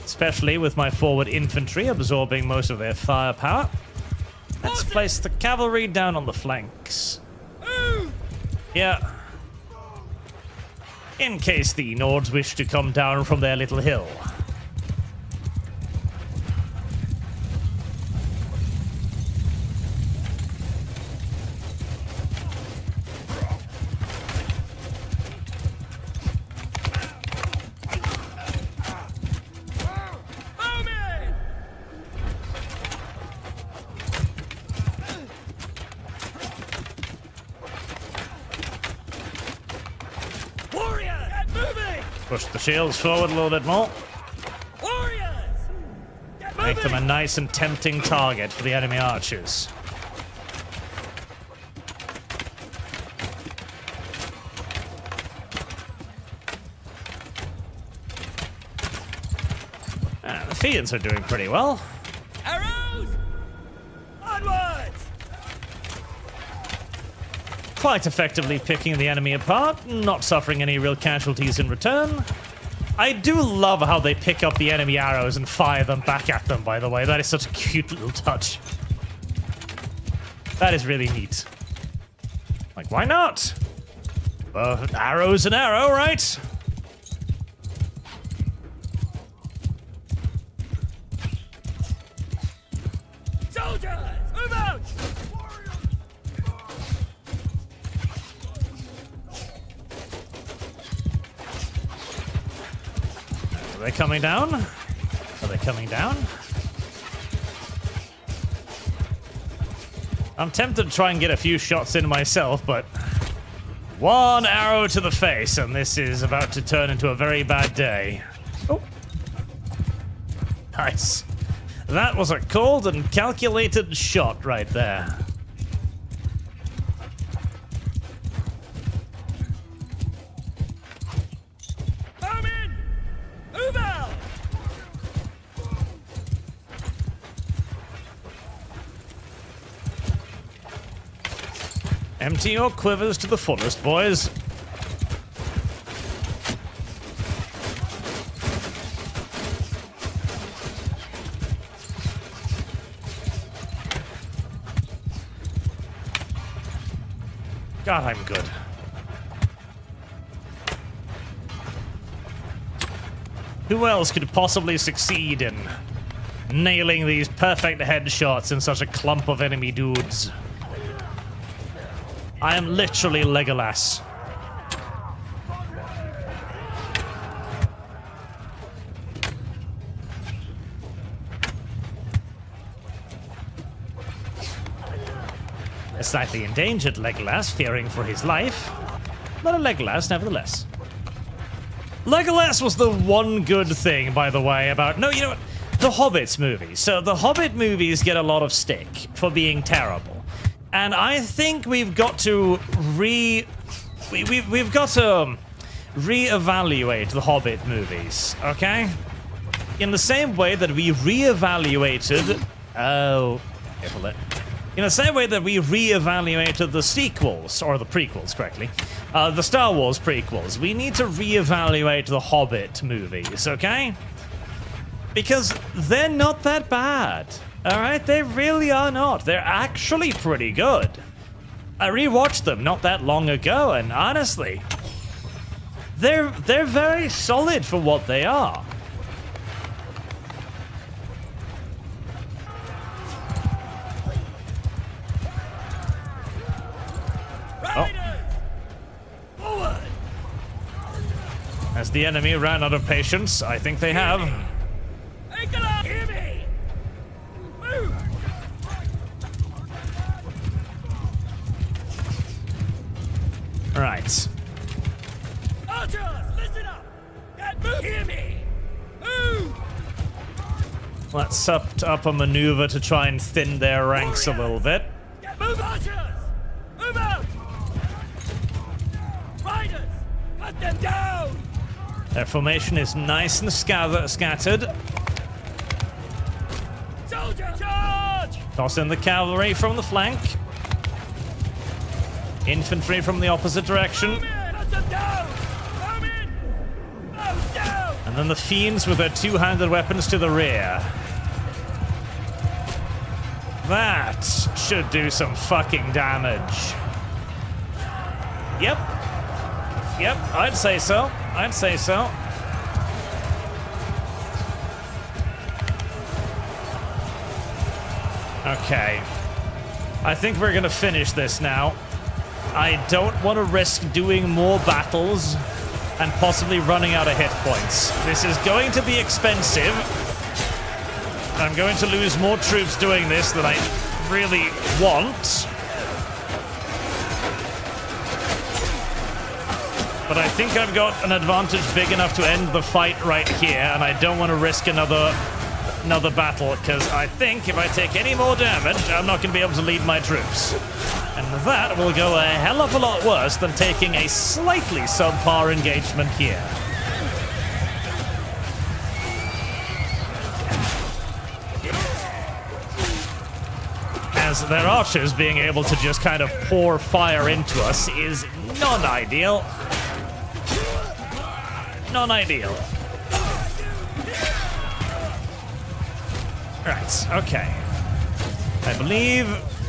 Especially with my forward infantry absorbing most of their firepower. Let's place the cavalry down on the flanks. Move! Yeah. In case the Nords wish to come down from their little hill. Push the shields forward a little bit more. Warriors! Get moving! Make them a nice and tempting target for the enemy archers. And the Fiends are doing pretty well. Arrows! Onwards! Quite effectively picking the enemy apart, not suffering any real casualties in return. I do love how they pick up the enemy arrows and fire them back at them, by the way. That is such a cute little touch. That is really neat. Like, why not? Arrow's an arrow, right? Soldiers! Move out! Are they coming down? Are they coming down? I'm tempted to try and get a few shots in myself, but one arrow to the face, and this is about to turn into a very bad day. Oh. Nice. That was a cold and calculated shot right there. Move out! Empty your quivers to the fullest, boys. God, I'm good. Who else could possibly succeed in nailing these perfect headshots in such a clump of enemy dudes? I am literally Legolas. A slightly endangered Legolas, fearing for his life. But a Legolas, nevertheless. Legolas was the one good thing, by the way, about... No, you know what? The Hobbit movies. So the Hobbit movies get a lot of stick for being terrible. And I think we've got to reevaluate the Hobbit movies, okay? In the same way that we reevaluated... Oh, careful there. In the same way that we reevaluated the sequels, or the prequels, correctly, the Star Wars prequels, we need to reevaluate the Hobbit movies, okay? Because they're not that bad, all right? They really are not. They're actually pretty good. I rewatched them not that long ago, and honestly, they're very solid for what they are. Forward! As the enemy ran out of patience, I think they have. Hear me! Move! Right. Archers, listen up! Get move! Hear me! Move! Let's set up a maneuver to try and thin their ranks a little bit. Get move, archers! Move out! Riders, cut them down! Their formation is nice and scattered. Soldier, charge! Toss in the cavalry from the flank. Infantry from the opposite direction. Cut them down! Come in! Move down! And then the Fiends with their two-handed weapons to the rear. That should do some fucking damage. Yep. Yep, I'd say so. I'd say so. Okay. I think we're gonna finish this now. I don't want to risk doing more battles and possibly running out of hit points. This is going to be expensive. I'm going to lose more troops doing this than I really want. But I think I've got an advantage big enough to end the fight right here, and I don't want to risk another battle, because I think if I take any more damage, I'm not going to be able to lead my troops. And that will go a hell of a lot worse than taking a slightly subpar engagement here. As their archers being able to just kind of pour fire into us is non-ideal. Non-ideal. Right, okay. I believe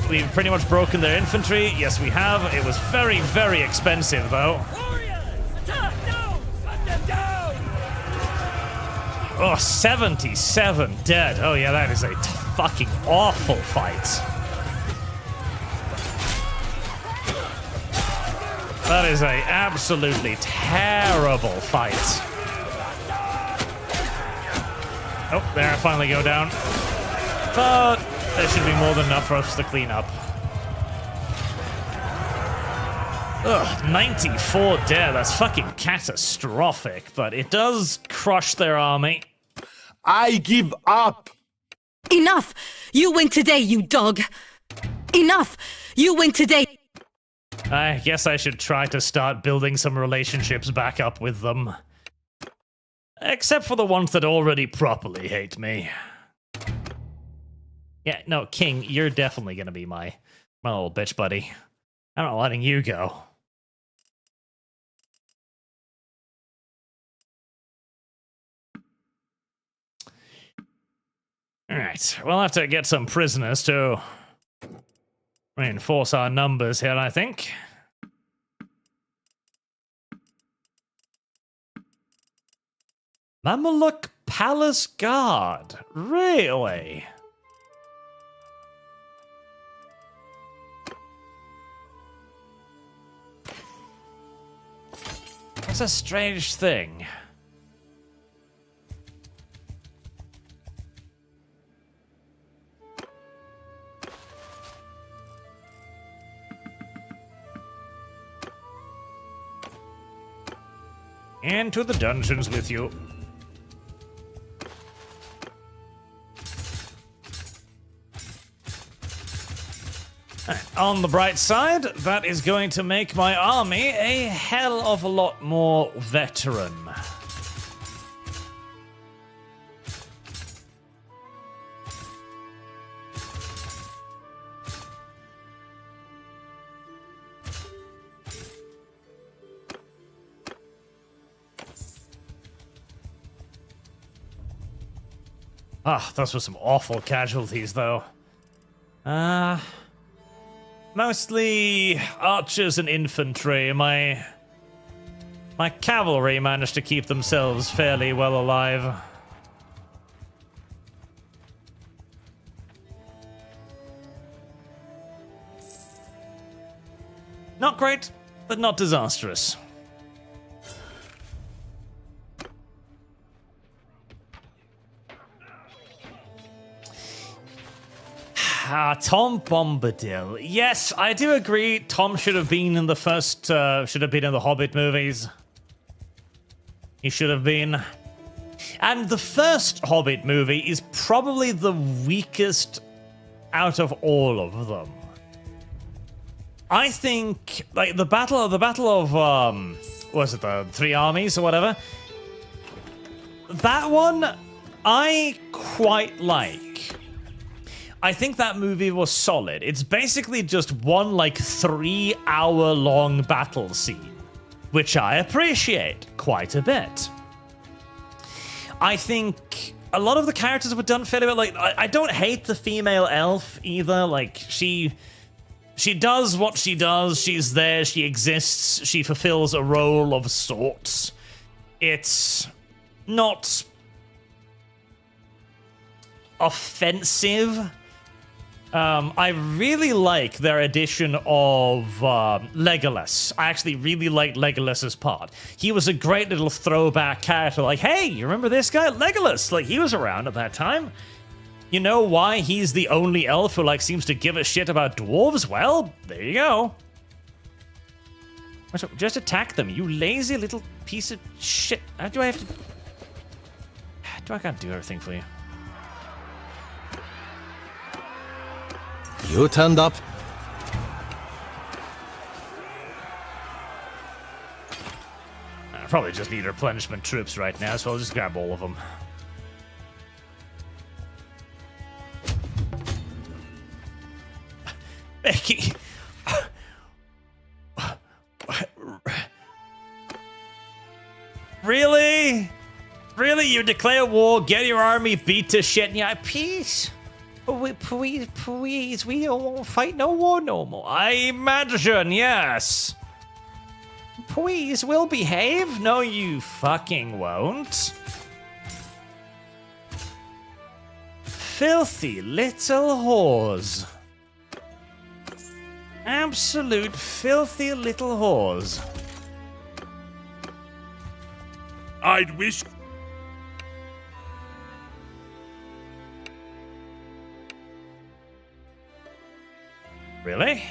we've pretty much broken their infantry. Yes, we have. It was very, very expensive, though. Warriors! Attack now! Cut them down! Oh, 77 dead. Oh, yeah, that is a fucking awful fight. That is a absolutely terrible fight. Oh, there, I finally go down. But there should be more than enough for us to clean up. Ugh, 94 dead. That's fucking catastrophic, but it does crush their army. I give up! Enough! You win today, you dog! Enough! You win today! I guess I should try to start building some relationships back up with them. Except for the ones that already properly hate me. Yeah, no, King, you're definitely gonna be my little bitch buddy. I'm not letting you go. Alright, we'll have to get some prisoners to reinforce our numbers here, I think. Mameluke Palace Guard. Really? That's a strange thing. Into the dungeons with you. On the bright side, that is going to make my army a hell of a lot more veteran. Ah, those were some awful casualties, though. Mostly archers and infantry. My cavalry managed to keep themselves fairly well alive. Not great, but not disastrous. Tom Bombadil. Yes, I do agree. Tom should have been in the first, should have been in the Hobbit movies. He should have been. And the first Hobbit movie is probably the weakest out of all of them. I think, like, the battle of, what was it, the Three Armies or whatever? That one, I quite like. I think that movie was solid. It's basically just one, like, 3-hour-long battle scene, which I appreciate quite a bit. I think a lot of the characters were done fairly well. Like, I don't hate the female elf either. Like, she She does what she does. She's there. She exists. She fulfills a role of sorts. It's not offensive. I really like their addition of Legolas. I actually really liked Legolas's part. He was a great little throwback character. Like, hey, you remember this guy? Legolas. Like, he was around at that time. You know why he's the only elf who, like, seems to give a shit about dwarves? Well, there you go. Just attack them, you lazy little piece of shit. How do I have to... I can't do everything for you. You turned up. I probably just need replenishment troops right now, so I'll just grab all of them. Becky. Really? Really? You declare war, get your army beat to shit, and you're like, peace? Please, we don't want to fight no war no more. I imagine, yes. Please, we'll behave. No, you fucking won't. Filthy little whores. Absolute filthy little whores. I'd wish... Really?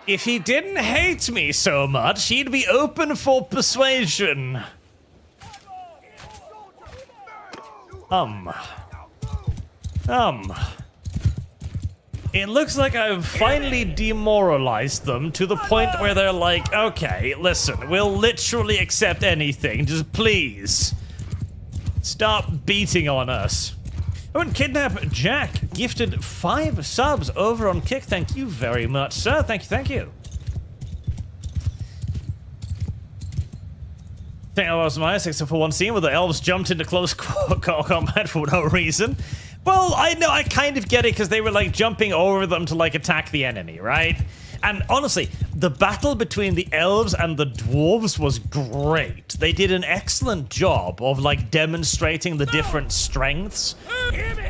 If he didn't hate me so much, he'd be open for persuasion. It looks like I've finally demoralized them to the point where they're like, okay, listen, we'll literally accept anything, just please stop beating on us. Oh, and Kidnap Jack gifted 5 subs over on Kick. Thank you very much, sir. Thank you. I think that was nice, except for one scene where the elves jumped into close combat for no reason. Well, I know, I kind of get it, because they were, like, jumping over them to, like, attack the enemy, right? And honestly, the battle between the elves and the dwarves was great. They did an excellent job of, like, demonstrating the different strengths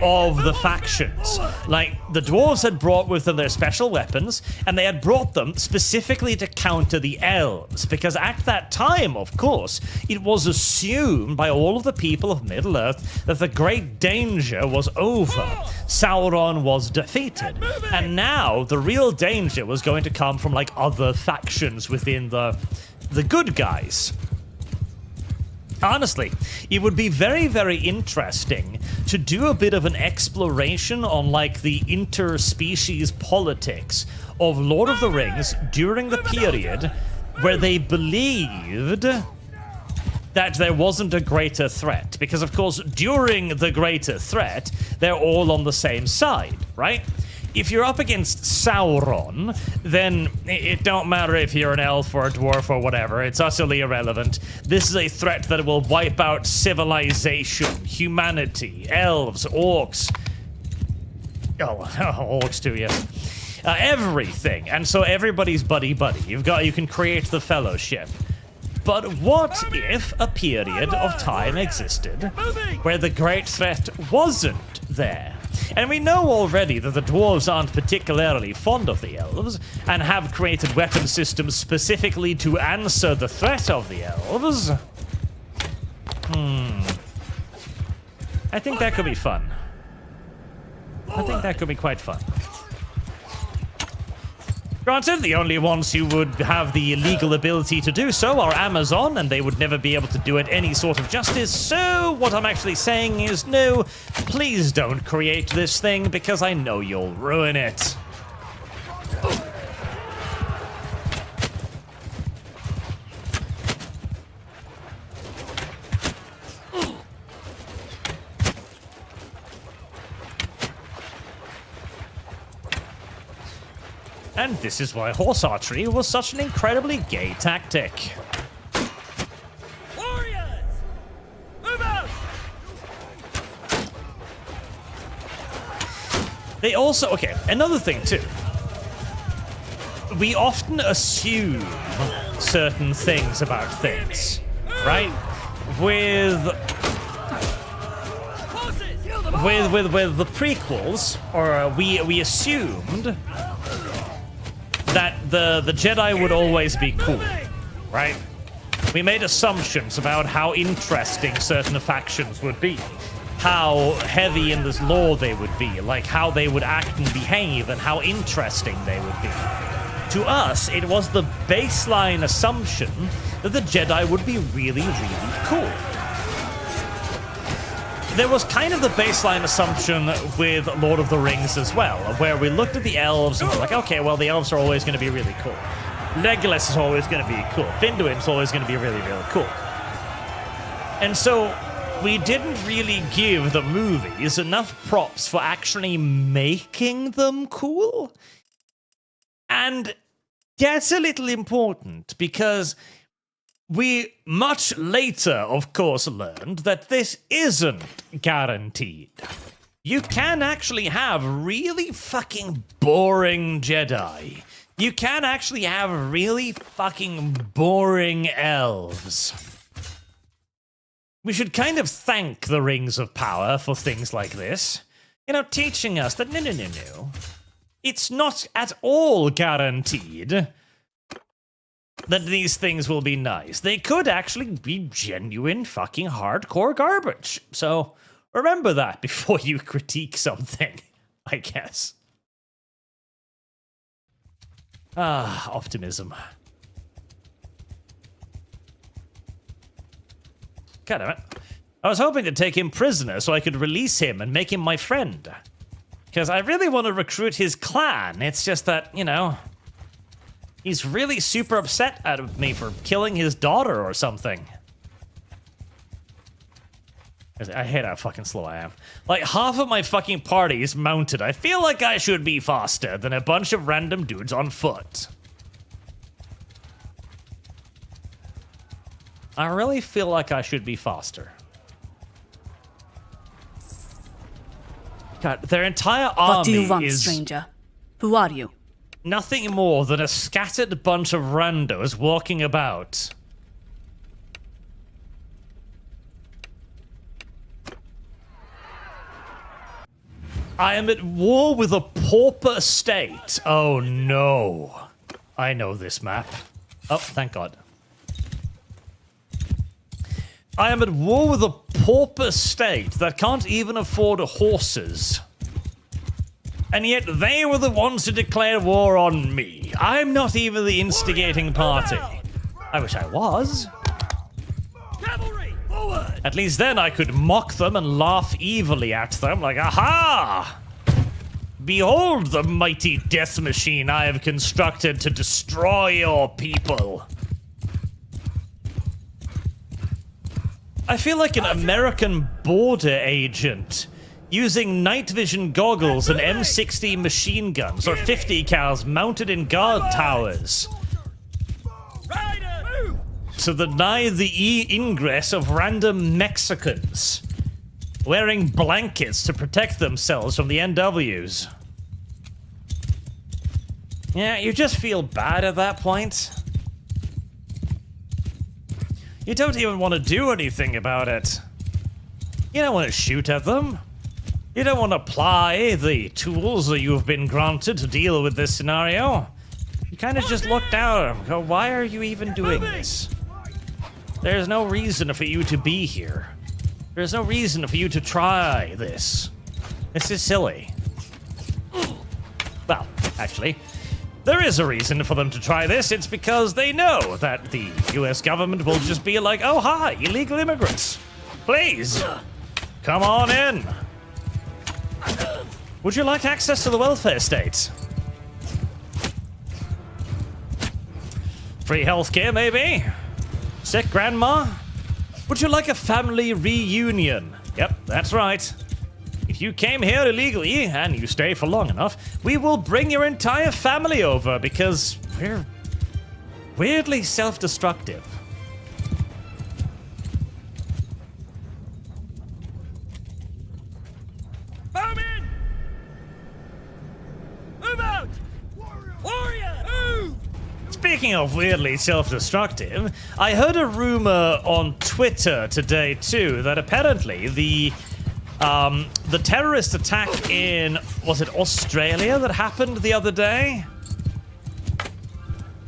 of the factions. Like, the dwarves had brought with them their special weapons, and they had brought them specifically to counter the elves, because at that time, of course, it was assumed by all of the people of Middle-earth that the great danger was over. Sauron was defeated, and now the real danger was going to come from, like, other factions within the good guys. Honestly, it would be very, very interesting to do a bit of an exploration on, like, the interspecies politics of Lord of the Rings during the period where they believed that there wasn't a greater threat. Because, of course, during the greater threat, they're all on the same side, right? If you're up against Sauron, then it don't matter if you're an elf or a dwarf or whatever. It's utterly irrelevant. This is a threat that will wipe out civilization, humanity, elves, orcs. Oh, orcs too, yes. Everything. And so everybody's buddy-buddy. You can create the fellowship. But what if a period of time existed where the great threat wasn't there? And we know already that the dwarves aren't particularly fond of the elves, and have created weapon systems specifically to answer the threat of the elves. I think that could be fun. I think that could be quite fun. Granted, the only ones who would have the legal ability to do so are Amazon, and they would never be able to do it any sort of justice. So what I'm actually saying is, no, please don't create this thing, because I know you'll ruin it. And this is why horse archery was such an incredibly gay tactic. Warriors! Move out! They also, okay, another thing too. We often assume certain things about things, right? With the prequels, or we assumed that the Jedi would always be cool, right? We made assumptions about how interesting certain factions would be, how heavy in this lore they would be, like how they would act and behave, and how interesting they would be. To us, it was the baseline assumption that the Jedi would be really, really cool. There was kind of the baseline assumption with Lord of the Rings as well, where we looked at the elves and we're like, okay, well, the elves are always going to be really cool. Legolas is always going to be cool. Finduin's always going to be really, really cool. And so we didn't really give the movies enough props for actually making them cool. And that's a little important because we much later, of course, learned that this isn't guaranteed. You can actually have really fucking boring Jedi. You can actually have really fucking boring elves. We should kind of thank the Rings of Power for things like this. You know, teaching us that no. It's not at all guaranteed that these things will be nice. They could actually be genuine fucking hardcore garbage. So remember that before you critique something, I guess. Ah, optimism. God damn it. I was hoping to take him prisoner so I could release him and make him my friend. Because I really want to recruit his clan. It's just that, you know, he's really super upset at me for killing his daughter or something. I hate how fucking slow I am. Like, half of my fucking party is mounted. I feel like I should be faster than a bunch of random dudes on foot. I really feel like I should be faster. God, their entire army What do you want, is stranger? Who are you? nothing more than a scattered bunch of randos walking about. I am at war with a pauper state. Oh no. I know this map. Oh, thank God. I am at war with a pauper state that can't even afford horses. And yet they were the ones who declared war on me. I'm not even the instigating party. I wish I was. Cavalry, forward! At least then I could mock them and laugh evilly at them like, aha! Behold the mighty death machine I have constructed to destroy your people. I feel like an American border agent using night vision goggles and M60 machine guns or 50 cals mounted in guard towers to deny the ingress of random Mexicans wearing blankets to protect themselves from the NWs. Yeah, you just feel bad at that point. You don't even want to do anything about it. You don't want to shoot at them. You don't want to apply the tools that you've been granted to deal with this scenario. You kind of just look down at them and go, why are you even doing this? There's no reason for you to be here. There's no reason for you to try this. This is silly. Well, actually, there is a reason for them to try this. It's because they know that the US government will just be like, oh, hi, illegal immigrants. Please, come on in. Would you like access to the welfare state? Free healthcare, maybe? Sick grandma? Would you like a family reunion? Yep, that's right. You if you came here illegally and you stay for long enough, we will bring your entire family over because we're weirdly self-destructive. Bowman! Move out! Warrior! Move! Speaking of weirdly self-destructive, I heard a rumor on Twitter today too that apparently the terrorist attack in, was it Australia that happened the other day?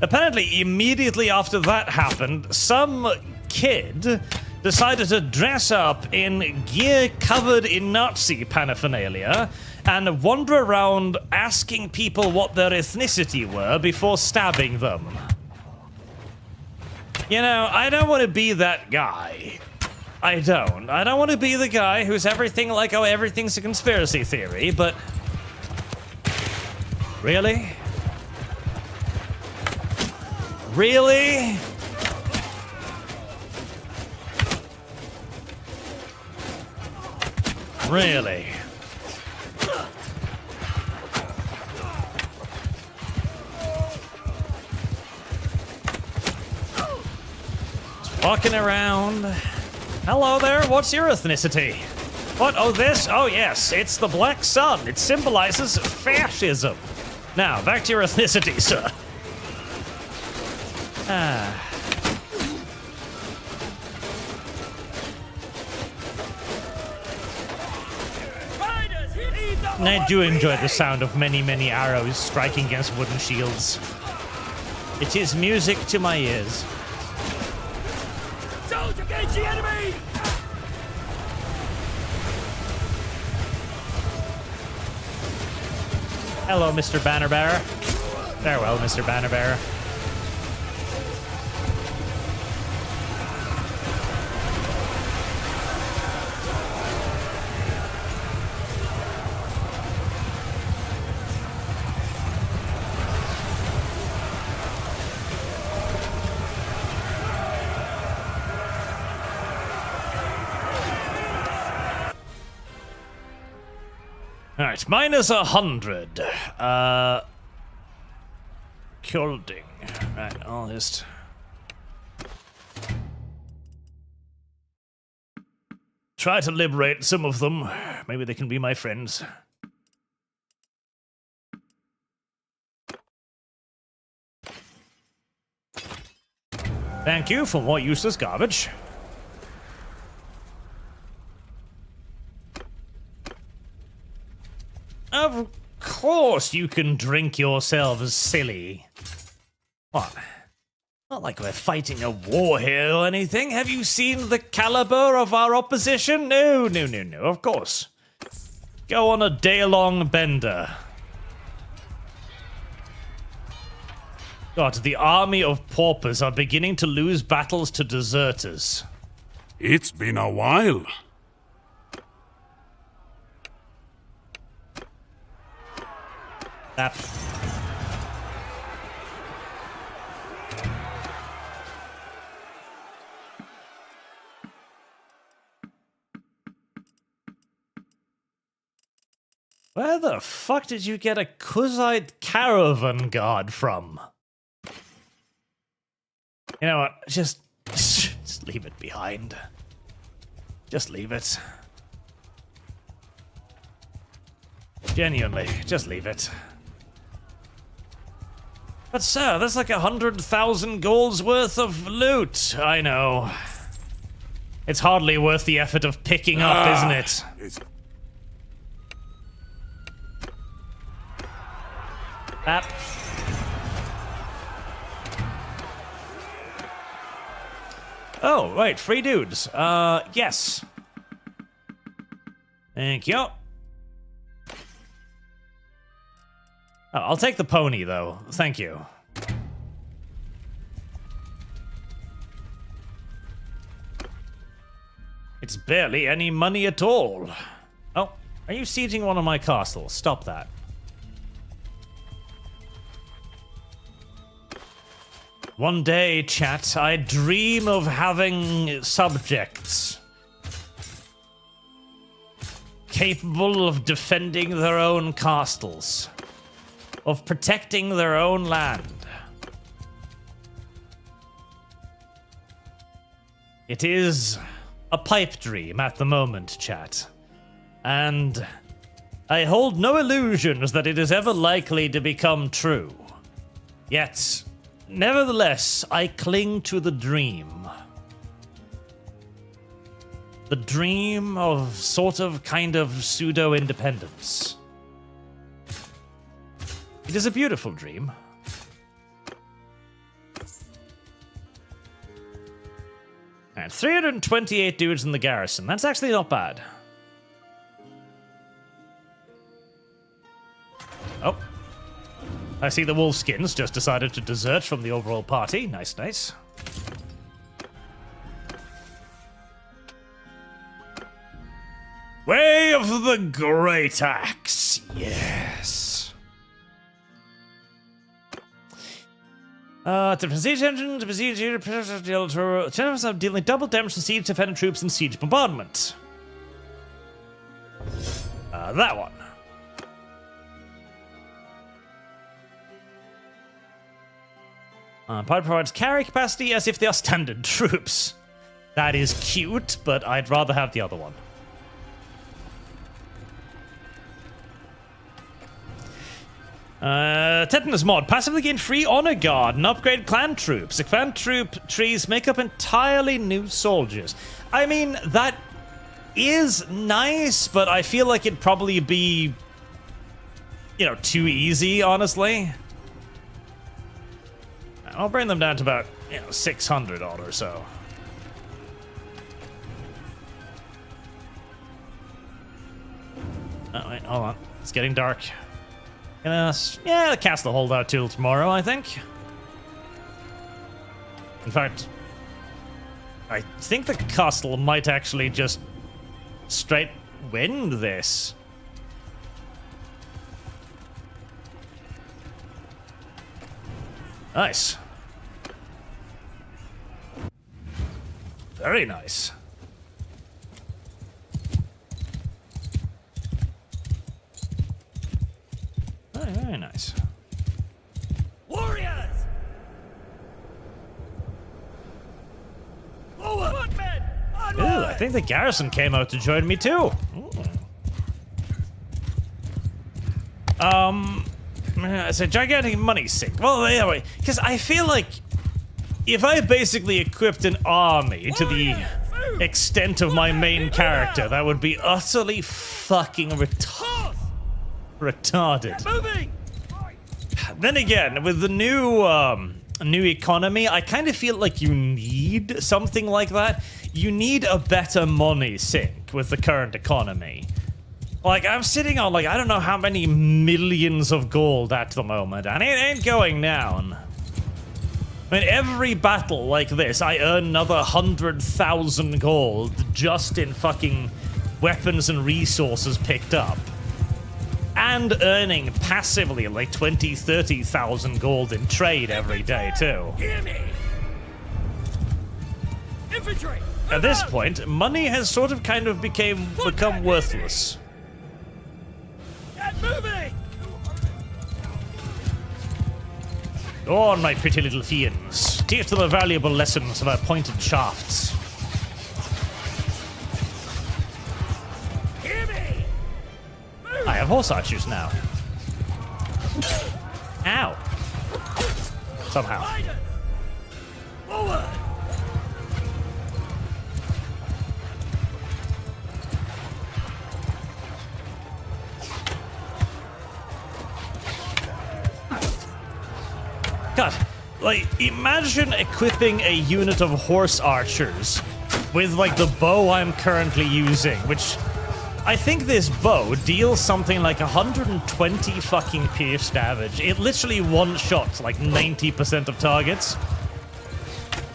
Apparently immediately after that happened, some kid decided to dress up in gear covered in Nazi paraphernalia and wander around asking people what their ethnicity were before stabbing them. You know, I don't want to be that guy. I don't want to be the guy who's everything like, oh, everything's a conspiracy theory, but... Really? Really? Really? Just walking around. Hello there, what's your ethnicity? What? Oh, this? Oh, yes, it's the Black Sun. It symbolizes fascism. Now, back to your ethnicity, sir. Riders, lead the I do horse enjoy the relay! sound of many, many arrows striking against wooden shields. It is music to my ears. Soldier against the enemy! Hello, Mr. Bannerbearer. Farewell, Mr. Bannerbearer. Alright, minus 100. Kilding. Right, I'll just... try to liberate some of them. Maybe they can be my friends. Thank you for more useless garbage. Of course you can drink yourselves silly. What? Not like we're fighting a war here or anything. Have you seen the caliber of our opposition? No, no, no, no, of course. Go on a day-long bender. God, the army of paupers are beginning to lose battles to deserters. It's been a while. That... Where the fuck did you get a Kuzite caravan guard from? You know what? Just leave it behind. Just leave it. Genuinely, just leave it. But sir, that's like 100,000 gold's worth of loot. I know. It's hardly worth the effort of picking up, isn't it? It's That. Oh, right, free dudes. Yes. Thank you. Oh, I'll take the pony, though. Thank you. It's barely any money at all. Oh, are you sieging one of my castles? Stop that. One day, chat, I dream of having subjects. capable of defending their own castles, of protecting their own land. It is a pipe dream at the moment, chat. And I hold no illusions that it is ever likely to become true. Yet, nevertheless, I cling to the dream. The dream of sort of kind of pseudo-independence. It is a beautiful dream. And 328 dudes in the garrison. That's actually not bad. Oh. I see the Wolfskins just decided to desert from the overall party. Nice, nice. Way of the Great Axe. Yes. The siege engine, the procedure, dealing double damage to siege defending troops in siege bombardment. That one. Part provides carry capacity as if they are standard troops. That is cute, but I'd rather have the other one. Tetanus mod. Passively gain free honor guard and upgrade clan troops. The clan troop trees make up entirely new soldiers. I mean, that is nice, but I feel like it'd probably be, you know, too easy, honestly. I'll bring them down to about, 600 odd or so. Oh, wait, hold on. It's getting dark. Yeah, the castle hold out till tomorrow, I think. In fact, I think the castle might actually just straight win this. Nice. Very nice. Very, very nice. Warriors! Forward! Footmen! Ooh, I think the garrison came out to join me too. It's a gigantic money sink. Well, anyway, because I feel like if I basically equipped an army to the extent of my main character, that would be utterly fucking retarded. Moving! Then again, with the new economy, I kind of feel like you need something like that. You need a better money sink with the current economy. Like, I'm sitting on, I don't know how many millions of gold at the moment, and it ain't going down. I mean, every battle like this, I earn another 100,000 gold just in fucking weapons and resources picked up. And earning passively 20, 30,000 gold in trade every day, too. Hear me! Infantry! At this point, money has sort of kind of become worthless. Get moving! Go on, my pretty little fiends. Teach them the valuable lessons about pointed shafts. Hear me! I have horse archers now. Ow. Somehow. Riders! Forward! God, imagine equipping a unit of horse archers with, the bow I'm currently using, which I think this bow deals something like 120 fucking pierce damage. It literally one-shots 90% of targets.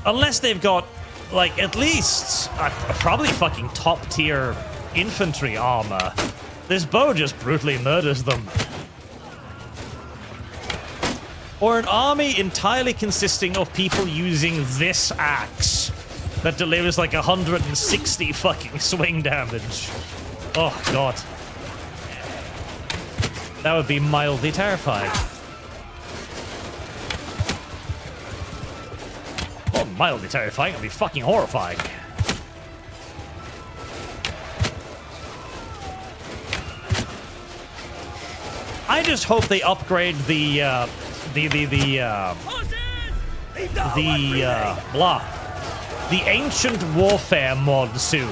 Unless they've got, at least probably fucking top-tier infantry armor. This bow just brutally murders them. Or an army entirely consisting of people using this axe that delivers 160 fucking swing damage. Oh, God. That would be mildly terrifying. Oh, mildly terrifying. It would be fucking horrifying. I just hope they upgrade the ancient warfare mod soon,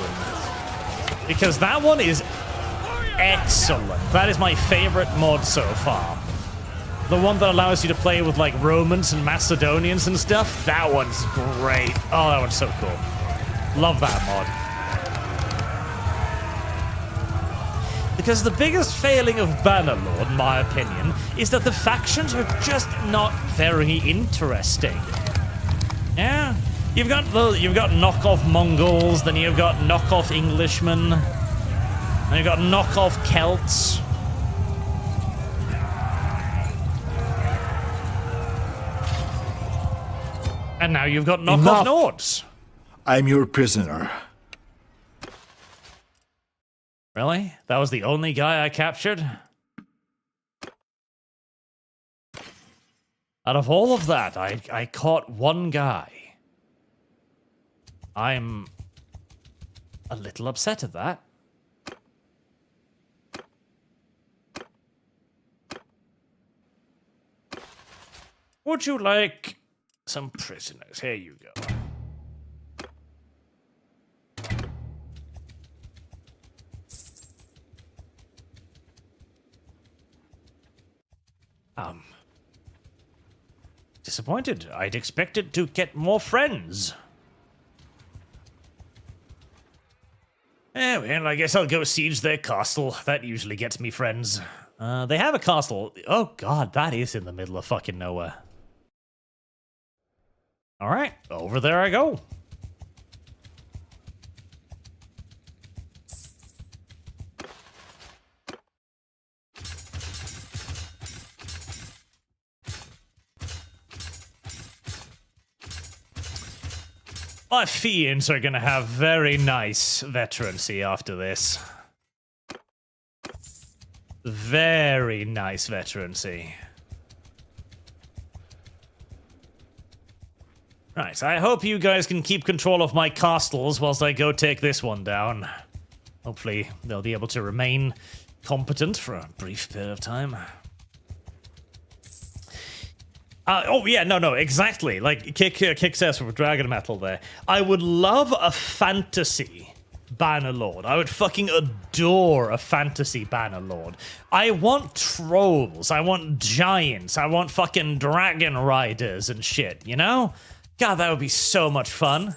because that one is excellent. That is my favorite mod so far. The one that allows you to play with like Romans and Macedonians and stuff. That one's great. Oh, that one's so cool. Love that mod. Because the biggest failing of Bannerlord, in my opinion, is that the factions are just not very interesting. Yeah, you've got knockoff Mongols, then you've got knockoff Englishmen, then you've got knockoff Celts. And now you've got knockoff Nords. I'm your prisoner. Really? That was the only guy I captured? Out of all of that, I caught one guy. I'm a little upset at that. Would you like some prisoners? Here you go. Disappointed. I'd expected to get more friends. Well, I guess I'll go siege their castle. That usually gets me friends. They have a castle. Oh god, that is in the middle of fucking nowhere. Alright, over there I go. My fiends are gonna have very nice veterancy after this. Very nice veterancy. Right, I hope you guys can keep control of my castles whilst I go take this one down. Hopefully they'll be able to remain competent for a brief period of time. Oh yeah, no, exactly. Like kicks ass with Dragon Metal there. I would love a fantasy Bannerlord. I would fucking adore a fantasy Bannerlord. I want trolls. I want giants. I want fucking dragon riders and shit, you know? God, that would be so much fun.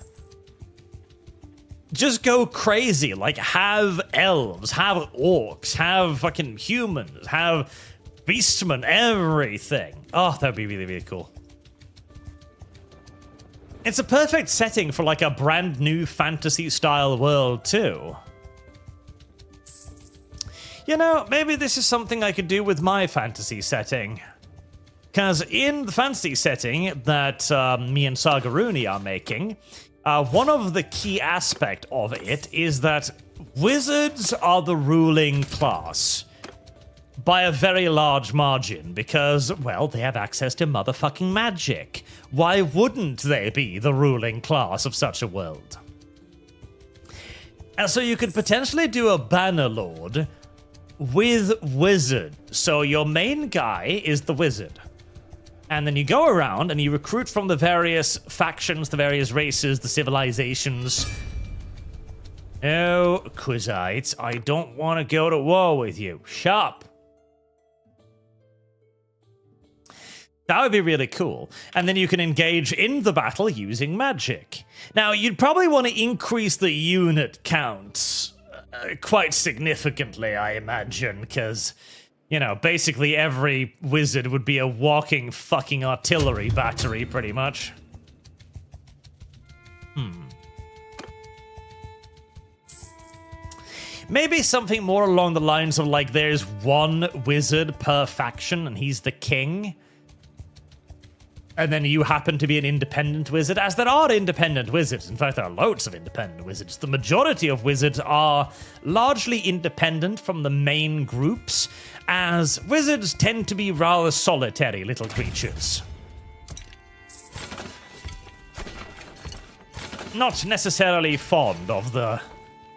Just go crazy. Like, have elves, have orcs, have fucking humans, have beastmen, everything. Oh, that would be really, really cool. It's a perfect setting for like a brand new fantasy style world too. You know, maybe this is something I could do with my fantasy setting. Because in the fantasy setting that me and Sagaruni are making, one of the key aspect of it is that wizards are the ruling class. By a very large margin, because, well, they have access to motherfucking magic. Why wouldn't they be the ruling class of such a world? And so you could potentially do a Bannerlord with wizard. So your main guy is the wizard. And then you go around and you recruit from the various factions, the various races, the civilizations. Oh, Kuzites, I don't want to go to war with you. Shut up. That would be really cool. And then you can engage in the battle using magic. Now, you'd probably want to increase the unit counts quite significantly, I imagine, because, you know, basically every wizard would be a walking fucking artillery battery, pretty much. Maybe something more along the lines of, like, there's one wizard per faction, and he's the king. and then you happen to be an independent wizard, as there are independent wizards. In fact, there are loads of independent wizards. The majority of wizards are largely independent from the main groups, as wizards tend to be rather solitary little creatures. Not necessarily fond of the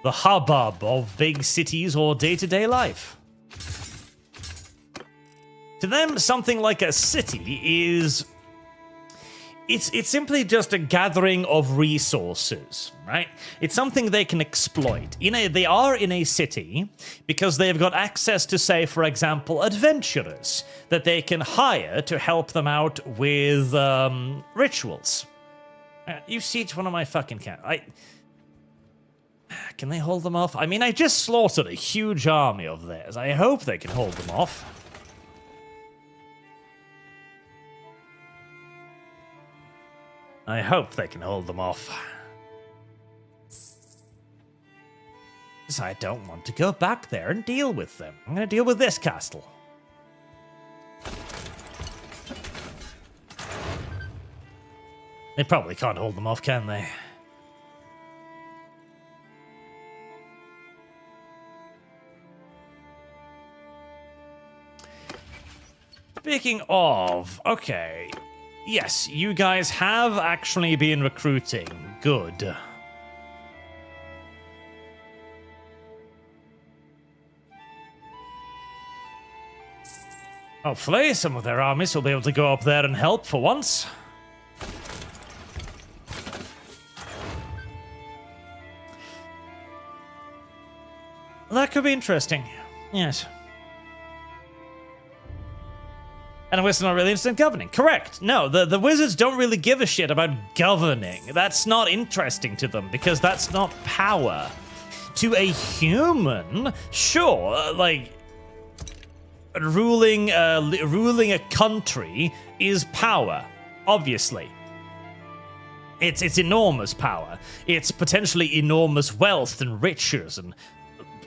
hubbub of big cities or day-to-day life. To them, something like a city is... It's simply just a gathering of resources, right? It's something they can exploit. They are in a city because they've got access to, say, for example, adventurers that they can hire to help them out with rituals. You siege one of my fucking cats. Can they hold them off? I mean, I just slaughtered a huge army of theirs. I hope they can hold them off. I hope they can hold them off. Because I don't want to go back there and deal with them. I'm going to deal with this castle. They probably can't hold them off, can they? Speaking of, okay. Yes, you guys have actually been recruiting. Good. Hopefully, some of their armies will be able to go up there and help for once. That could be interesting. Yes. And a wizard's not really interested in governing. Correct. No, the wizards don't really give a shit about governing. That's not interesting to them because that's not power. To a human, sure, like ruling a country is power, obviously. It's enormous power. It's potentially enormous wealth and riches and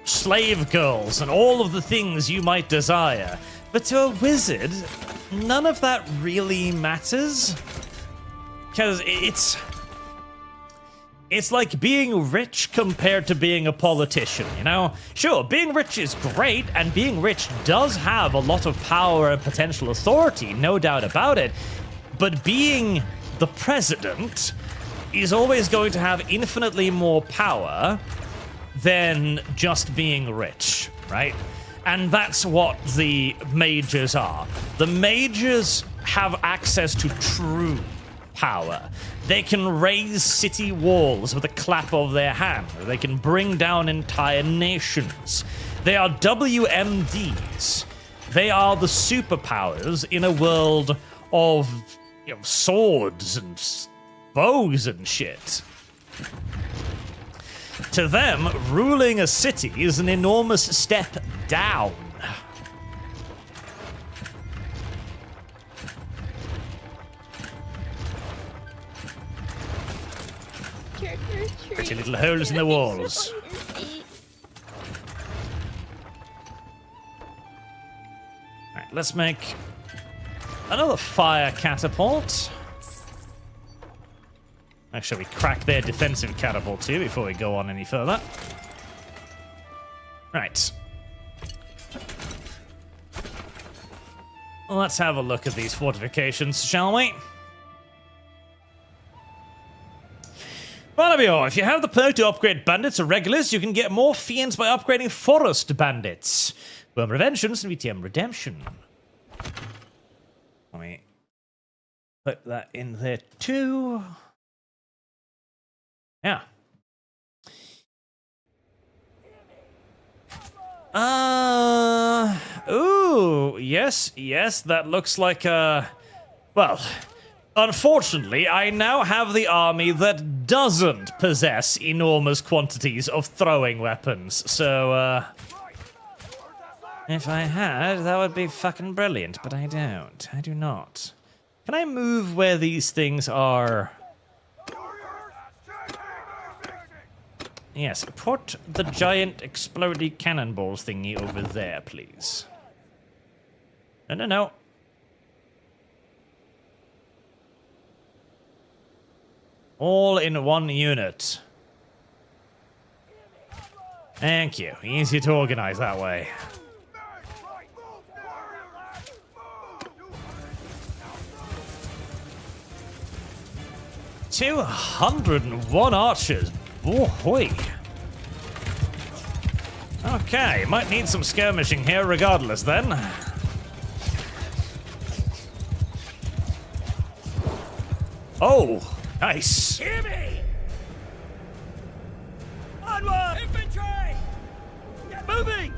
slave girls and all of the things you might desire. But to a wizard, none of that really matters. Because it's like being rich compared to being a politician, you know? Sure, being rich is great, and being rich does have a lot of power and potential authority, no doubt about it. But being the president is always going to have infinitely more power than just being rich, right? And that's what the mages are. The mages have access to true power. They can raise city walls with a clap of their hand. They can bring down entire nations. They are WMDs. They are the superpowers in a world of, you know, swords and bows and shit. To them, ruling a city is an enormous step down. Pretty little holes in the walls. Alright, let's make another fire catapult. Actually, we crack their defensive catapult too before we go on any further. Right. Let's have a look at these fortifications, shall we? Barnaby, if you have the perk to upgrade bandits or regulars, you can get more fiends by upgrading forest bandits. Worm Reventions and VTM Redemption. Let me put that in there too. Yeah. Ooh, yes, that looks like a... Well, unfortunately, I now have the army that doesn't possess enormous quantities of throwing weapons, so, if I had, that would be fucking brilliant, but I don't. I do not. Can I move where these things are... Yes, put the giant explodey cannonballs thingy over there, please. No. All in one unit. Thank you. Easy to organize that way. – 201 archers. Boy. Okay, might need some skirmishing here regardless then. Oh, nice. Hear me! Onward! Infantry! Get moving!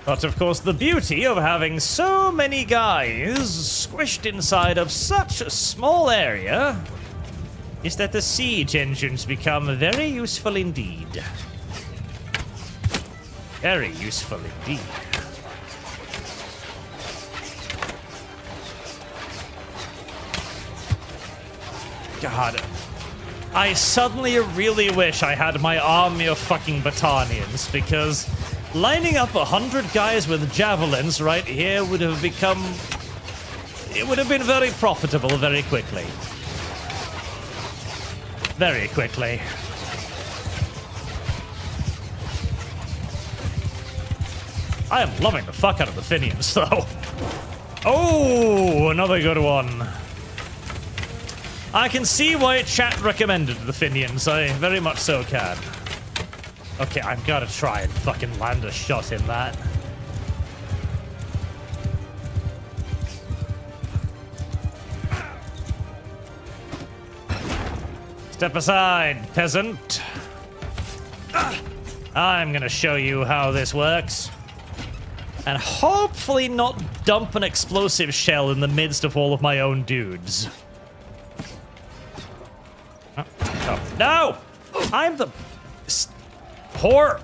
But of course, the beauty of having so many guys squished inside of such a small area is that the siege engines become very useful indeed. Very useful indeed. God, I suddenly really wish I had my army of fucking battalions, because lining up 100 guys with javelins right here would have become... It would have been very profitable very quickly. Very quickly. I am loving the fuck out of the Finians, though. Oh, another good one. I can see why chat recommended the Finians. I very much so can. Okay, I've got to try and fucking land a shot in that. Step aside, peasant. I'm gonna show you how this works. And hopefully not dump an explosive shell in the midst of all of my own dudes. Oh, no! I'm the... whore!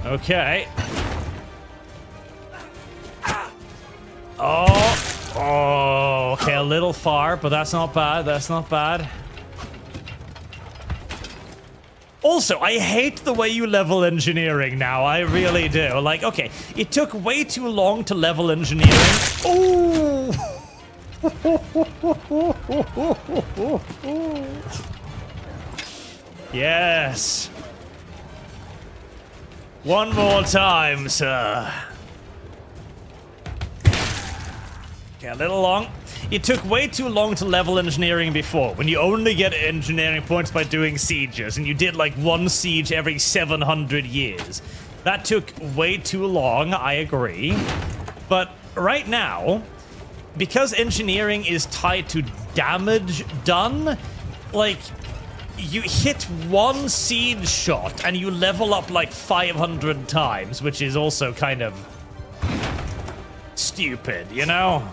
Okay. Oh, okay, a little far, but that's not bad, that's not bad. Also, I hate the way you level engineering now, I really do. Like, okay, it took way too long to level engineering. Ooh! Yes. One more time, sir. Okay, a little long. It took way too long to level engineering before, when you only get engineering points by doing sieges, and you did like one siege every 700 years. That took way too long, I agree. But right now, because engineering is tied to damage done, like, you hit one siege shot and you level up like 500 times, which is also kind of stupid, you know?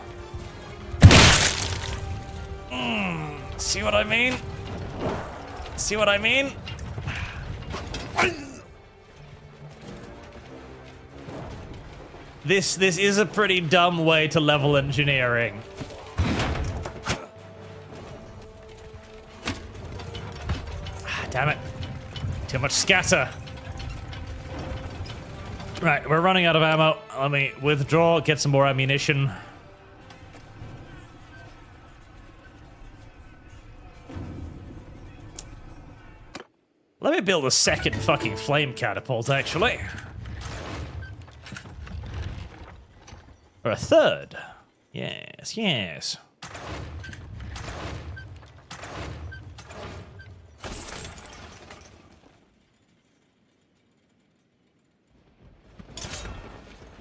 See what I mean? See what I mean? This is a pretty dumb way to level engineering. Damn it. Too much scatter. Right, we're running out of ammo. Let me withdraw, get some more ammunition. Let me build a second fucking flame catapult, actually. Or a third. Yes, yes.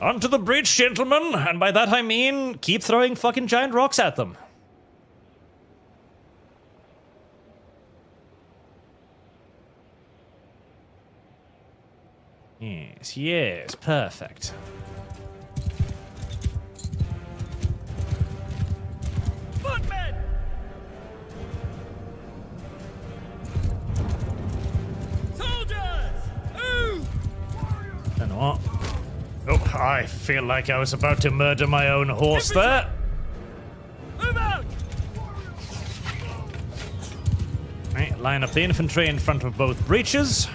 Onto the breach, gentlemen, and by that I mean keep throwing fucking giant rocks at them. Yes, yes, perfect. Footmen! Soldiers! Move! And what? Oh, I feel like I was about to murder my own horse there. Move out! Right, line up the infantry in front of both breaches.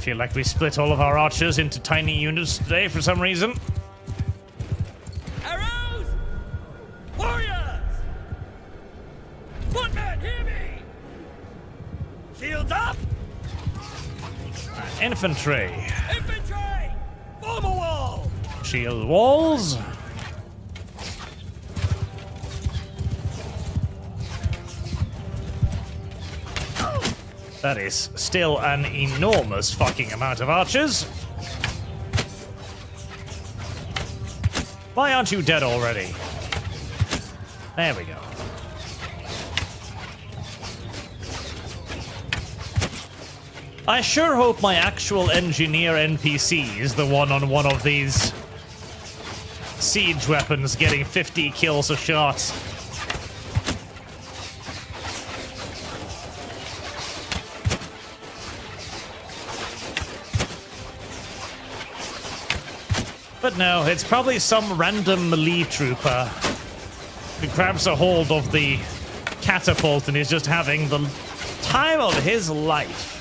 feel like we split all of our archers into tiny units today for some reason. Arrows! Warriors! Footmen, hear me! Shields up! Infantry. Infantry! Form a wall! Shield walls. That is still an enormous fucking amount of archers. Why aren't you dead already? There we go. I sure hope my actual engineer NPC is the one on one of these siege weapons getting 50 kills a shot. But no, it's probably some random melee trooper who grabs a hold of the catapult and is just having the time of his life.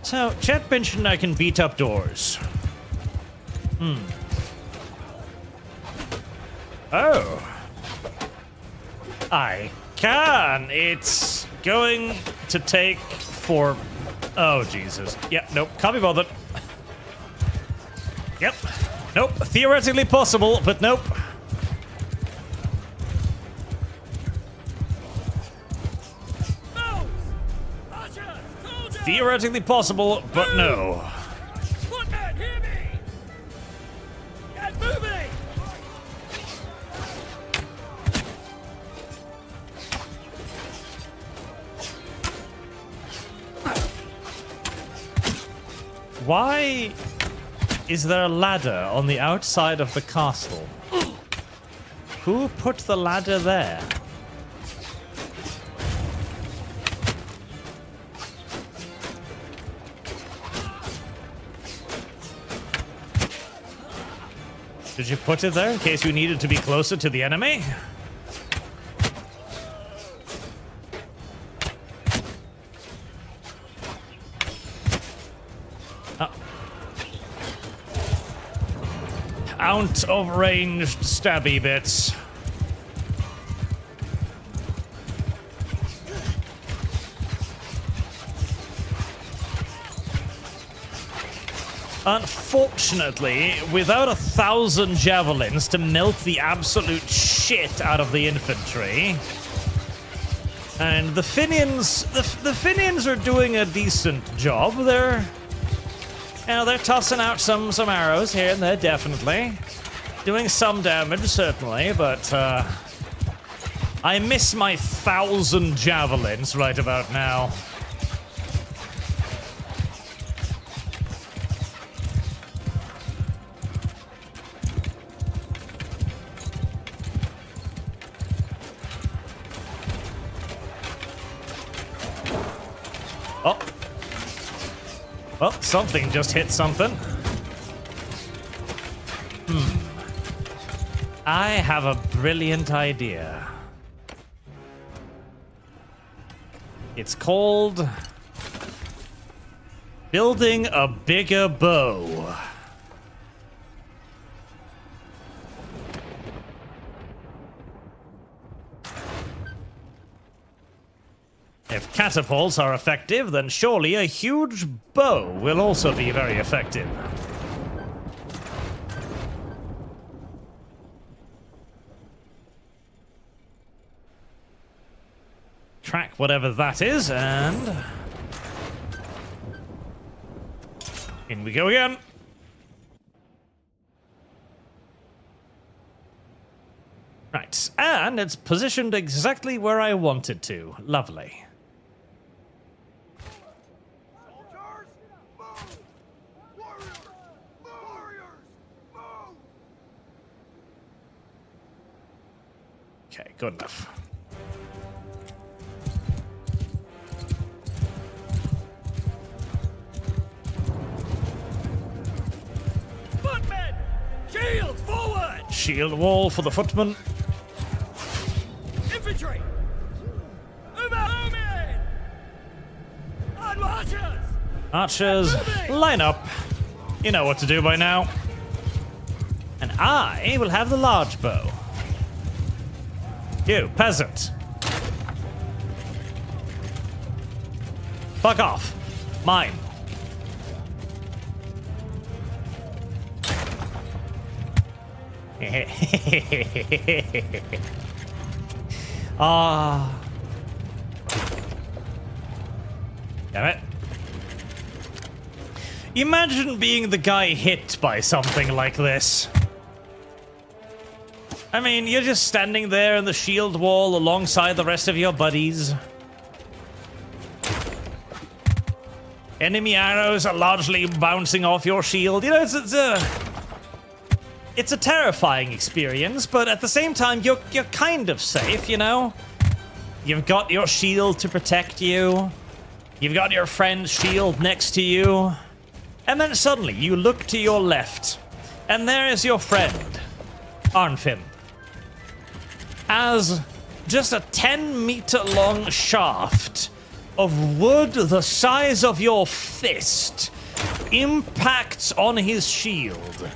So, Chet mentioned I can beat up doors. Oh. I can. It's going to take for... Oh, Jesus. Yep, nope. Can't be bothered. Yep. Nope. Theoretically possible, but nope. Theoretically possible, but no. Footmen, hear me! Get moving! Why is there a ladder on the outside of the castle? Who put the ladder there? Did you put it there in case you needed to be closer to the enemy? Out of ranged stabby bits. Unfortunately, without 1,000 javelins to melt the absolute shit out of the infantry, and the Finians, the Finians are doing a decent job. They're tossing out some arrows here and there, definitely, doing some damage certainly, but I miss my 1,000 javelins right about now. Oh. Well, something just hit something. I have a brilliant idea. It's called building a bigger bow. If catapults are effective, then surely a huge bow will also be very effective. Track whatever that is, and... in we go again. Right, and it's positioned exactly where I want it to. Lovely. Okay, good enough. shield wall for the footmen. Infantry! Move out! Move in! On archers! Archers, line up. You know what to do by now. And I will have the large bow. You, peasant. Fuck off. Mine. Ah. Damn it. Imagine being the guy hit by something like this. I mean, you're just standing there in the shield wall alongside the rest of your buddies. Enemy arrows are largely bouncing off your shield. You know, it's a terrifying experience, but at the same time, you're kind of safe, you know? You've got your shield to protect you. You've got your friend's shield next to you. And then suddenly, you look to your left, and there is your friend, Arnfinn. As just a 10-meter-long shaft of wood the size of your fist impacts on his shield,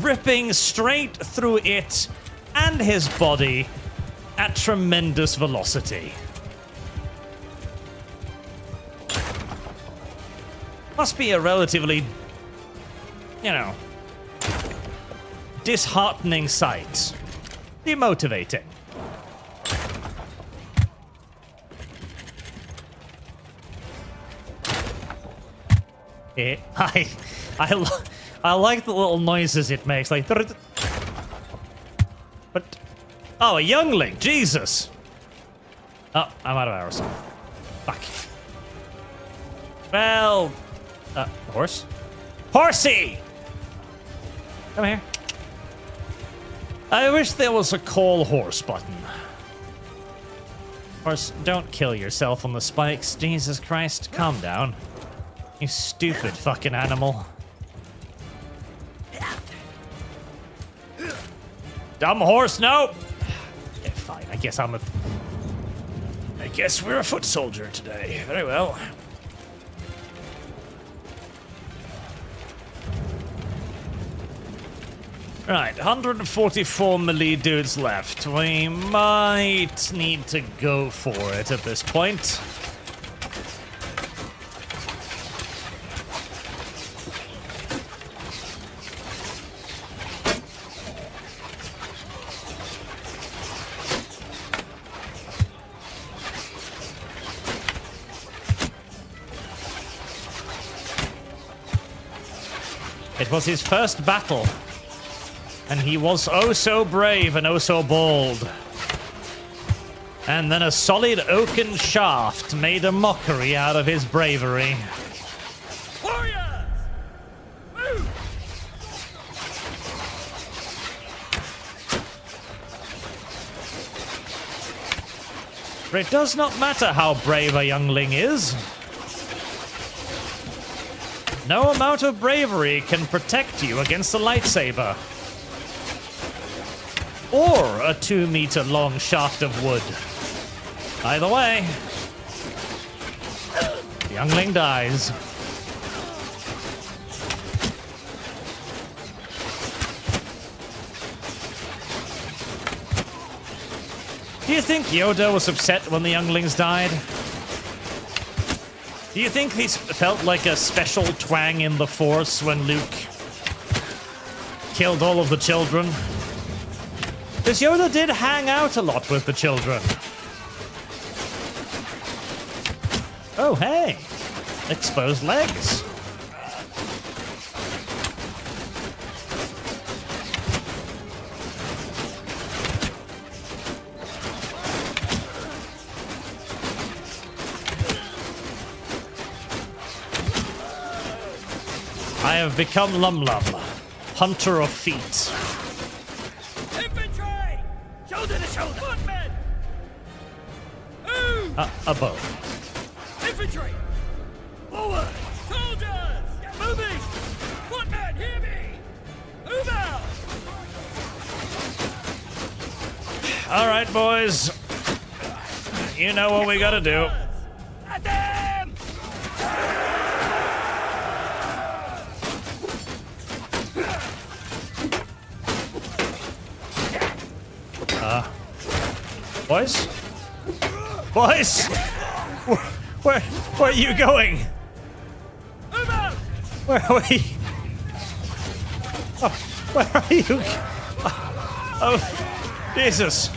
ripping straight through it and his body at tremendous velocity. Must be a relatively, you know, disheartening sight. Demotivating. I like the little noises it makes, like. But oh, a youngling, Jesus! Oh, I'm out of arrows. Fuck. Well, horse, horsey, come here. I wish there was a call horse button. Horse, don't kill yourself on the spikes. Jesus Christ, calm down. You stupid fucking animal. Dumb horse, no! Yeah, fine, I guess we're a foot soldier today. Very well. Right, 144 melee dudes left. We might need to go for it at this point. It was his first battle, and he was oh so brave and oh so bold. And then a solid oaken shaft made a mockery out of his bravery. Warriors! Move! It does not matter how brave a youngling is. No amount of bravery can protect you against a lightsaber. Or a 2-meter-long shaft of wood. Either way, the youngling dies. Do you think Yoda was upset when the younglings died? Do you think he felt like a special twang in the Force when Luke killed all of the children? Because Yoda did hang out a lot with the children. Oh, hey. Exposed legs. I have become Lum Lum, hunter of feet. Infantry! Shoulder to shoulder! Footmen! Move! A bow. Infantry! Forward! Soldiers! Get moving! Footmen, hear me! Move out! All right, boys. You know what we gotta do. At them! Boys? Boys? Where are you going? Move out! Where are we? Oh, where are you? Oh, Jesus.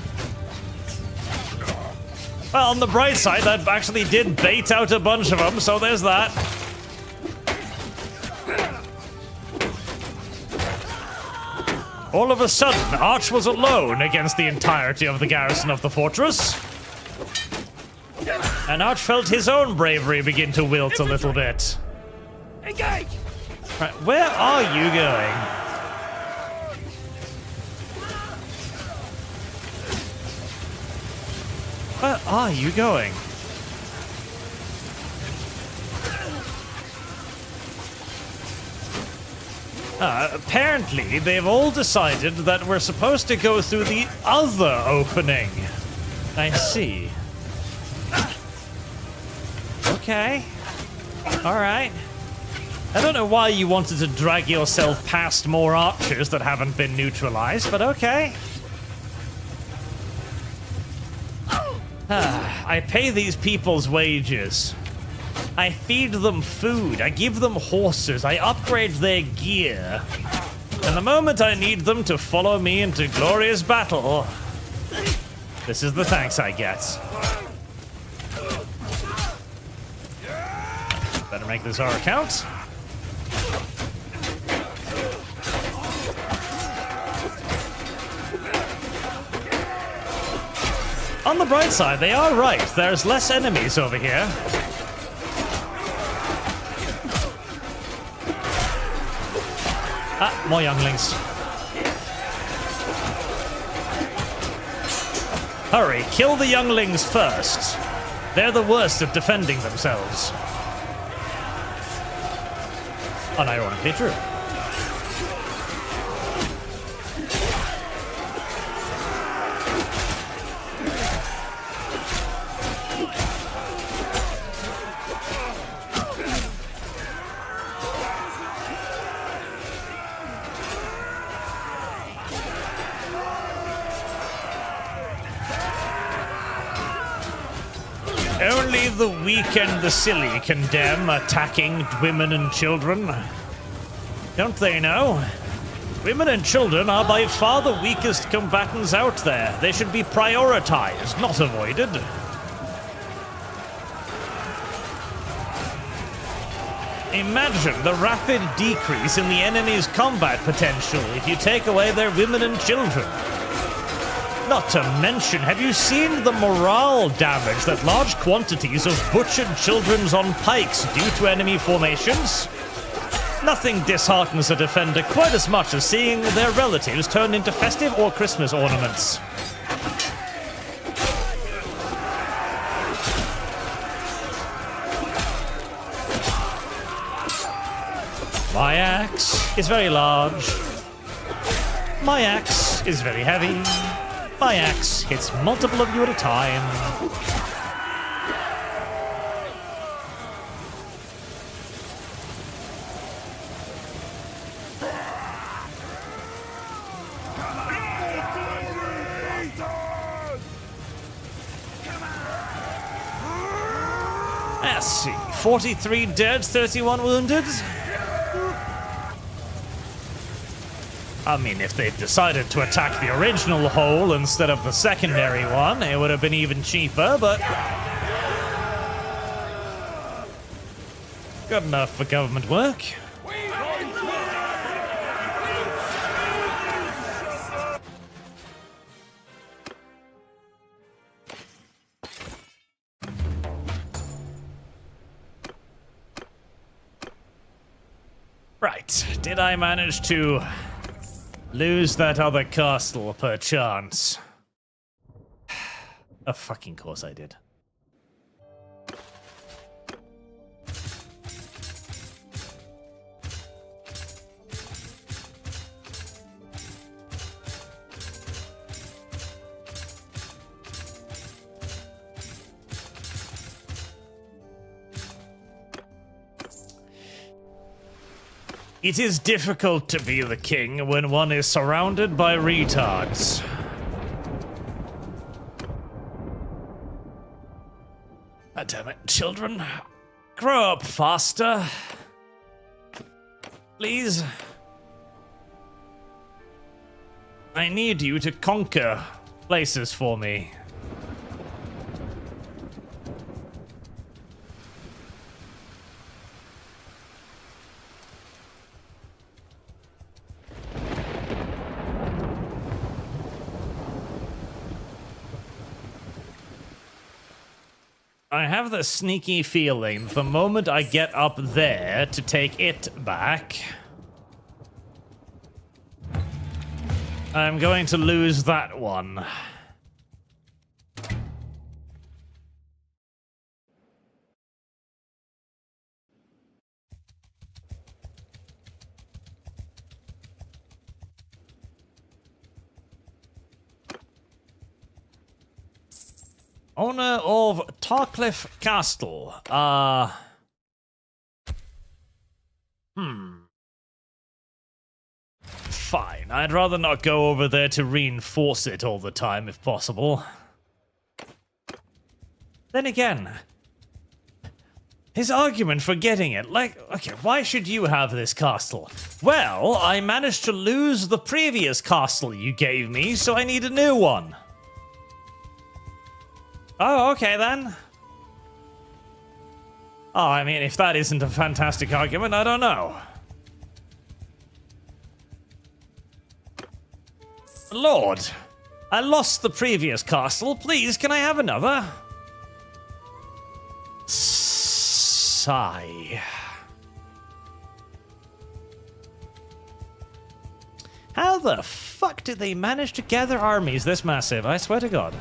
Well, on the bright side, that actually did bait out a bunch of them, so there's that. All of a sudden, Arch was alone against the entirety of the garrison of the fortress. And Arch felt his own bravery begin to wilt a little bit. Engage! Right, where are you going? Where are you going? Apparently, they've all decided that we're supposed to go through the other opening. I see. Okay. Alright. I don't know why you wanted to drag yourself past more archers that haven't been neutralized, but okay. I pay these people's wages. I feed them food, I give them horses, I upgrade their gear. And the moment I need them to follow me into glorious battle, this is the thanks I get. Better make this our account. On the bright side, they are right. There's less enemies over here. Ah, more younglings. Hurry, kill the younglings first. They're the worst at defending themselves. Unironically true. Only the weak and the silly condemn attacking women and children. Don't they know? Women and children are by far the weakest combatants out there. They should be prioritized, not avoided. Imagine the rapid decrease in the enemy's combat potential if you take away their women and children. Not to mention, have you seen the morale damage that large quantities of butchered children on pikes do to enemy formations? Nothing disheartens a defender quite as much as seeing their relatives turned into festive or Christmas ornaments. My axe is very large. My axe is very heavy. My axe hits multiple of you at a time. Let's see. 43 dead, 31 wounded. I mean, if they'd decided to attack the original hole instead of the secondary one, it would have been even cheaper, but... good enough for government work. Right, did I manage to lose that other castle, perchance? Of fucking course I did. It is difficult to be the king when one is surrounded by retards. God damn it, children. Grow up faster. Please. I need you to conquer places for me. I have the sneaky feeling the moment I get up there to take it back, I'm going to lose that one. Owner of Tarcliffe Castle. Fine. I'd rather not go over there to reinforce it all the time if possible. Then again, his argument for getting it, like, okay, why should you have this castle? Well, I managed to lose the previous castle you gave me, so I need a new one. Oh, okay then. Oh, I mean, if that isn't a fantastic argument, I don't know. Lord, I lost the previous castle. Please, can I have another? Sigh. How the fuck did they manage to gather armies this massive? I swear to God.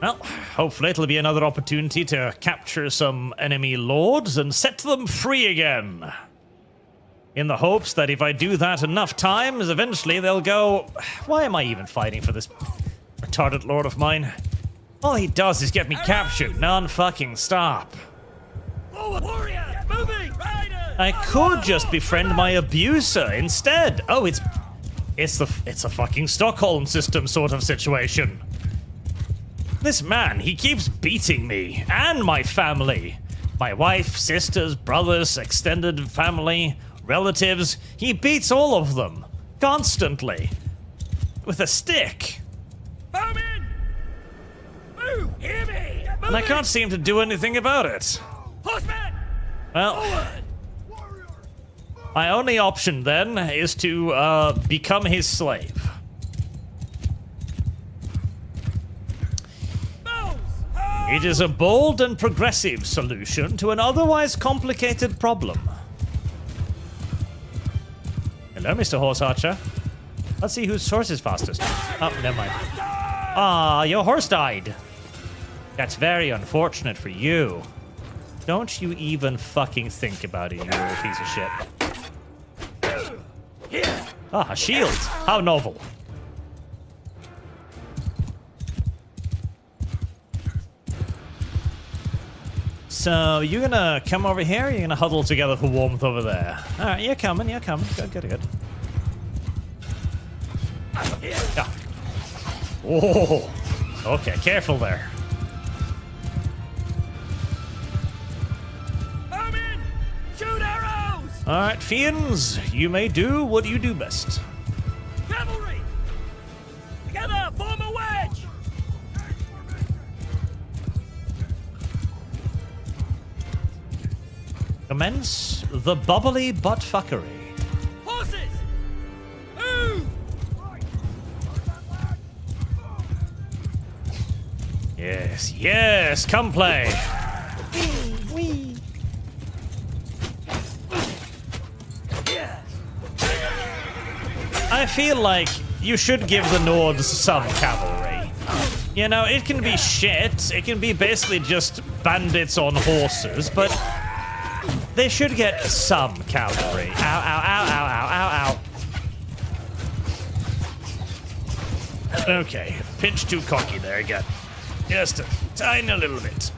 Well, hopefully it'll be another opportunity to capture some enemy lords and set them free again. In the hopes that if I do that enough times, eventually they'll go, why am I even fighting for this retarded lord of mine? All he does is get me captured, non-fucking-stop. Warrior, moving, riders. I could just befriend my abuser instead. Oh, it's a fucking Stockholm system sort of situation. This man, he keeps beating me and my family. My wife, sisters, brothers, extended family, relatives. He beats all of them. Constantly. With a stick. Move in. Move, hear me. And I can't seem to do anything about it. Horseman. Well, Forward. my only option then is to become his slave. It is a bold and progressive solution to an otherwise complicated problem. Hello, Mr. Horse Archer. Let's see whose horse is fastest. Oh, never mind. Ah, your horse died. That's very unfortunate for you. Don't you even fucking think about it, you little piece of shit. Ah, a shield. How novel. So, you're gonna come over here, or you're gonna huddle together for warmth over there? Alright, you're coming. Good. Yeah. Oh, okay, careful there. I'm in. Shoot arrows. Alright, fiends, you may do what you do best. Cavalry. Together, form a wedge. Commence the bubbly butt fuckery. Horses. Move. Yes, come play. I feel like you should give the Nords some cavalry. You know, it can be shit, it can be basically just bandits on horses, but They should get some cavalry. Ow, ow, ow, ow, ow, ow, ow. Okay, pinch too cocky there again. Just a tiny little bit.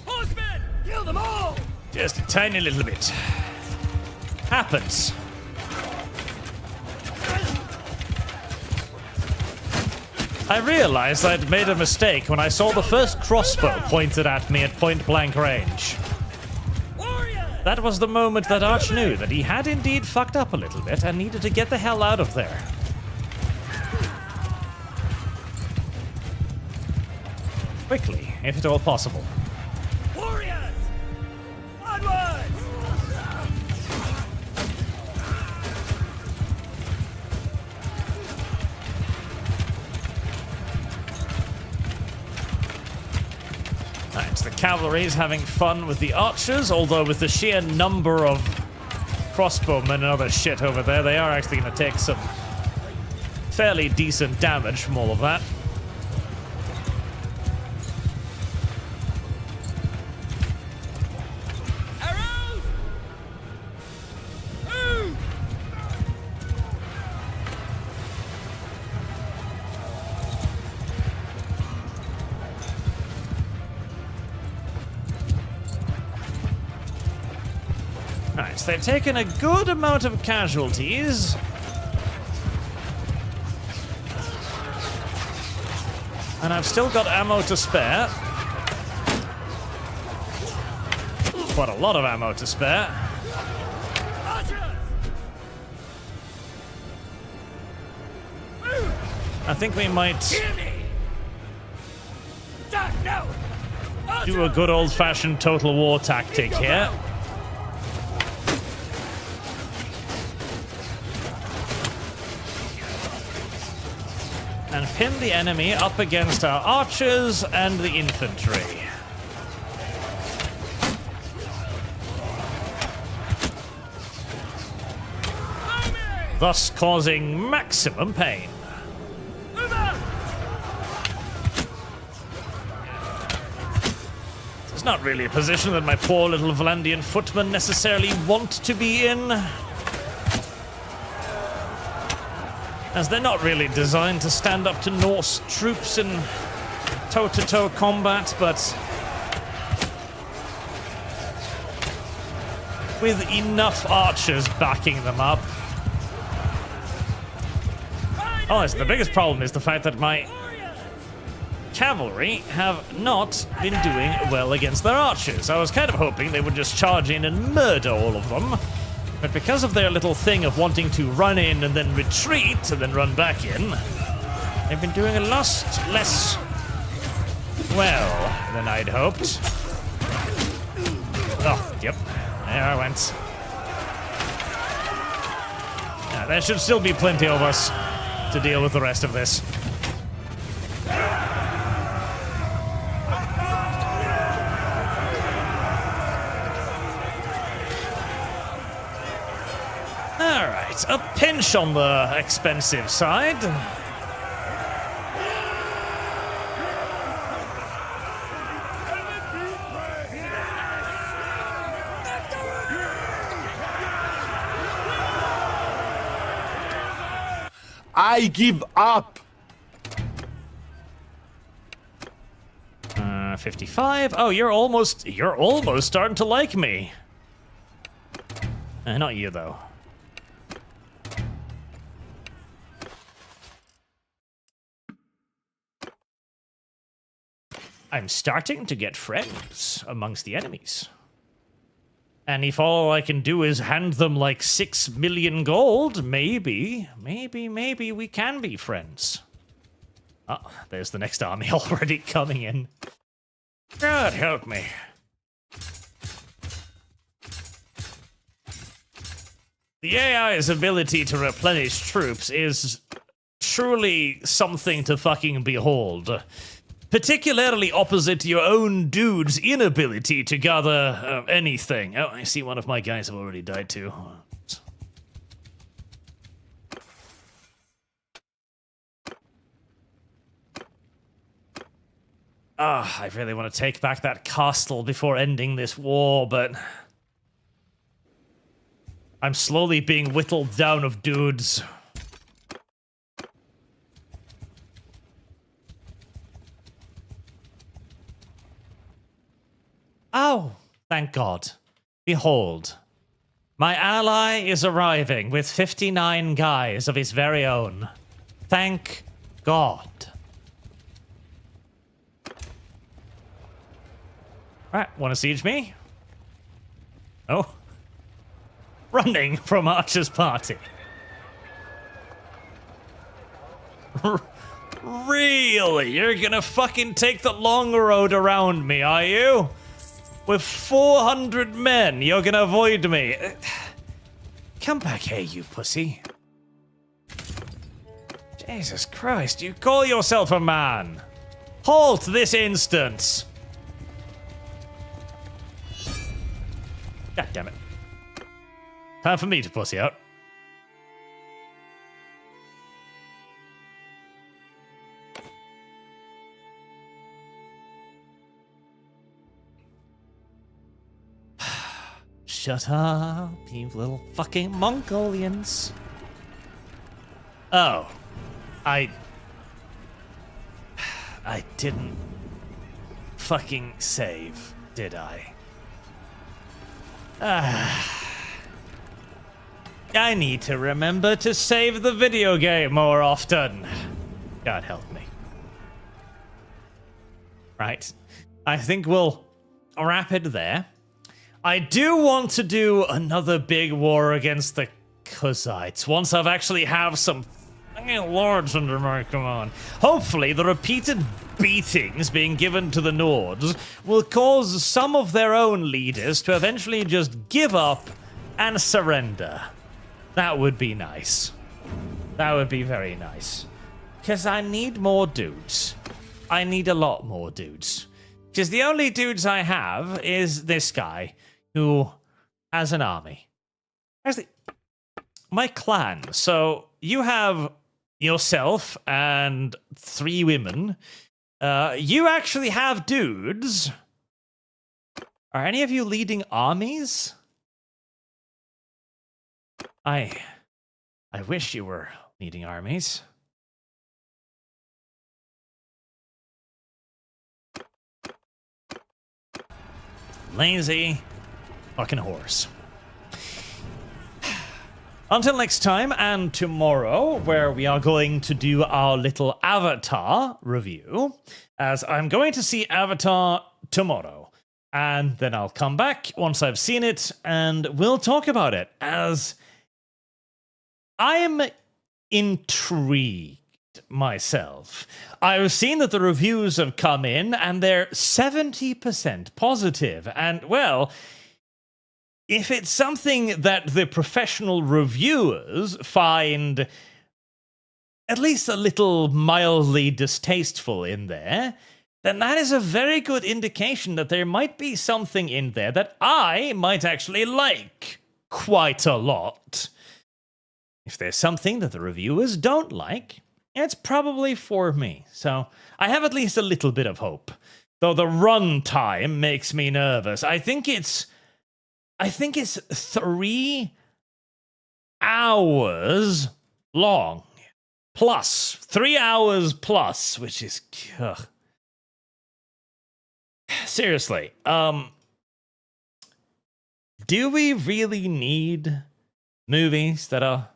Horsemen! Kill them all! Just a tiny little bit. Happens. I realized I'd made a mistake when I saw the first crossbow pointed at me at point-blank range. Warriors! That was the moment that Arch knew that he had indeed fucked up a little bit and needed to get the hell out of there. Quickly, if at all possible. Warriors! Onwards! Right, the cavalry is having fun with the archers, although with the sheer number of crossbowmen and other shit over there, they are actually going to take some fairly decent damage from all of that. Arrows! Move! Right, so they've taken a good amount of casualties. And I've still got ammo to spare. Quite a lot of ammo to spare. Archers! I think we might Hear me! Duck, no! do a good old-fashioned total war tactic here. And pin the enemy up against our archers and the infantry. Thus causing maximum pain. Move out! It's not really a position that my poor little Vlandian footmen necessarily want to be in, as they're not really designed to stand up to Norse troops in toe-to-toe combat, but with enough archers backing them up. Oh, the biggest problem is the fact that my cavalry have not been doing well against their archers. I was kind of hoping they would just charge in and murder all of them. But because of their little thing of wanting to run in and then retreat and then run back in, they've been doing a lot less well than I'd hoped. Oh, yep. There I went. Now, there should still be plenty of us to deal with the rest of this. Alright, a pinch on the expensive side. I give up. 55. Oh, you're almost starting to like me. Not you, though. I'm starting to get friends amongst the enemies. And if all I can do is hand them like 6 million gold, maybe we can be friends. Oh, there's the next army already coming in. God help me. The AI's ability to replenish troops is truly something to fucking behold. Particularly opposite your own dude's inability to gather anything. Oh, I see one of my guys have already died too. I really want to take back that castle before ending this war, but I'm slowly being whittled down of dudes. Oh, thank God. Behold, my ally is arriving with 59 guys of his very own. Thank God. Alright, want to siege me? Oh. Running from Archer's party. Really? You're gonna fucking take the long road around me, are you? With 400 men, you're gonna avoid me. Come back here, you pussy. Jesus Christ, you call yourself a man. Halt this instant. God damn it. Time for me to pussy out. Shut up, you little fucking Mongolians. Oh. I didn't fucking save, did I? I need to remember to save the video game more often. God help me. Right. I think we'll wrap it there. I do want to do another big war against the Kuzites once I've actually have some fucking lords under my command. Hopefully the repeated beatings being given to the Nords will cause some of their own leaders to eventually just give up and surrender. That would be nice. That would be very nice. Because I need more dudes. I need a lot more dudes. Because the only dudes I have is this guy who has an army. Actually, my clan. So you have yourself and 3 women. You actually have dudes. Are any of you leading armies? I wish you were leading armies. Lazy fucking horse. Until next time and tomorrow, where we are going to do our little Avatar review, as I'm going to see Avatar tomorrow. And then I'll come back once I've seen it, and we'll talk about it, as I am intrigued myself. I've seen that the reviews have come in, and they're 70% positive, and, well, if it's something that the professional reviewers find at least a little mildly distasteful in there, then that is a very good indication that there might be something in there that I might actually like quite a lot. If there's something that the reviewers don't like, it's probably for me. So I have at least a little bit of hope. Though the run time makes me nervous. I think it's 3 hours long. Plus. 3 hours plus, which is... Ugh. Seriously. Do we really need movies that are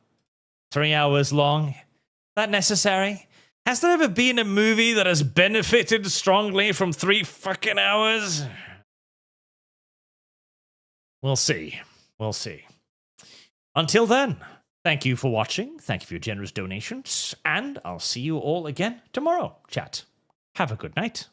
3 hours long? Is that necessary? Has there ever been a movie that has benefited strongly from 3 fucking hours? We'll see. We'll see. Until then, thank you for watching. Thank you for your generous donations. And I'll see you all again tomorrow, chat. Have a good night.